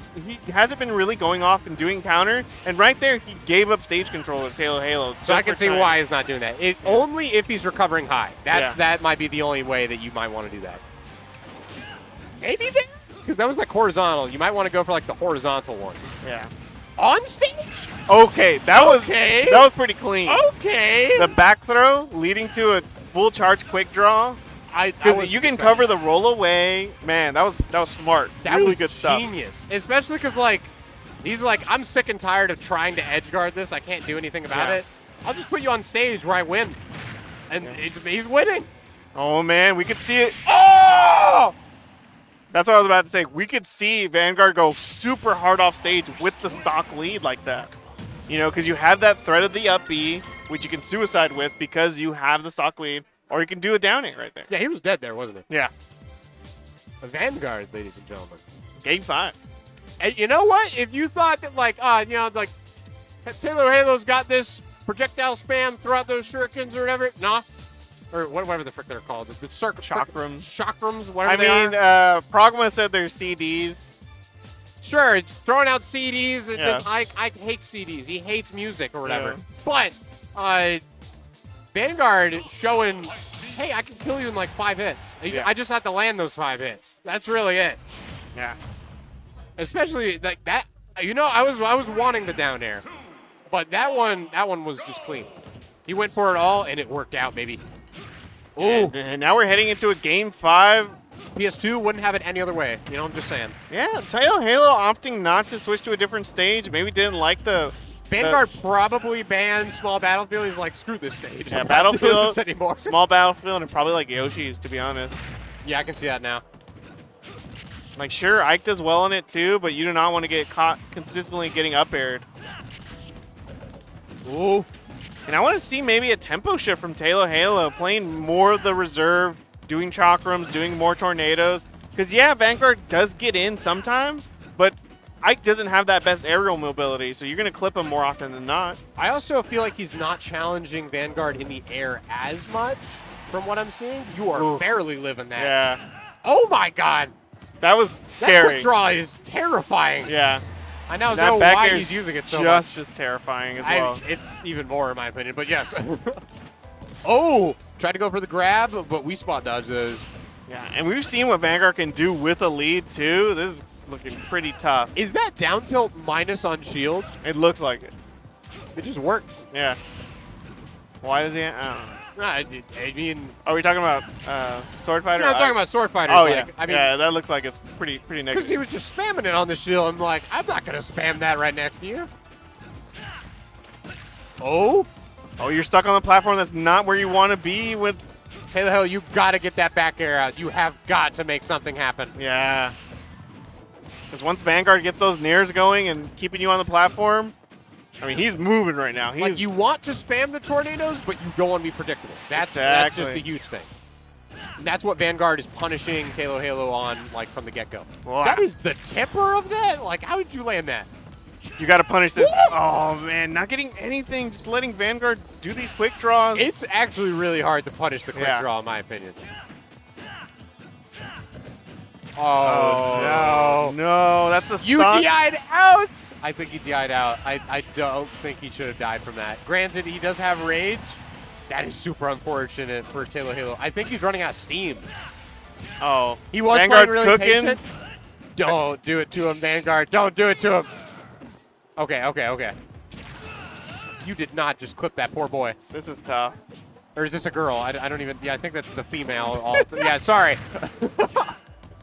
hasn't been really going off and doing counter, and right there he gave up stage control at Halo. So I can see why he's not doing that. Only if he's recovering high. That might be the only way that you might want to do that. Maybe there, because that was like horizontal. You might want to go for like the horizontal ones. Yeah. On stage? Okay, that was pretty clean. Okay. The back throw leading to a full charge quick draw. Because you can cover the roll away. Man, that was smart. That really was good stuff. genius. Especially because he's like, I'm sick and tired of trying to edge guard this. I can't do anything about Yeah. it. I'll just put you on stage where I win. And he's winning. Oh man, we could see it. Oh! That's what I was about to say. We could see Vanguard go super hard off stage with the stock lead like that. Because you have that threat of the up B, which you can suicide with because you have the stock lead, or you can do a down eight right there. Yeah, he was dead there, wasn't he? Yeah. A Vanguard, ladies and gentlemen. Game 5. And you know what? If you thought that Taylor Halo's got this projectile spam throughout those shurikens or whatever, nah. Or whatever the frick they're called. The Chakrams. Chakrams, whatever I they are. mean, Pragma said they're CDs. Sure, it's throwing out CDs. Yeah. I hate CDs. He hates music or whatever. Yeah. But Vanguard showing, hey, I can kill you in like 5 hits. Yeah. I just have to land those 5 hits. That's really it. Yeah. Especially like that. I was wanting the down air, but that one was just clean. He went for it all, and it worked out, baby. Ooh. And now we're heading into a game 5. PS2 wouldn't have it any other way. You know, I'm just saying. Yeah, Tail Halo opting not to switch to a different stage. Maybe didn't like the Vanguard probably banned Small Battlefield. He's like, screw this stage. Yeah, I'm not doing Battlefield, this anymore. Small Battlefield, and probably like Yoshi's, to be honest. Yeah, I can see that now. Like, sure, Ike does well in it too, but you do not want to get caught consistently getting up aired. Ooh. And I want to see maybe a tempo shift from Tail Halo, playing more of the reserve, doing chakrams, doing more tornadoes. Because, yeah, Vanguard does get in sometimes, but Ike doesn't have that best aerial mobility, so you're going to clip him more often than not. I also feel like he's not challenging Vanguard in the air as much from what I'm seeing. You are barely living that. Yeah. Oh, my God. That was That scary. quick draw is terrifying. Yeah. I now That know back why air he's using it so just much. as terrifying as well. It's even more in my opinion, but yes. Oh, tried to go for the grab, but we spot dodge those. Yeah, and we've seen what Vanguard can do with a lead, too. This is looking pretty tough. Is that down tilt minus on shield? It looks like it. It just works. Yeah. Why does he? I don't know. I mean, Are we talking about Sword Fighter? I'm talking about sword fighters. Oh, like, yeah. I mean, Yeah, that looks like it's pretty because negative. he was just spamming it on the shield. I'm like, I'm not going to spam that right next to you. Oh, Oh, you're stuck on the platform that's not where you want to be with. Taylor Hill, you got to get that back air out. You have got to make something happen. Yeah. Because once Vanguard gets those nairs going and keeping you on the platform, I mean, he's moving right now. He's, Like, you want to spam the tornadoes, but you don't want to be predictable. That's Exactly. just the huge thing. And that's what Vanguard is punishing Taylor Halo on, like, from the get-go. Wow. That is the tipper of that? Like, how did you land that? You got to punish this. Oh, man. Not getting anything. Just letting Vanguard do these quick draws. It's actually really hard to punish the quick Yeah. draw, in my opinion. Oh, no. That's the You stock. DI'd out! I think he DI'd out. I don't think he should have died from that. Granted, he does have rage. That is super unfortunate for Taylor Halo. I think he's running out of steam. Oh. He was Vanguard's playing really cooking. patient. Don't do it to him, Vanguard. Don't do it to him. Okay. You did not just clip that poor boy. This is tough. Or is this a girl? I don't even. Yeah, I think that's the female. Yeah, sorry.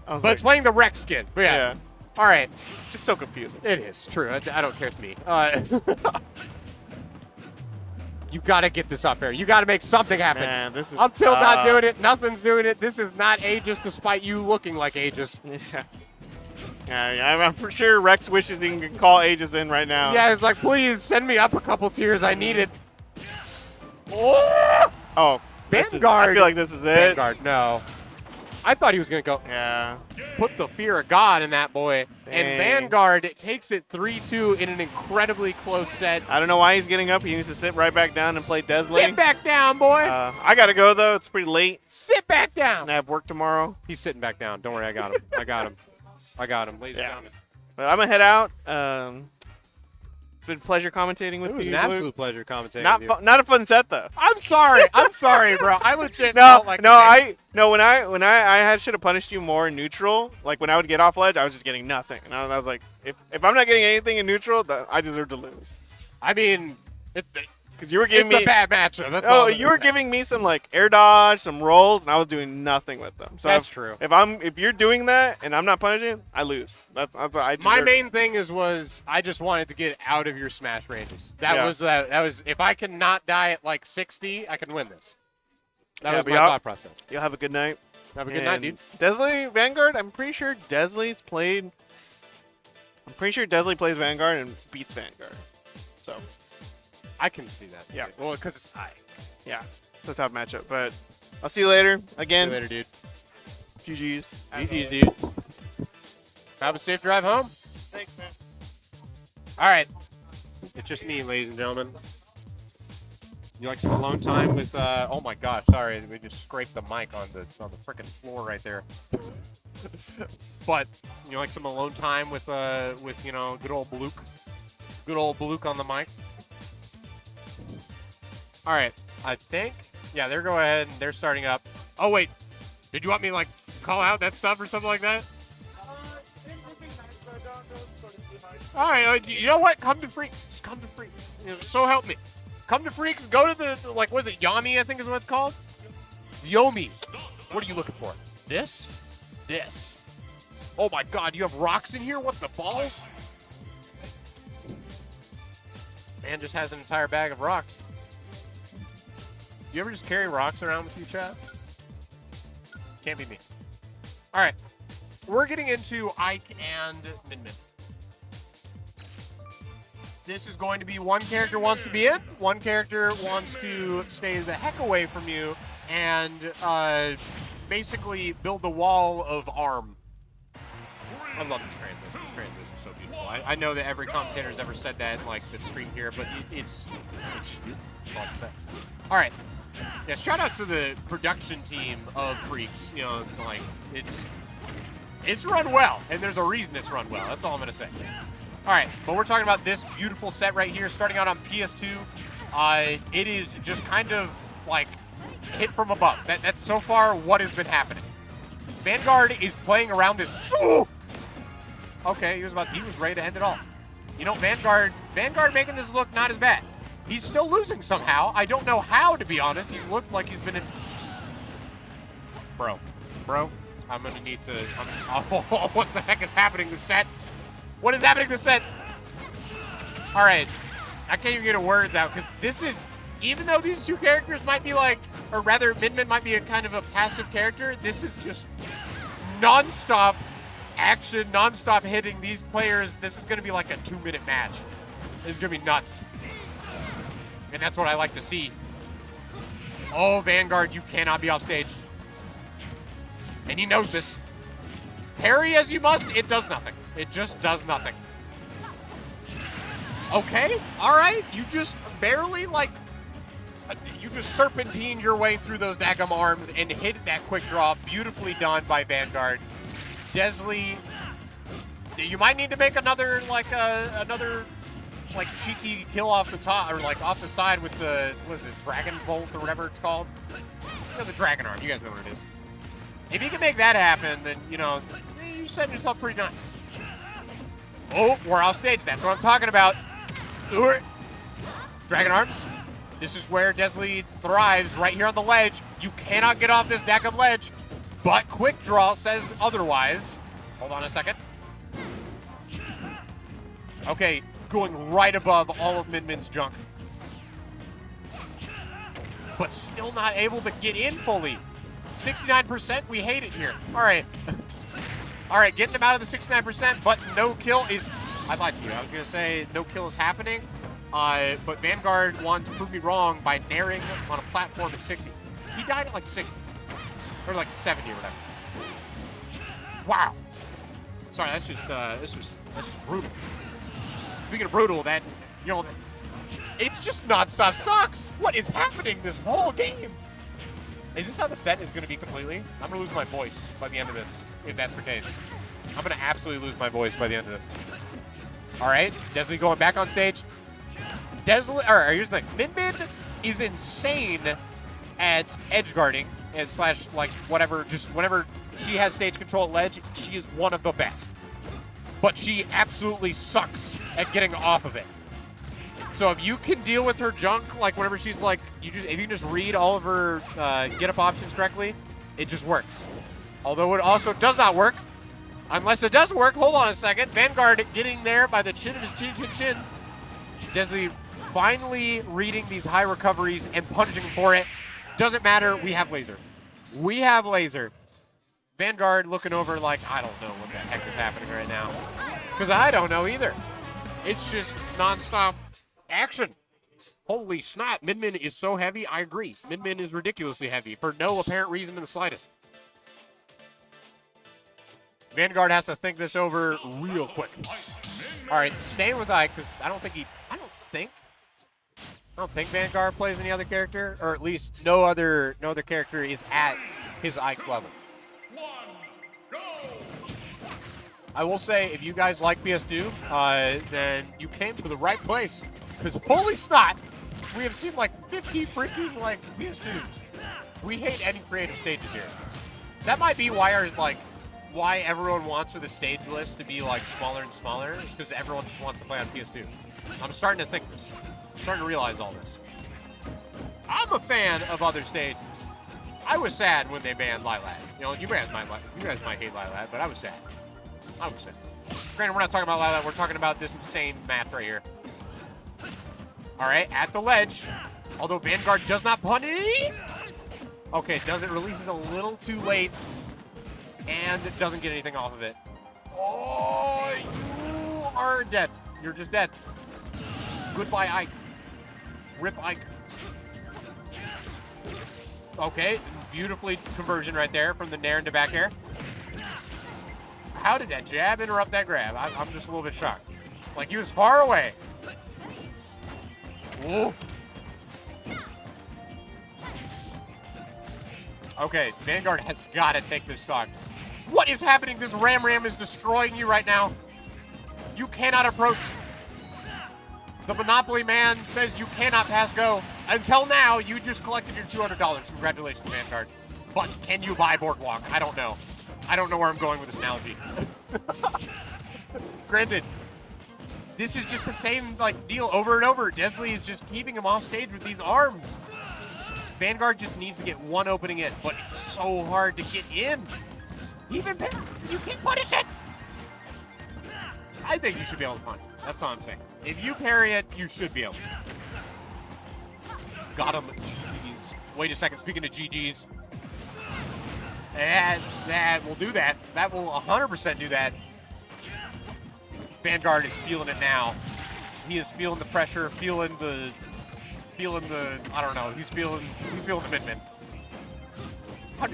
I was But it's playing the Rex skin. But yeah. yeah. All right. Just so confusing. It is true. I don't care. It's me. You got to get this up there. You got to make something happen. Man, this is I'm still not tough. doing it. Nothing's doing it. This is not Aegis, despite you looking like Aegis. Yeah, I'm pretty sure Rex wishes he can call Aegis in right now. Yeah, it's like, please send me up a couple tiers. I need it. Oh! Oh, this is- Vanguard. I feel like this is it. Vanguard, no. I thought he was going to go Yeah. put the fear of God in that boy. And Dang. Vanguard takes it 3-2 in an incredibly close set. I don't know why he's getting up. He needs to sit right back down and play Deadly. Sit back down, boy. I got to go, though. It's pretty late. Sit back down. And I have work tomorrow. He's sitting back down. Don't worry, I got him. I got him. Ladies and Yeah. gentlemen. But I'm going to head out. It's been a pleasure commentating with It was you, an Luke. absolute pleasure commentating Not, with you. not a fun set, though. I'm sorry, bro. I legit No, felt like when I should have punished you more in neutral. Like when I would get off ledge, I was just getting nothing, and I was like, if I'm not getting anything in neutral, I deserve to lose. I mean, Because you were giving it's me a bad matchup. That's all Oh, I'm you were gonna say. giving me some like air dodge, some rolls, and I was doing nothing with them. So That's if, true. If you're doing that and I'm not punishing, I lose. That's what I. My deserve. main thing was I just wanted to get out of your smash ranges. That Yeah. was if I can not die at like 60, I can win this. That Yeah, was but my y'all- thought process. You'll have a good night. Have a good night, dude. Desley Vanguard. I'm pretty sure Desley's played. I'm pretty sure Desley plays Vanguard and beats Vanguard. So I can see that. Yeah. Well, because it's I. yeah, it's a tough matchup. But I'll see you later. See Again, you later, dude. GG's. GG's, dude. Have a safe drive home. Thanks, man. All right. It's just me, ladies and gentlemen. You like some alone time with, oh my gosh, sorry, we just scraped the mic on the freaking floor right there. But, you like some alone time with you know, good old Bluk? Good old Bluk on the mic? All right, I think, yeah, they're going ahead and they're starting up. Oh, wait, did you want me, like, call out that stuff or something like that? All right, you know what? Come to Freaks. Just come to Freaks. You know, so help me. Come to Freaks. Go to the like, what is it? Yami, I think is what it's called. Yomi. What are you looking for? This? this? Oh my god, you have rocks in here? What the balls? Man just has an entire bag of rocks. Do you ever just carry rocks around with you, chat? Can't be me. All right. We're getting into Ike and Min Min. This is going to be one character wants to be in, one character wants to stay the heck away from you, and basically build the wall of arm. I love this translation. This translation is so beautiful. I know that every commentator has ever said that, like, the stream here, but it's just beautiful. That's all I can say. All right. Yeah, shout out to the production team of Freaks. You know, like, it's run well, and there's a reason it's run well. That's all I'm going to say. All right, but we're talking about this beautiful set right here, starting out on PS2. It is just kind of, like, hit from above. That's so far what has been happening. Vanguard is playing around this. Okay, he was ready to end it all. You know, Vanguard making this look not as bad. He's still losing somehow. I don't know how, to be honest. He's looked like he's been in... Bro, I'm going to need to... Oh, what the heck is happening this set? What is happening this set? All right. I can't even get the words out, because this is... Even though these two characters might be like... Or rather, Min Min might be a kind of a passive character, this is just non-stop action, non-stop hitting these players. This is going to be like a 2-minute match. This is going to be nuts. And that's what I like to see. Oh, Vanguard, you cannot be off stage. And he knows this. Parry as you must, it does nothing. It just does nothing. Okay, all right. You just barely, like, you just serpentine your way through those Dagum arms and hit that quick draw. Beautifully done by Vanguard. Desley, you might need to make another, like, cheeky kill off the top, or like off the side with the, what is it, Dragon Bolt or whatever it's called? You know, the Dragon Arm, you guys know what it is. If you can make that happen, then, you know, you're setting yourself pretty nice. Oh, we're off stage, that's what I'm talking about. Dragon Arms. This is where Desley thrives, right here on the ledge. You cannot get off this Dagum ledge, but Quick Draw says otherwise. Hold on a second. Okay, going right above all of Min Min's junk. But still not able to get in fully. 69%, we hate it here. All right. All right, getting him out of the 69%, but no kill is... I lied to you. I was going to say no kill is happening. But Vanguard wanted to prove me wrong by naring on a platform at 60. He died at like 60. Or like 70 or whatever. Wow. Sorry, that's just brutal. Speaking of brutal, that, you know, it's just non-stop stocks. What is happening this whole game? Is this how the set is going to be completely? I'm going to lose my voice by the end of this, if that's the case. I'm going to absolutely lose my voice by the end of this. All right, Desley going back on stage. Here's the thing. Min Min is insane at edge guarding and slash, like, whatever, just whenever she has stage control at ledge, she is one of the best. But she absolutely sucks at getting off of it. So if you can deal with her junk, like whenever she's like, if you can just read all of her get up options correctly, it just works. Although it also does not work. Unless it does work, hold on a second. Vanguard getting there by the chin of his chin. Desley finally reading these high recoveries and punishing for it. Doesn't matter, we have laser. We have laser. Vanguard looking over like, I don't know what the heck is happening right now. Because I don't know either. It's just non-stop action. Holy snap, Min Min is so heavy, I agree. Min Min is ridiculously heavy for no apparent reason in the slightest. Vanguard has to think this over real quick. All right, staying with Ike, because I don't think Vanguard plays any other character, or at least no other character is at his Ike's level. I will say, if you guys like PS2, then you came to the right place. Because holy snot, we have seen like 50 freaking like PS2s. We hate any creative stages here. That might be why everyone wants for the stage list to be like smaller and smaller, is because everyone just wants to play on PS2. I'm starting to think this. I'm starting to realize all this. I'm a fan of other stages. I was sad when they banned Lilat. You know, you guys might hate Lilat, but I was sad. I was sad. Granted, we're not talking about Lilat. We're talking about this insane math right here. All right, at the ledge. Although Vanguard does not punish. Okay, does it releases a little too late. And it doesn't get anything off of it. Oh, you are dead. You're just dead. Goodbye, Ike. Rip Ike. Okay, beautifully conversion right there from the nair into back air. How did that jab interrupt that grab? I'm just a little bit shocked. Like, he was far away. Whoa. Okay, Vanguard has got to take this stock. What is happening? This Ram is destroying you right now. You cannot approach. The Monopoly man says you cannot pass go. Until now, you just collected your $200. Congratulations, Vanguard. But can you buy Boardwalk? I don't know. I don't know where I'm going with this analogy. Granted, this is just the same like deal over and over. Desley is just keeping him off stage with these arms. Vanguard just needs to get one opening in, but it's so hard to get in. Even parries, you can't punish it. I think you should be able to punish it. That's all I'm saying. If you parry it, you should be able to. Got him. GG's. Wait a second. Speaking of GG's. That will do that. That will 100% do that. Vanguard is feeling it now. He is feeling the pressure, feeling the I don't know. He's feeling the min-min.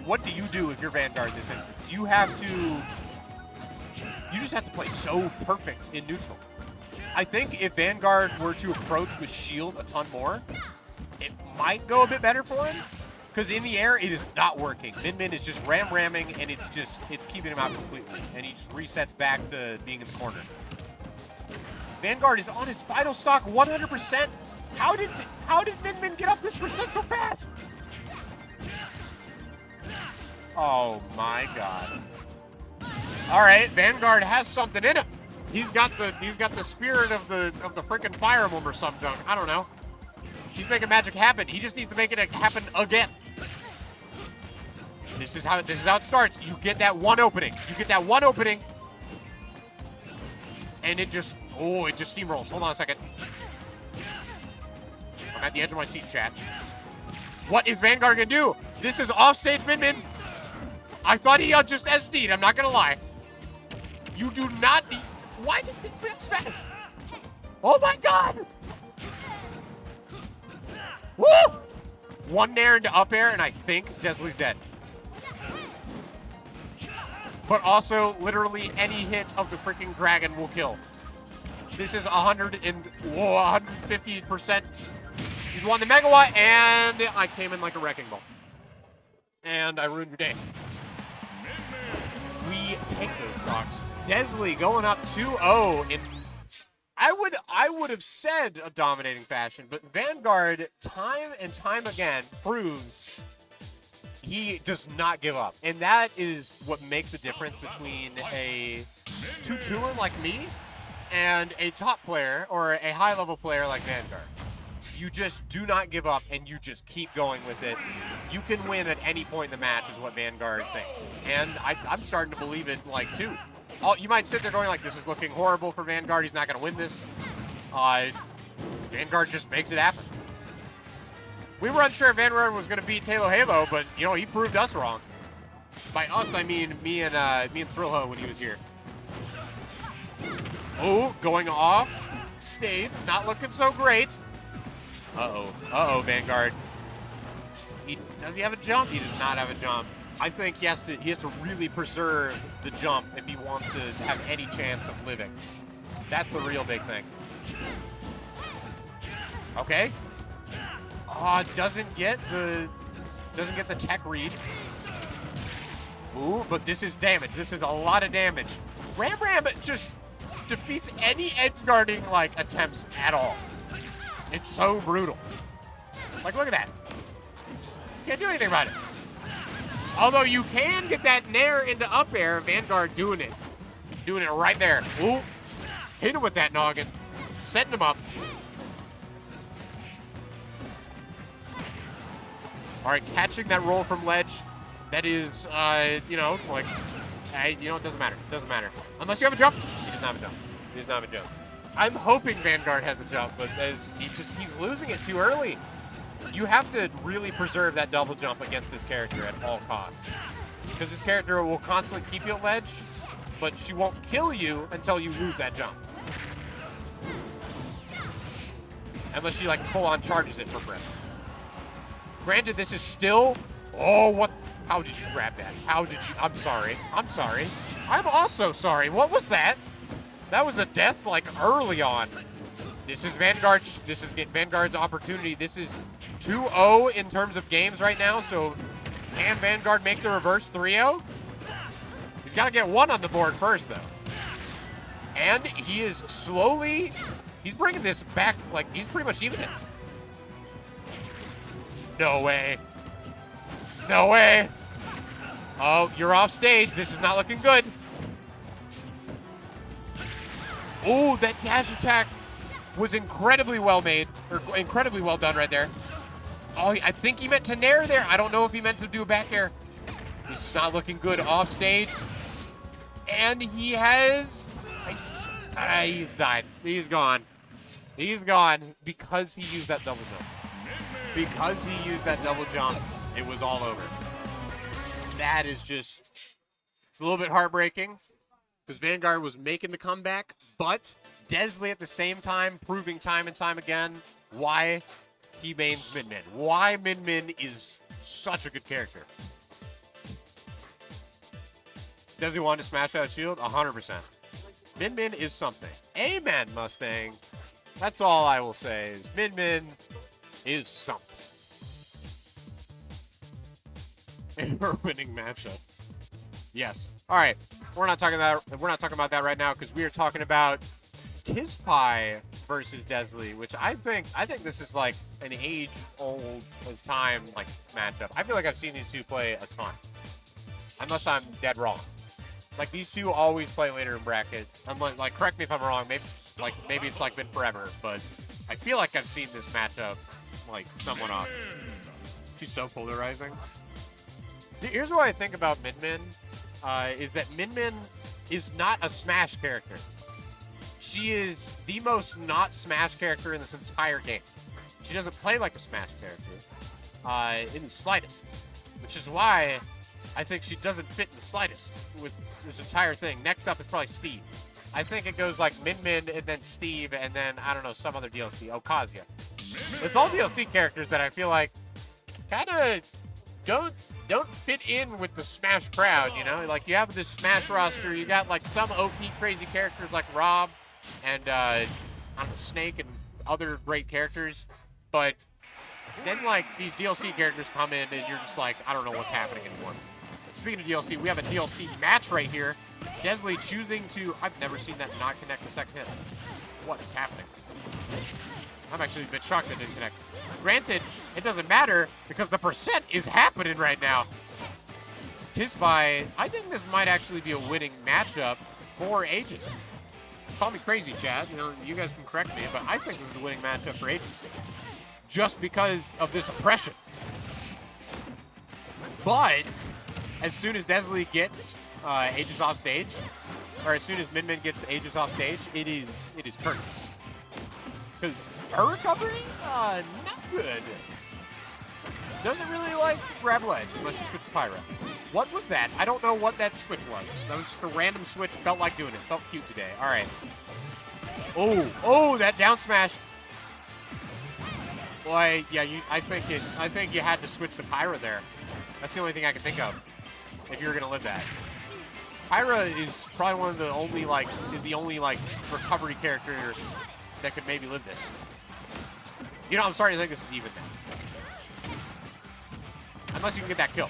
What do you do if you're Vanguard in this instance? You just have to play so perfect in neutral. I think if Vanguard were to approach with shield a ton more, it might go a bit better for him. Because in the air, it is not working. Min-min is just ramming, and it's keeping him out completely. And he just resets back to being in the corner. Vanguard is on his final stock 100%. How did Min-min get up this percent so fast? Oh my god. All right, Vanguard has something in him. He's got the spirit of the freaking Fire Emblem or some junk. I don't know. He's making magic happen. He just needs to make it happen again. This is how it starts. You get that one opening. And it just steamrolls. Hold on a second. I'm at the edge of my seat, chat. What is Vanguard gonna do? This is offstage Min-min. I thought he just SD'd, I'm not gonna lie. You do not need. Why did this so fast? Oh my god! Woo! One nair into up air, and I think Desley's dead. But also, literally any hit of the freaking dragon will kill. This is 150%. He's won the megawatt, and I came in like a wrecking ball. And I ruined your day. We take those stocks. Desley going up 2-0 in, I would have said a dominating fashion, but Vanguard time and time again proves he does not give up. And that is what makes a difference between a 2-2er like me and a top player or a high-level player like Vanguard. You just do not give up, and you just keep going with it. You can win at any point in the match is what Vanguard thinks. And I'm starting to believe it, like, too. You might sit there going, like, this is looking horrible for Vanguard. He's not going to win this. Vanguard just makes it happen. We were unsure if Vanguard was going to beat Halo, but, you know, he proved us wrong. By us, I mean me and Thrillho when he was here. Oh, going off. Stayed. Not looking so great. Uh-oh, Vanguard. Does he have a jump? He does not have a jump. I think he has to really preserve the jump if he wants to have any chance of living. That's the real big thing. Okay. Doesn't get the tech read. Ooh, but this is damage. This is a lot of damage. Ram just defeats any edge guarding like attempts at all. It's so brutal. Like, look at that. Can't do anything about it. Although you can get that nair into up air, Vanguard doing it. Doing it right there. Ooh. Hit him with that noggin. Setting him up. All right, catching that roll from ledge, that is, you know, like, you know, it doesn't matter. It doesn't matter. Unless you have a jump. He doesn't have a jump. He does not have a jump. I'm hoping Vanguard has a jump, but as he just keeps losing it too early. You have to really preserve that double jump against this character at all costs. Because this character will constantly keep you at ledge, but she won't kill you until you lose that jump. Unless she, like, full-on charges it for forever. Granted, this is still... Oh, what... How did you grab that? How did you... I'm sorry. I'm sorry. I'm also sorry. What was that? That was a death, like, early on. This is Vanguard. This is Vanguard's opportunity. This is 2-0 in terms of games right now, so can Vanguard make the reverse 3-0? He's got to get 1 on the board first, though. And he is slowly... He's bringing this back, like, he's pretty much even it. No way. No way. Oh, you're off stage. This is not looking good. Oh, that dash attack was incredibly well made, or incredibly well done right there. Oh, I think he meant to nair there. I don't know if he meant to do a back air. This is not looking good off stage. And he has... he's died. He's gone. He's gone because he used that double jump. Because he used that double jump, it was all over. That is just... It's a little bit heartbreaking because Vanguard was making the comeback, but Desley at the same time proving time and time again why he mains Min Min. Why Min Min is such a good character. Does he want to smash out shield? 100%. Min Min is something. Amen, Mustang. That's all I will say is Min Min is something. And we're winning matchups. Yes. All right. We're not talking about that right now because we are talking about Tizpie versus Desley, which I think this is like an age-old as time like matchup. I feel like I've seen these two play a ton, unless I'm dead wrong. Like these two always play later in bracket. Like correct me if I'm wrong. Maybe it's like been forever, but I feel like I've seen this matchup like somewhat often. She's so polarizing. Here's what I think about Min Min, is that Min Min is not a Smash character. She is the most not Smash character in this entire game. She doesn't play like a Smash character in the slightest, which is why I think she doesn't fit in the slightest with this entire thing. Next up is probably Steve. I think it goes like Min Min and then Steve and then, I don't know, some other DLC. Oh, Kazuya. It's all DLC characters that I feel like kind of don't fit in with the Smash crowd, you know? Like, you have this Smash roster, you got, like, some OP crazy characters like Rob and, I don't know, Snake and other great characters, but then, like, these DLC characters come in and you're just like, I don't know what's happening anymore. Speaking of DLC, we have a DLC match right here. Desley choosing to... I've never seen that not connect the second hit. What is happening? I'm actually a bit shocked that didn't connect. Granted, it doesn't matter because the percent is happening right now. Tizpie, I think this might actually be a winning matchup for Aegis. Call me crazy, Chad. You know, you guys can correct me, but I think this is a winning matchup for Aegis. Just because of this oppression. But as soon as Desley gets Aegis off stage, or as soon as Min Min gets Aegis off stage, it is curtains. Because her recovery, not good. Doesn't really like grab ledge unless you switch to Pyro. What was that? I don't know what that switch was. That was just a random switch. Felt like doing it. Felt cute today. All right. Oh, that down smash. Boy, yeah, I think you had to switch to Pyra there. That's the only thing I can think of if you were gonna live that. Pyra is probably one of the only recovery character that could maybe live this. You know, I'm starting to think this is even now. Unless you can get that kill.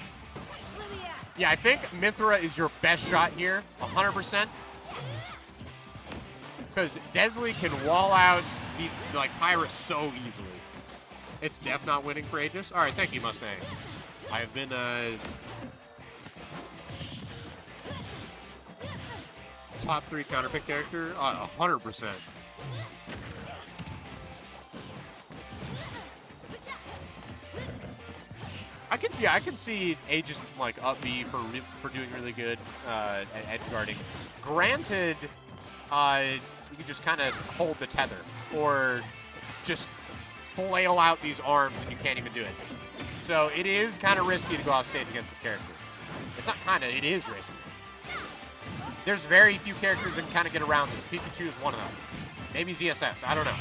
Yeah, I think Mythra is your best shot here, 100%. Because Desley can wall out these like Pyra so easily. It's def not winning for Aegis. All right, thank you, Mustang. I have been top 3 counterpick character, 100%. I can see Aegis like up B for doing really good at edge guarding. Granted, you can just kind of hold the tether or just flail out these arms and you can't even do it. So it is kind of risky to go off stage against this character. It's not kind of, it is risky. There's very few characters that can kind of get around this. Pikachu is one of them. Maybe ZSS, I don't know.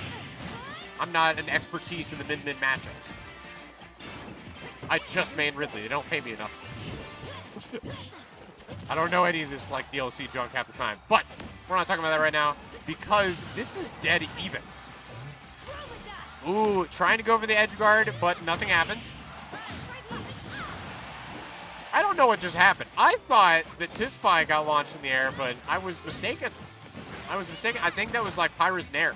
I'm not an expertise in the mid-mid matchups. I just main Ridley. They don't pay me enough. I don't know any of this like DLC junk half the time. But we're not talking about that right now because this is dead even. Ooh, trying to go for the edge guard, but nothing happens. I don't know what just happened. I thought that T-Spy got launched in the air, but I was mistaken. I think that was like Pyra's Nair.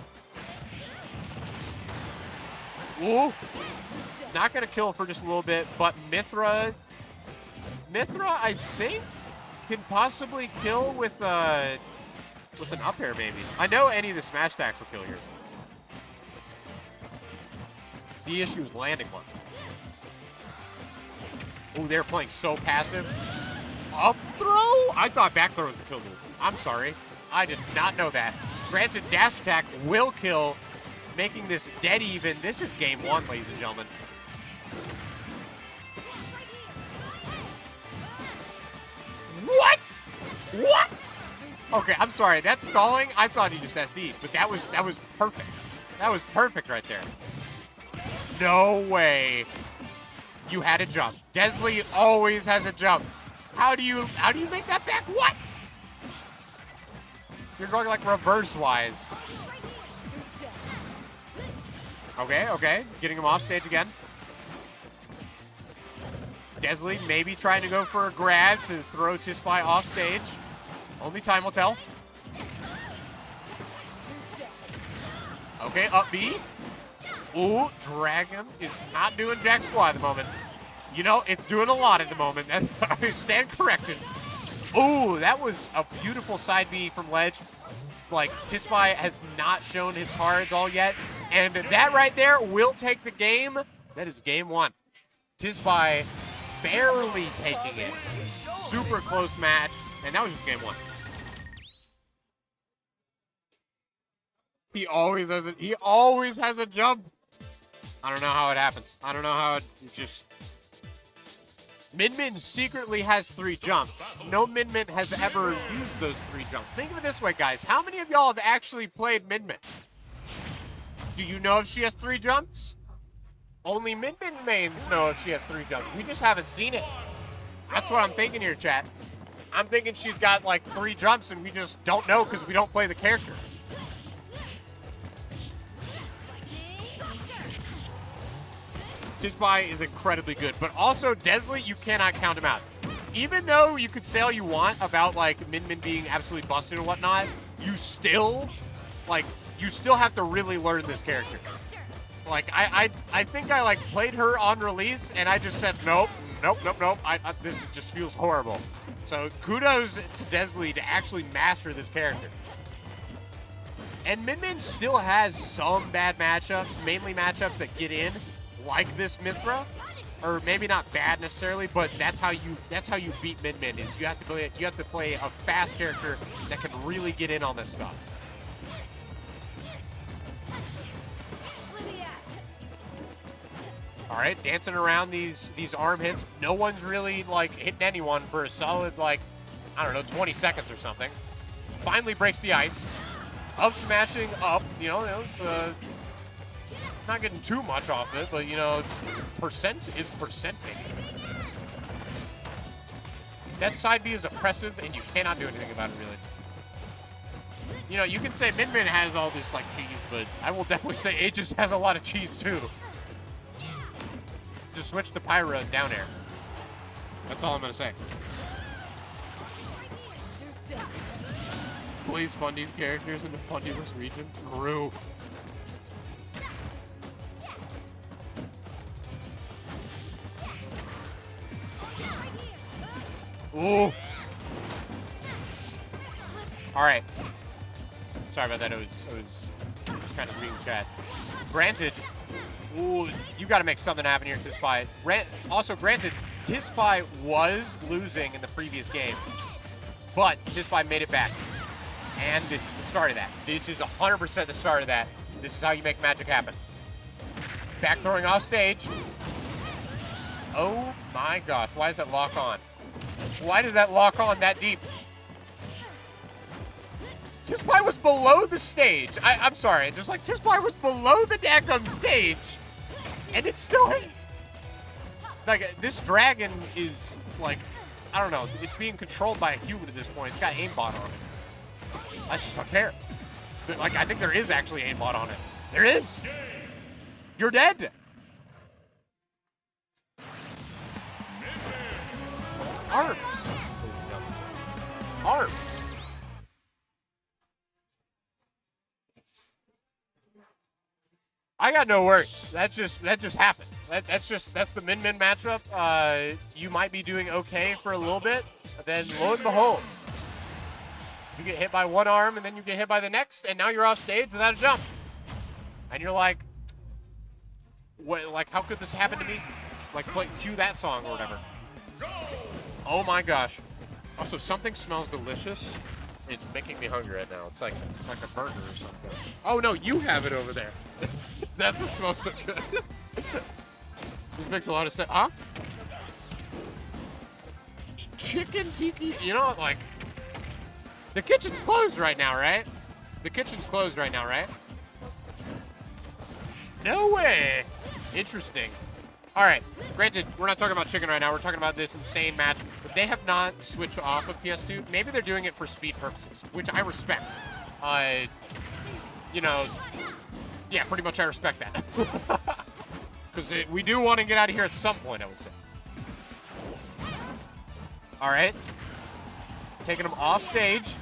Ooh. Not going to kill for just a little bit, but Mythra, I think, can possibly kill with an up air, maybe. I know any of the smash attacks will kill here. The issue is landing one. Oh, they're playing so passive. Up throw? I thought back throw was the kill move. I'm sorry. I did not know that. Granted, dash attack will kill, making this dead even. This is game one, ladies and gentlemen. What? What? Okay, I'm sorry. That stalling, I thought he just SD'd, but that was perfect. That was perfect right there. No way. You had a jump. Desley always has a jump. How do you make that back? What? You're going like reverse-wise. Okay. Getting him off stage again. Desley maybe trying to go for a grab to throw T-Spy off stage. Only time will tell. Okay, up B. Ooh, Dragon is not doing jack squat at the moment. You know, it's doing a lot at the moment. I stand corrected. Ooh, that was a beautiful side B from ledge. Like, T-Spy has not shown his cards all yet. And that right there will take the game. That is game one. T-Spy barely taking it. Super close match. And that was just game one. He always has a jump. I don't know how it happens. I don't know how it just... Min secretly has 3 jumps. No Min has ever used those 3 jumps. Think of it this way, guys. How many of y'all have actually played Min? Do you know if she has 3 jumps? Only Min mains know if she has 3 jumps. We just haven't seen it. That's what I'm thinking here, chat. I'm thinking she's got like 3 jumps and we just don't know because we don't play the character. T-Spy is incredibly good, but also Desley, you cannot count him out. Even though you could say all you want about like Min being absolutely busted and whatnot, you still have to really learn this character. Like I think I like played her on release and I just said nope. This just feels horrible. So kudos to Desley to actually master this character. And Min still has some bad matchups, mainly matchups that get in. Like this Mythra, or maybe not bad necessarily, but that's how you beat Min is you have to play a fast character that can really get in on this stuff. All right, dancing around these arm hits. No one's really like hitting anyone for a solid like I don't know 20 seconds or something. Finally breaks the ice. Up smashing up. You know it's not getting too much off it, but you know, percent is percenting. That side B is oppressive, and you cannot do anything about it, really. You know, you can say Min has all this like cheese, but I will definitely say Aegis has a lot of cheese too. Just switch to Pyra and down air. That's all I'm gonna say. Please fund these characters in the fundyless region. True. Ooh. All right. Sorry about that. It was just kind of reading chat. Granted, Ooh, you got to make something happen here, T-Spy. Also, granted, T-Spy was losing in the previous game, but T-Spy made it back. And this is the start of that. This is 100% the start of that. This is how you make magic happen. Back throwing off stage. Oh my gosh, why does that lock on? Why did that lock on that deep? T-Spy was below the stage. I'm sorry, just like T-Spy was below the daggum stage, and it still hit. Like, this dragon is, like, I don't know, it's being controlled by a human at this point. It's got aimbot on it. I just don't care. Like, I think there is actually aimbot on it. There is. You're dead. Arms. Arms. I got no worries. That just happened. That's the min-min matchup. You might be doing okay for a little bit, but then lo and behold, you get hit by one arm and then you get hit by the next, and now you're off stage without a jump. And you're like, what? Like, how could this happen to me? Like, cue that song or whatever. Oh my gosh. Also, something smells delicious. It's making me hungry right now. It's like a burger or something. Oh no, you have it over there. That's what smells so good. This makes a lot of sense. Huh? Chicken tiki. You know, like, the kitchen's closed right now, right? The kitchen's closed right now, right? No way. Interesting. All right. Granted, we're not talking about chicken right now. We're talking about this insane match. But they have not switched off of PS2. Maybe they're doing it for speed purposes, which I respect. You know, yeah, pretty much I respect that. Because we do want to get out of here at some point, I would say. All right. Taking him off stage.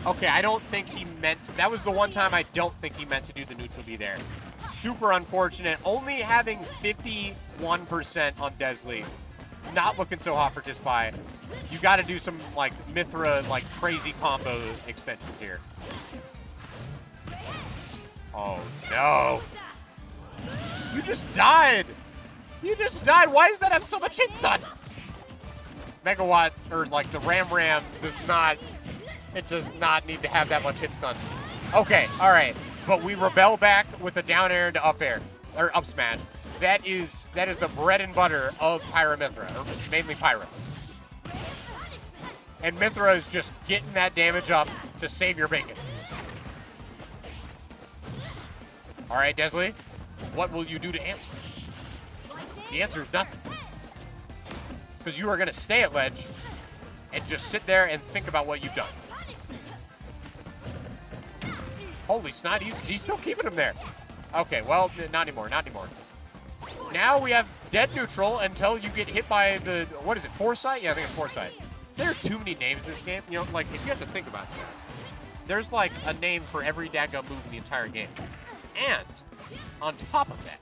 Okay, I don't think he meant to. That was the one time I don't think he meant to do the neutral B there. Super unfortunate. Only having 51% on Desley. Not looking so hot for T-Spy. You got to do some, like, Mithra, like, crazy combo extensions here. Oh, no. You just died. You just died. Why does that have so much hit stun? Megawatt, or, like, the Ram does not... It does not need to have that much hit stun. Okay, all right. But we rebel back with the down air into up air, or up smash. That is the bread and butter of Pyra Mithra, or just mainly Pyra. And Mithra is just getting that damage up to save your bacon. All right, Desley, what will you do to answer? The answer is nothing. Because you are going to stay at ledge and just sit there and think about what you've done. Holy snot, he's still keeping him there. Okay, well, not anymore, not anymore. Now we have dead neutral until you get hit by the, what is it, Foresight? Yeah, I think it's Foresight. There are too many names in this game. You know, like, if you have to think about it, there's like a name for every daggum move in the entire game. And on top of that,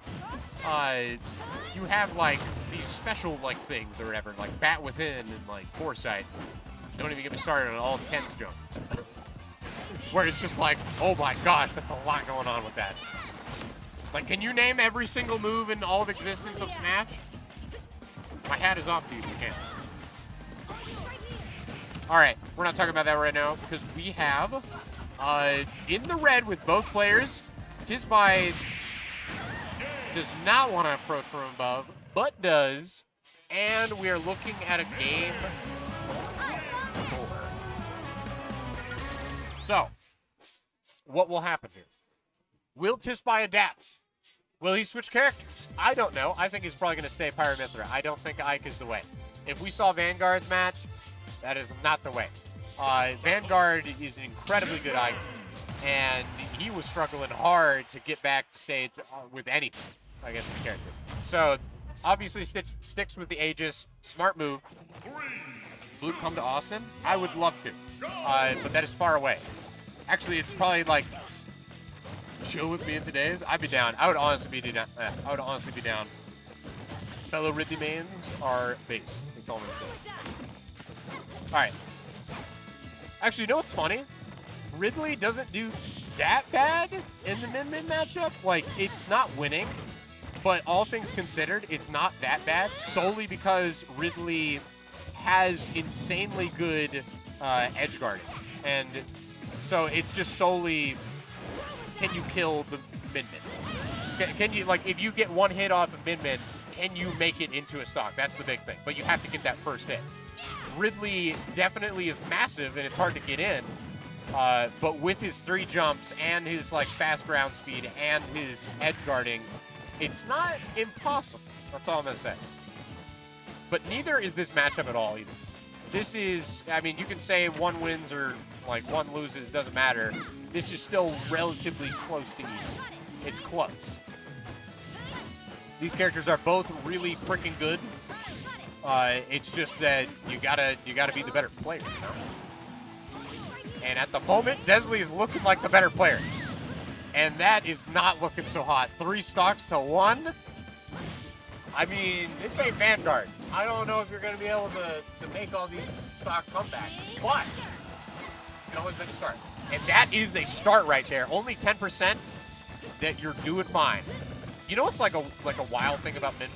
you have like these special like things or whatever, like Bat Within and like Foresight. Don't even get me started on all 10s jump. Where it's just like, oh my gosh, that's a lot going on with that. Like, can you name every single move in all of existence of Smash? My hat is off to you if you can. All right, we're not talking about that right now because we have in the red with both players. T-Spy does not want to approach from above, but does. And we are looking at a game 4. So, what will happen here? Will T-Spy adapt? Will he switch characters? I don't know. I think he's probably going to stay Pyra Mithra. I don't think Ike is the way. If we saw Vanguard's match, that is not the way. Vanguard is an incredibly good Ike, and he was struggling hard to get back to stage with anything against the character. So, obviously, sticks with the Aegis. Smart move. Blue come to Austin? I would love to, but that is far away. Actually, it's probably like chill with me in today's. I'd be down. I would honestly be down. Fellow Ridley mains are base. That's all I'm gonna say. All right. Actually, you know what's funny? Ridley doesn't do that bad in the Min matchup. Like, it's not winning, but all things considered, it's not that bad, solely because Ridley has insanely good edge guarding. And so it's just solely, can you kill the Min? Can you, like, if you get one hit off of Min, can you make it into a stock? That's the big thing. But you have to get that first hit. Ridley definitely is massive, and it's hard to get in. But with his 3 jumps and his like fast ground speed and his edge guarding, it's not impossible. That's all I'm gonna say. But neither is this matchup at all either. This is, I mean, you can say 1 wins or like 1 loses, doesn't matter. This is still relatively close to even. It's close. These characters are both really freaking good. It's just that you gotta be the better player, you know? And at the moment, Desley is looking like the better player. And that is not looking so hot. 3 stocks to 1. I mean, this ain't Vanguard. I don't know if you're going to be able to make all these stock comebacks. But you can always make a start. And that is a start right there. Only 10% that you're doing fine. You know what's like a wild thing about Min?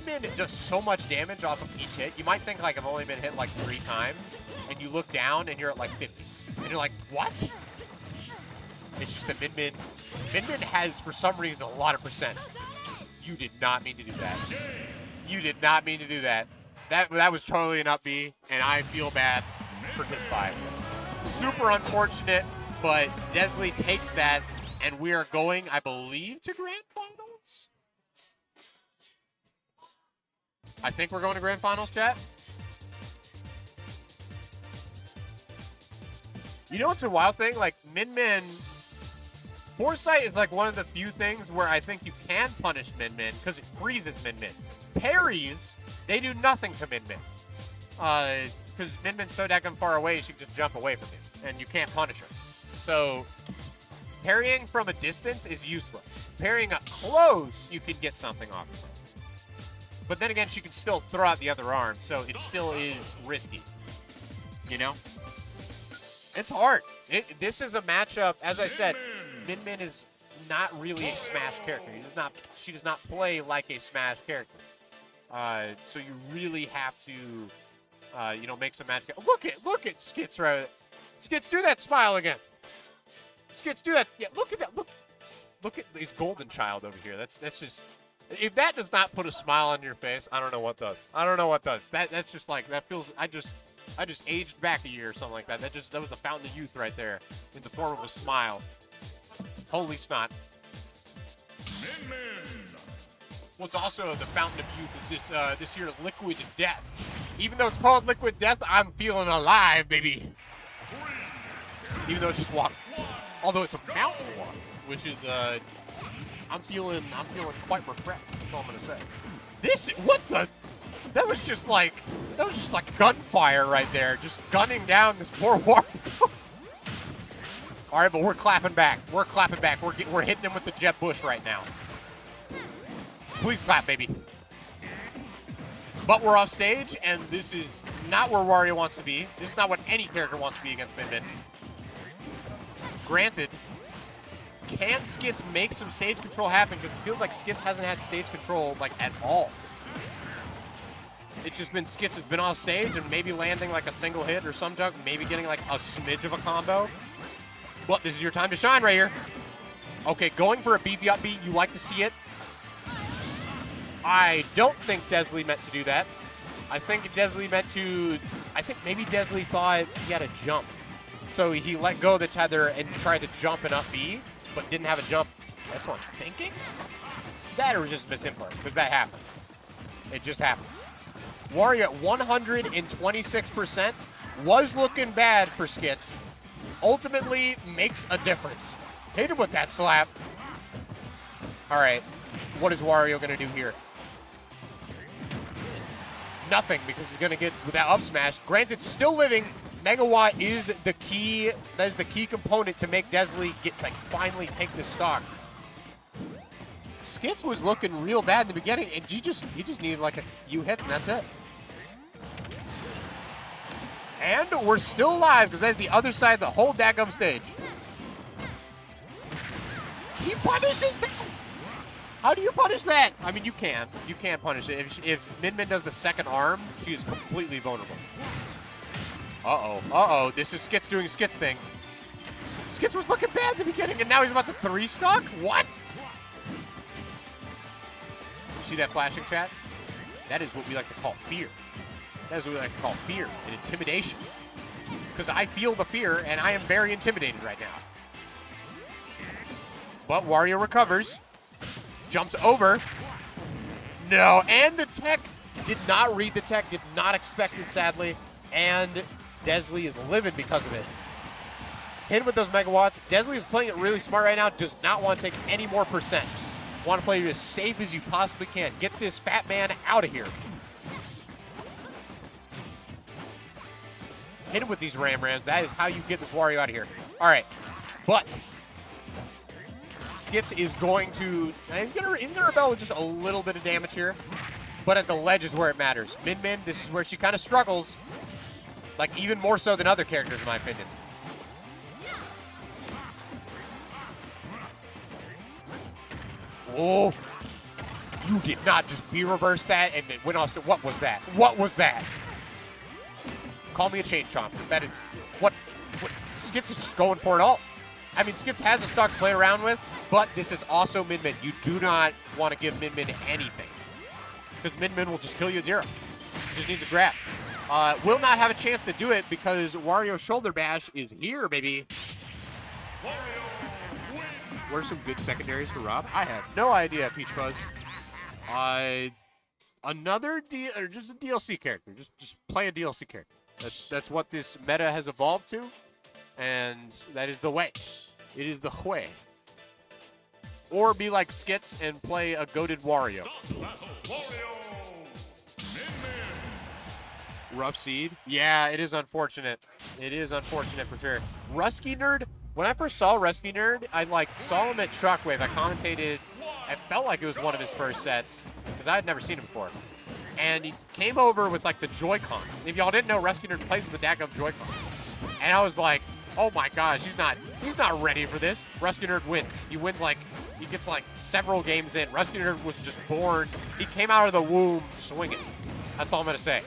Min does so much damage off of each hit. You might think like I've only been hit like 3 times, and you look down and you're at like 50. And you're like, what? It's just that Min has, for some reason, a lot of percent. You did not mean to do that. You did not mean to do that. That was totally an up B, and I feel bad for his 5. Super unfortunate, but Desley takes that, and we are going, I believe, to Grand Finals? I think we're going to Grand Finals, chat. You know what's a wild thing? Like, Min, Foresight is like one of the few things where I think you can punish Min because it freezes Min. Parries, they do nothing to Min. Because Min's so daggone far away, she can just jump away from you, and you can't punish her. So, parrying from a distance is useless. Parrying up close, you can get something off of her. But then again, she can still throw out the other arm, so it still is risky. You know? It's hard. This is a matchup, as I said, Min is not really a Smash character. She does not play like a Smash character. So you really have to, you know, make some magic. Look at Skits right. Skits, do that smile again. Skits, do that. Yeah, look at that. Look at his golden child over here. That's just, if that does not put a smile on your face, I don't know what does. I don't know what does. That's just like, that feels, I just aged back a year or something like that. That was a fountain of youth right there in the form of a smile. Holy snot. What's also the fountain of youth is this here Liquid Death. Even though it's called Liquid Death, I'm feeling alive, baby. Even though it's just water. Although it's a mountain water, which is I'm feeling quite refreshed. That's all I'm gonna say. That was just like gunfire right there, just gunning down this poor water. All right, but we're clapping back. We're clapping back. We're hitting him with the jet bush right now. Please clap, baby. But we're off stage, and this is not where Wario wants to be. This is not what any character wants to be against Min. Granted, can Skits make some stage control happen? Because it feels like Skits hasn't had stage control like at all. It's just been Skits has been off stage and maybe landing like a single hit or some junk, maybe getting like a smidge of a combo. Well, this is your time to shine right here. Okay, going for a BB up B, you like to see it. I don't think Desley meant to do that. I think maybe Desley thought he had a jump. So he let go of the tether and tried to jump and up B, but didn't have a jump. That's what I'm thinking. That or just misinput, because that happens. It just happens. Wario at 126% was looking bad for Skits. Ultimately makes a difference. Hit him with that slap. All right, what is Wario going to do here? Nothing, because he's going to get with that up smash. Granted, still living. Megawatt is the key. That is the key component to make Desley get to finally take this stock. Skits was looking real bad in the beginning, and he just needed like a few hits, and that's it. And we're still alive, because that's the other side of the whole daggum stage. He punishes that! How do you punish that? I mean, you can. You can punish it. If Min Min does the second arm, she is completely vulnerable. Uh-oh. Uh-oh. This is Skits doing Skits things. Skits was looking bad in the beginning, and now he's about to 3-stock? What? You see that flashing, chat? That is what we like to call fear. That is what we like to call fear and intimidation. Because I feel the fear, and I am very intimidated right now. But Wario recovers. Jumps over. No, and the tech did not read the tech, did not expect it, sadly. And Desley is livid because of it. Hit with those megawatts. Desley is playing it really smart right now, does not want to take any more percent. Want to play it as safe as you possibly can. Get this fat man out of here. Hit him with these Rams. That is how you get this Wario out of here. All right, but Skits is going to, he's gonna rebel with just a little bit of damage here, but at the ledge is where it matters. Min Min, this is where she kind of struggles, like even more so than other characters in my opinion. Oh, you did not just B-reverse that and it went off. What was that? What was that? Call me a chain chomp. That is, what Skits is just going for it all. I mean, Skits has a stock to play around with, but this is also Min Min. You do not want to give Min Min anything, because Min Min will just kill you at 0. Just needs a grab. Will not have a chance to do it because Wario's shoulder bash is here, baby. Where's some good secondaries for Rob? I have no idea, Peach Fuzz. Another just a DLC character. Just play a DLC character. That's what this meta has evolved to, and that is the way. It is the way. Or be like Skits and play a goated Wario. Rough seed. Yeah, it is unfortunate. It is unfortunate for sure. Rusky Nerd. When I first saw Rusky Nerd, I saw him at Shockwave. I commentated. I felt like it was one of his first sets because I had never seen him before. And he came over with like the Joy-Cons. If y'all didn't know, Rusky Nerd plays with the DAC of Joy-Cons. And I was like, oh my gosh, he's not ready for this. Rusky Nerd wins. He wins he gets several games in. Rusky Nerd was just born. He came out of the womb swinging. That's all I'm gonna say.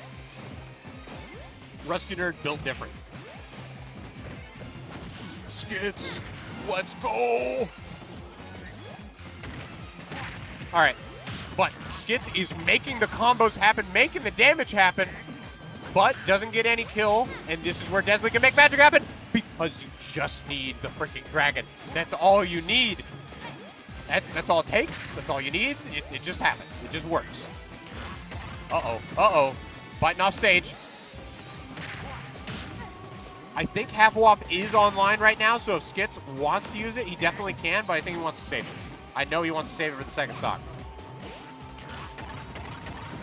Rusky Nerd built different. Skits, let's go. All right, but Skits is making the combos happen, making the damage happen, but doesn't get any kill, and this is where Desley can make magic happen because you just need the freaking dragon. That's all you need. That's all it takes. That's all you need. It just happens. It just works. Uh-oh. Biting off stage. I think Half Wop is online right now, so if Skits wants to use it, he definitely can, but I think he wants to save it. I know he wants to save it for the second stock.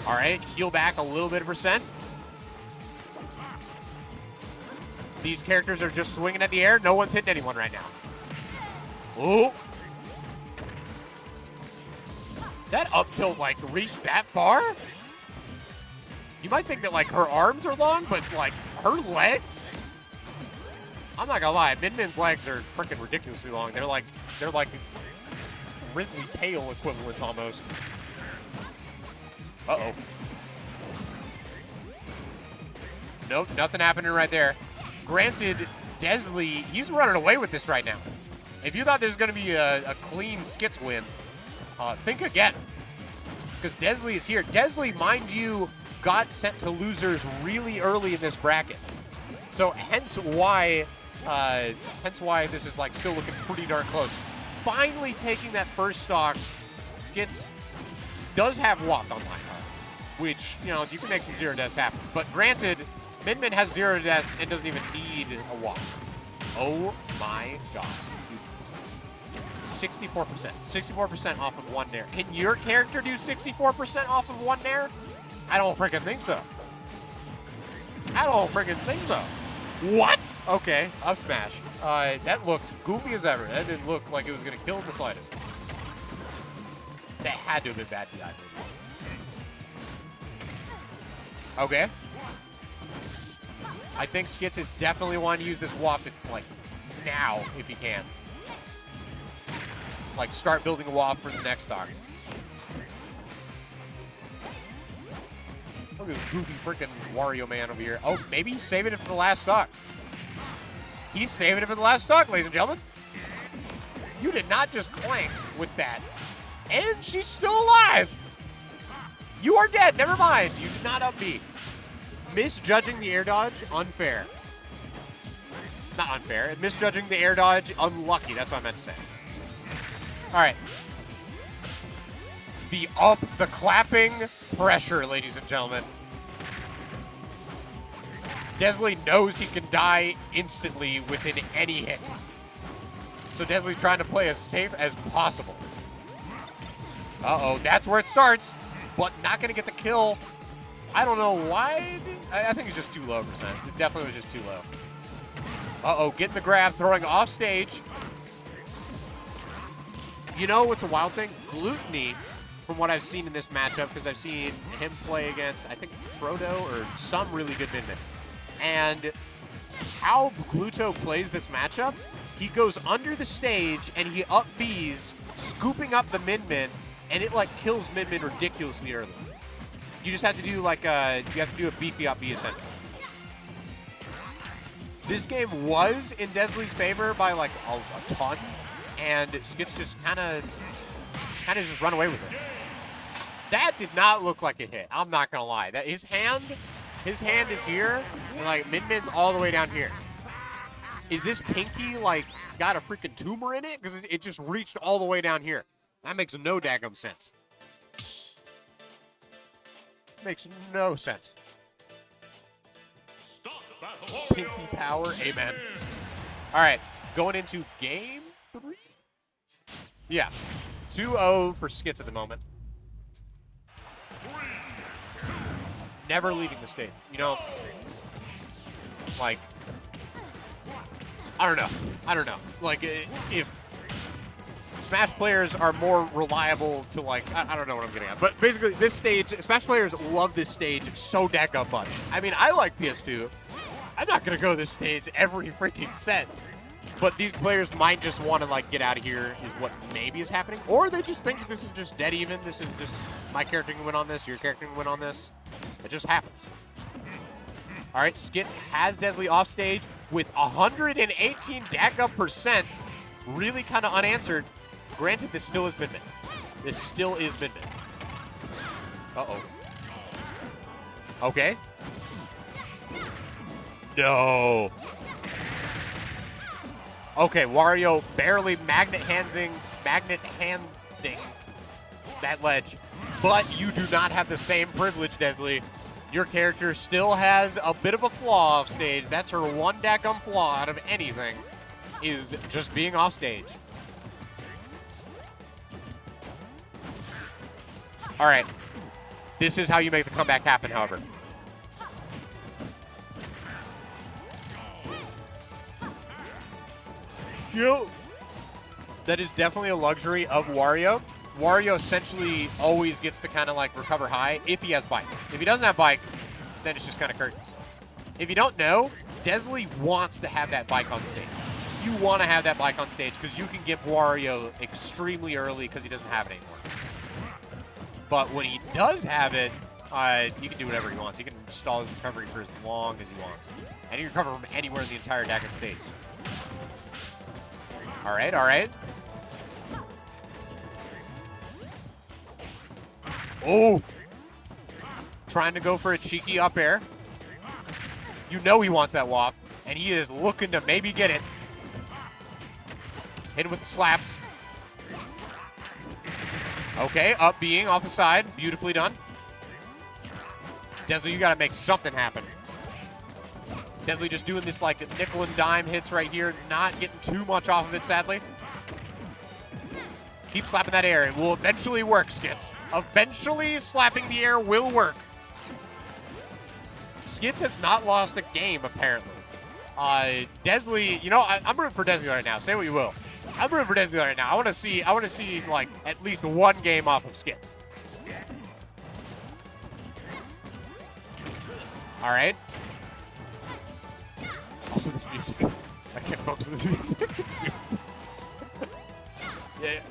All right, heal back a little bit of percent. These characters are just swinging at the air. No one's hitting anyone right now. Ooh. That up tilt, reached that far? You might think that, her arms are long, but, her legs? I'm not gonna lie, Min Min's legs are freaking ridiculously long. They're like Ridley tail equivalent almost. Uh-oh. Nope, nothing happening right there. Granted, Desley, he's running away with this right now. If you thought there's gonna be a clean Skits win, think again. Because Desley is here. Desley, mind you, got sent to losers really early in this bracket. So hence why this is still looking pretty darn close. Finally taking that first stock. Skits does have Walk online, which, you can make some 0 deaths happen. But granted, Min Min has 0 deaths and doesn't even need a Walk. Oh my god. 64%. 64% off of 1 nair. Can your character do 64% off of 1 nair? I don't freaking think so. I don't freaking think so. What? Okay, up smash. That looked goofy as ever. That didn't look like it was going to kill in the slightest. That had to have been bad DI. Okay. I think Skits is definitely wanting to use this WAP now, if he can. like start building a wall for the next stock. Look at this goofy freaking Wario man over here. Oh, maybe he's saving it for the last stock. He's saving it for the last stock, ladies and gentlemen. You did not just clank with that. And she's still alive. You are dead. Never mind. You did not up B. Misjudging the air dodge, unfair. Not unfair. Misjudging the air dodge, unlucky. That's what I meant to say. All right. The clapping pressure, ladies and gentlemen. Desley knows he can die instantly within any hit. So Desley's trying to play as safe as possible. Uh-oh, that's where it starts, but not going to get the kill. I don't know why. I think it's just too low percent. It definitely was just too low. Uh-oh, getting the grab, throwing off stage. You know what's a wild thing? Gluttony, from what I've seen in this matchup, because I've seen him play against, I think, Frodo or some really good midman. And how Gluto plays this matchup, he goes under the stage and he up Bs, scooping up the midman, and it like kills midman ridiculously early. You just have to do like you have to do a beefy up B essentially. This game was in Desley's favor by like a ton, and Skits just kind of just run away with it. That did not look like a hit. I'm not gonna lie. That his hand is here, and like midman's all the way down here. Is this pinky like got a freaking tumor in it? Because it just reached all the way down here. That makes no daggum sense. Makes no sense. Pinky power, amen. All right, going into game 3? Yeah, 2-0 for Skits at the moment. Never leaving the stage. You know, like, I don't know. Like, if Smash players are more reliable to, like, I don't know what I'm getting at. But basically, this stage, Smash players love this stage so daggum much. I mean, I like PS2. I'm not going to go this stage every freaking set. But these players might just want to, like, get out of here is what maybe is happening. Or they just think this is just dead even. This is just my character can win on this, your character can win on this. It just happens. All right, Skits has Desley off stage with 118 daggum percent. Really kind of unanswered. Granted, this still is midman. This still is midman. Uh-oh. Okay. No. Okay, Wario barely magnet handing that ledge. But you do not have the same privilege, Desley. Your character still has a bit of a flaw off stage. That's her one daggum flaw out of anything, is just being off stage. All right. This is how you make the comeback happen, however. Yo. That is definitely a luxury of Wario. Wario essentially always gets to kind of like recover high if he has bike. If he doesn't have bike, then it's just kind of curtains. If you don't know, Desley wants to have that bike on stage. You want to have that bike on stage because you can get Wario extremely early because he doesn't have it anymore. But when he does have it, he can do whatever he wants. He can stall his recovery for as long as he wants. And he can recover from anywhere in the entire daggum stage. All right, all right. Oh! Trying to go for a cheeky up air. You know he wants that WAP, and he is looking to maybe get it. Hit him with the slaps. Okay, up being off the side. Beautifully done. Desley, you got to make something happen. Desley just doing this like nickel and dime hits right here. Not getting too much off of it, sadly. Keep slapping that air. It will eventually work, Skits. Eventually slapping the air will work. Skits has not lost a game, apparently. Desley, you know, I'm rooting for Desley right now. Say what you will. I'm rooting for Desley right now. I want to see like at least one game off of Skits. All right. Also, this music. I can't focus on this music. It's beautiful.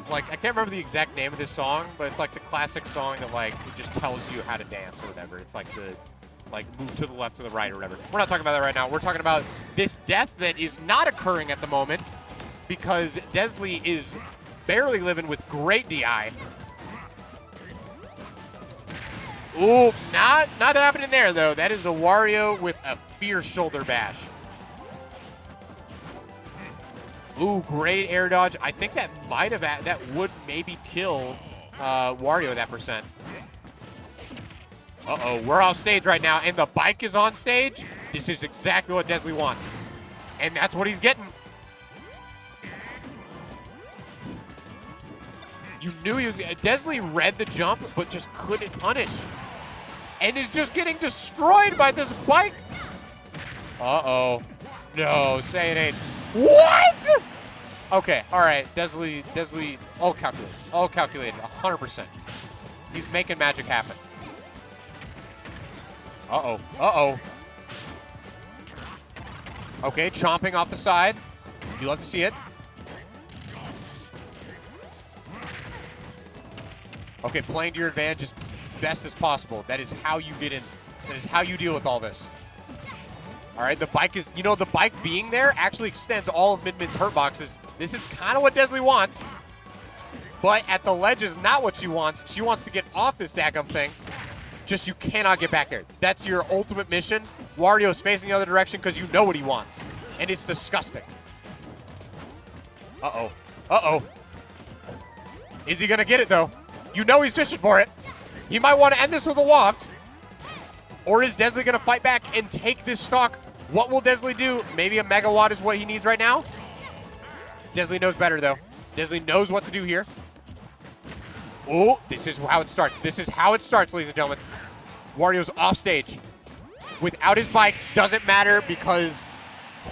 like, I can't remember the exact name of this song, but it's like the classic song that, like, it just tells you how to dance or whatever. It's like the, like, move to the left, to the right or whatever. We're not talking about that right now. We're talking about this death that is not occurring at the moment because Desley is barely living with great DI. Ooh, not happening there, though. That is a Wario with a fierce shoulder bash. Ooh, great air dodge. I think that might have, that would maybe kill Wario that percent. Uh-oh, we're off stage right now, and the bike is on stage. This is exactly what Desley wants. And that's what he's getting. You knew he was, Desley read the jump, but just couldn't punish. And is just getting destroyed by this bike. Uh-oh. No, say it ain't. What? Okay, all right, Desley, all calculated, 100%. He's making magic happen. Uh-oh. Okay, chomping off the side. You love to see it. Okay, playing to your advantage as best as possible. That is how you get in. That is how you deal with all this. All right, the bike is, the bike being there actually extends all of Min Min's hurt boxes. This is kind of what Desley wants. But at the ledge is not what she wants. She wants to get off this daggum thing. Just you cannot get back there. That's your ultimate mission. Wario's facing the other direction because you know what he wants. And it's disgusting. Uh-oh. Is he going to get it, though? You know he's fishing for it. He might want to end this with a waft. Or is Desley going to fight back and take this stock? What will Desley do? Maybe a megawatt is what he needs right now. Desley knows better, though. Desley knows what to do here. Oh, this is how it starts. This is how it starts, ladies and gentlemen. Wario's off stage. Without his bike, doesn't matter because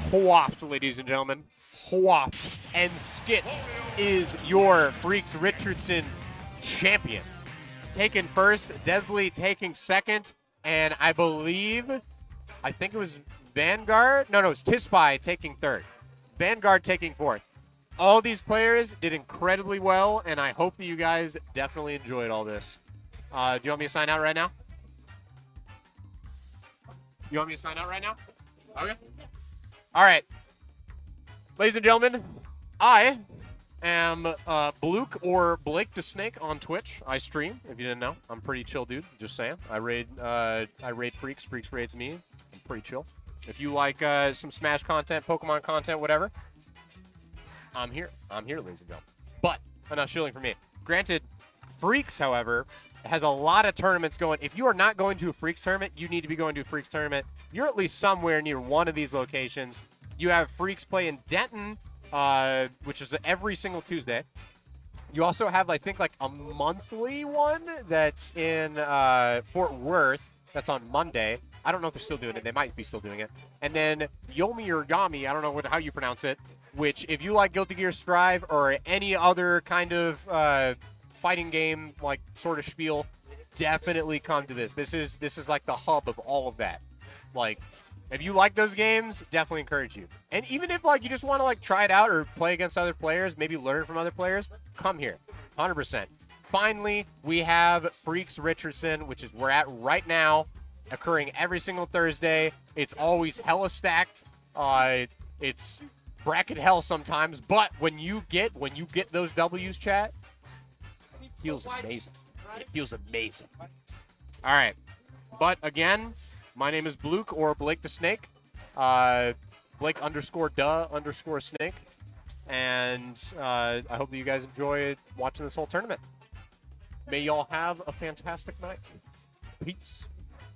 waft, ladies and gentlemen. Waft. And Skits is your Freaks Richardson champion. Taken first, Desley taking second, and I think it was Vanguard. No, it's T-Spy taking third. Vanguard taking fourth. All these players did incredibly well, and I hope that you guys definitely enjoyed all this. Do you want me to sign out right now? You want me to sign out right now? Okay. All right. Ladies and gentlemen, I am Bluke or Blake the Snake on Twitch. I stream, if you didn't know. I'm a pretty chill dude, just saying. I raid Freaks. Freaks raids me. I'm pretty chill. If you like some Smash content, Pokemon content, whatever, I'm here. I'm here, ladies and gentlemen. But enough shilling for me. Granted, Freaks, however, has a lot of tournaments going. If you are not going to a Freaks tournament, you need to be going to a Freaks tournament. You're at least somewhere near one of these locations. You have Freaks play in Denton, which is every single Tuesday. You also have, I think, like a monthly one that's in Fort Worth. That's on Monday. I don't know if they're still doing it. They might be still doing it. And then Yomi or Yami, I don't know how you pronounce it, which if you like Guilty Gear Strive or any other kind of fighting game, like sort of spiel, definitely come to this. This is like the hub of all of that. Like, if you like those games, definitely encourage you. And even if like you just want to like try it out or play against other players, maybe learn from other players, come here, 100%. Finally, we have Freaks Richardson, which is where we're at right now, occurring every single Thursday. It's always hella stacked. It's bracket hell sometimes, but when you get those W's, chat, it feels amazing. It feels amazing. All right, but again, my name is Bluke or Blake the Snake. Blake _ Snake. And I hope that you guys enjoyed watching this whole tournament. May y'all have a fantastic night. Peace.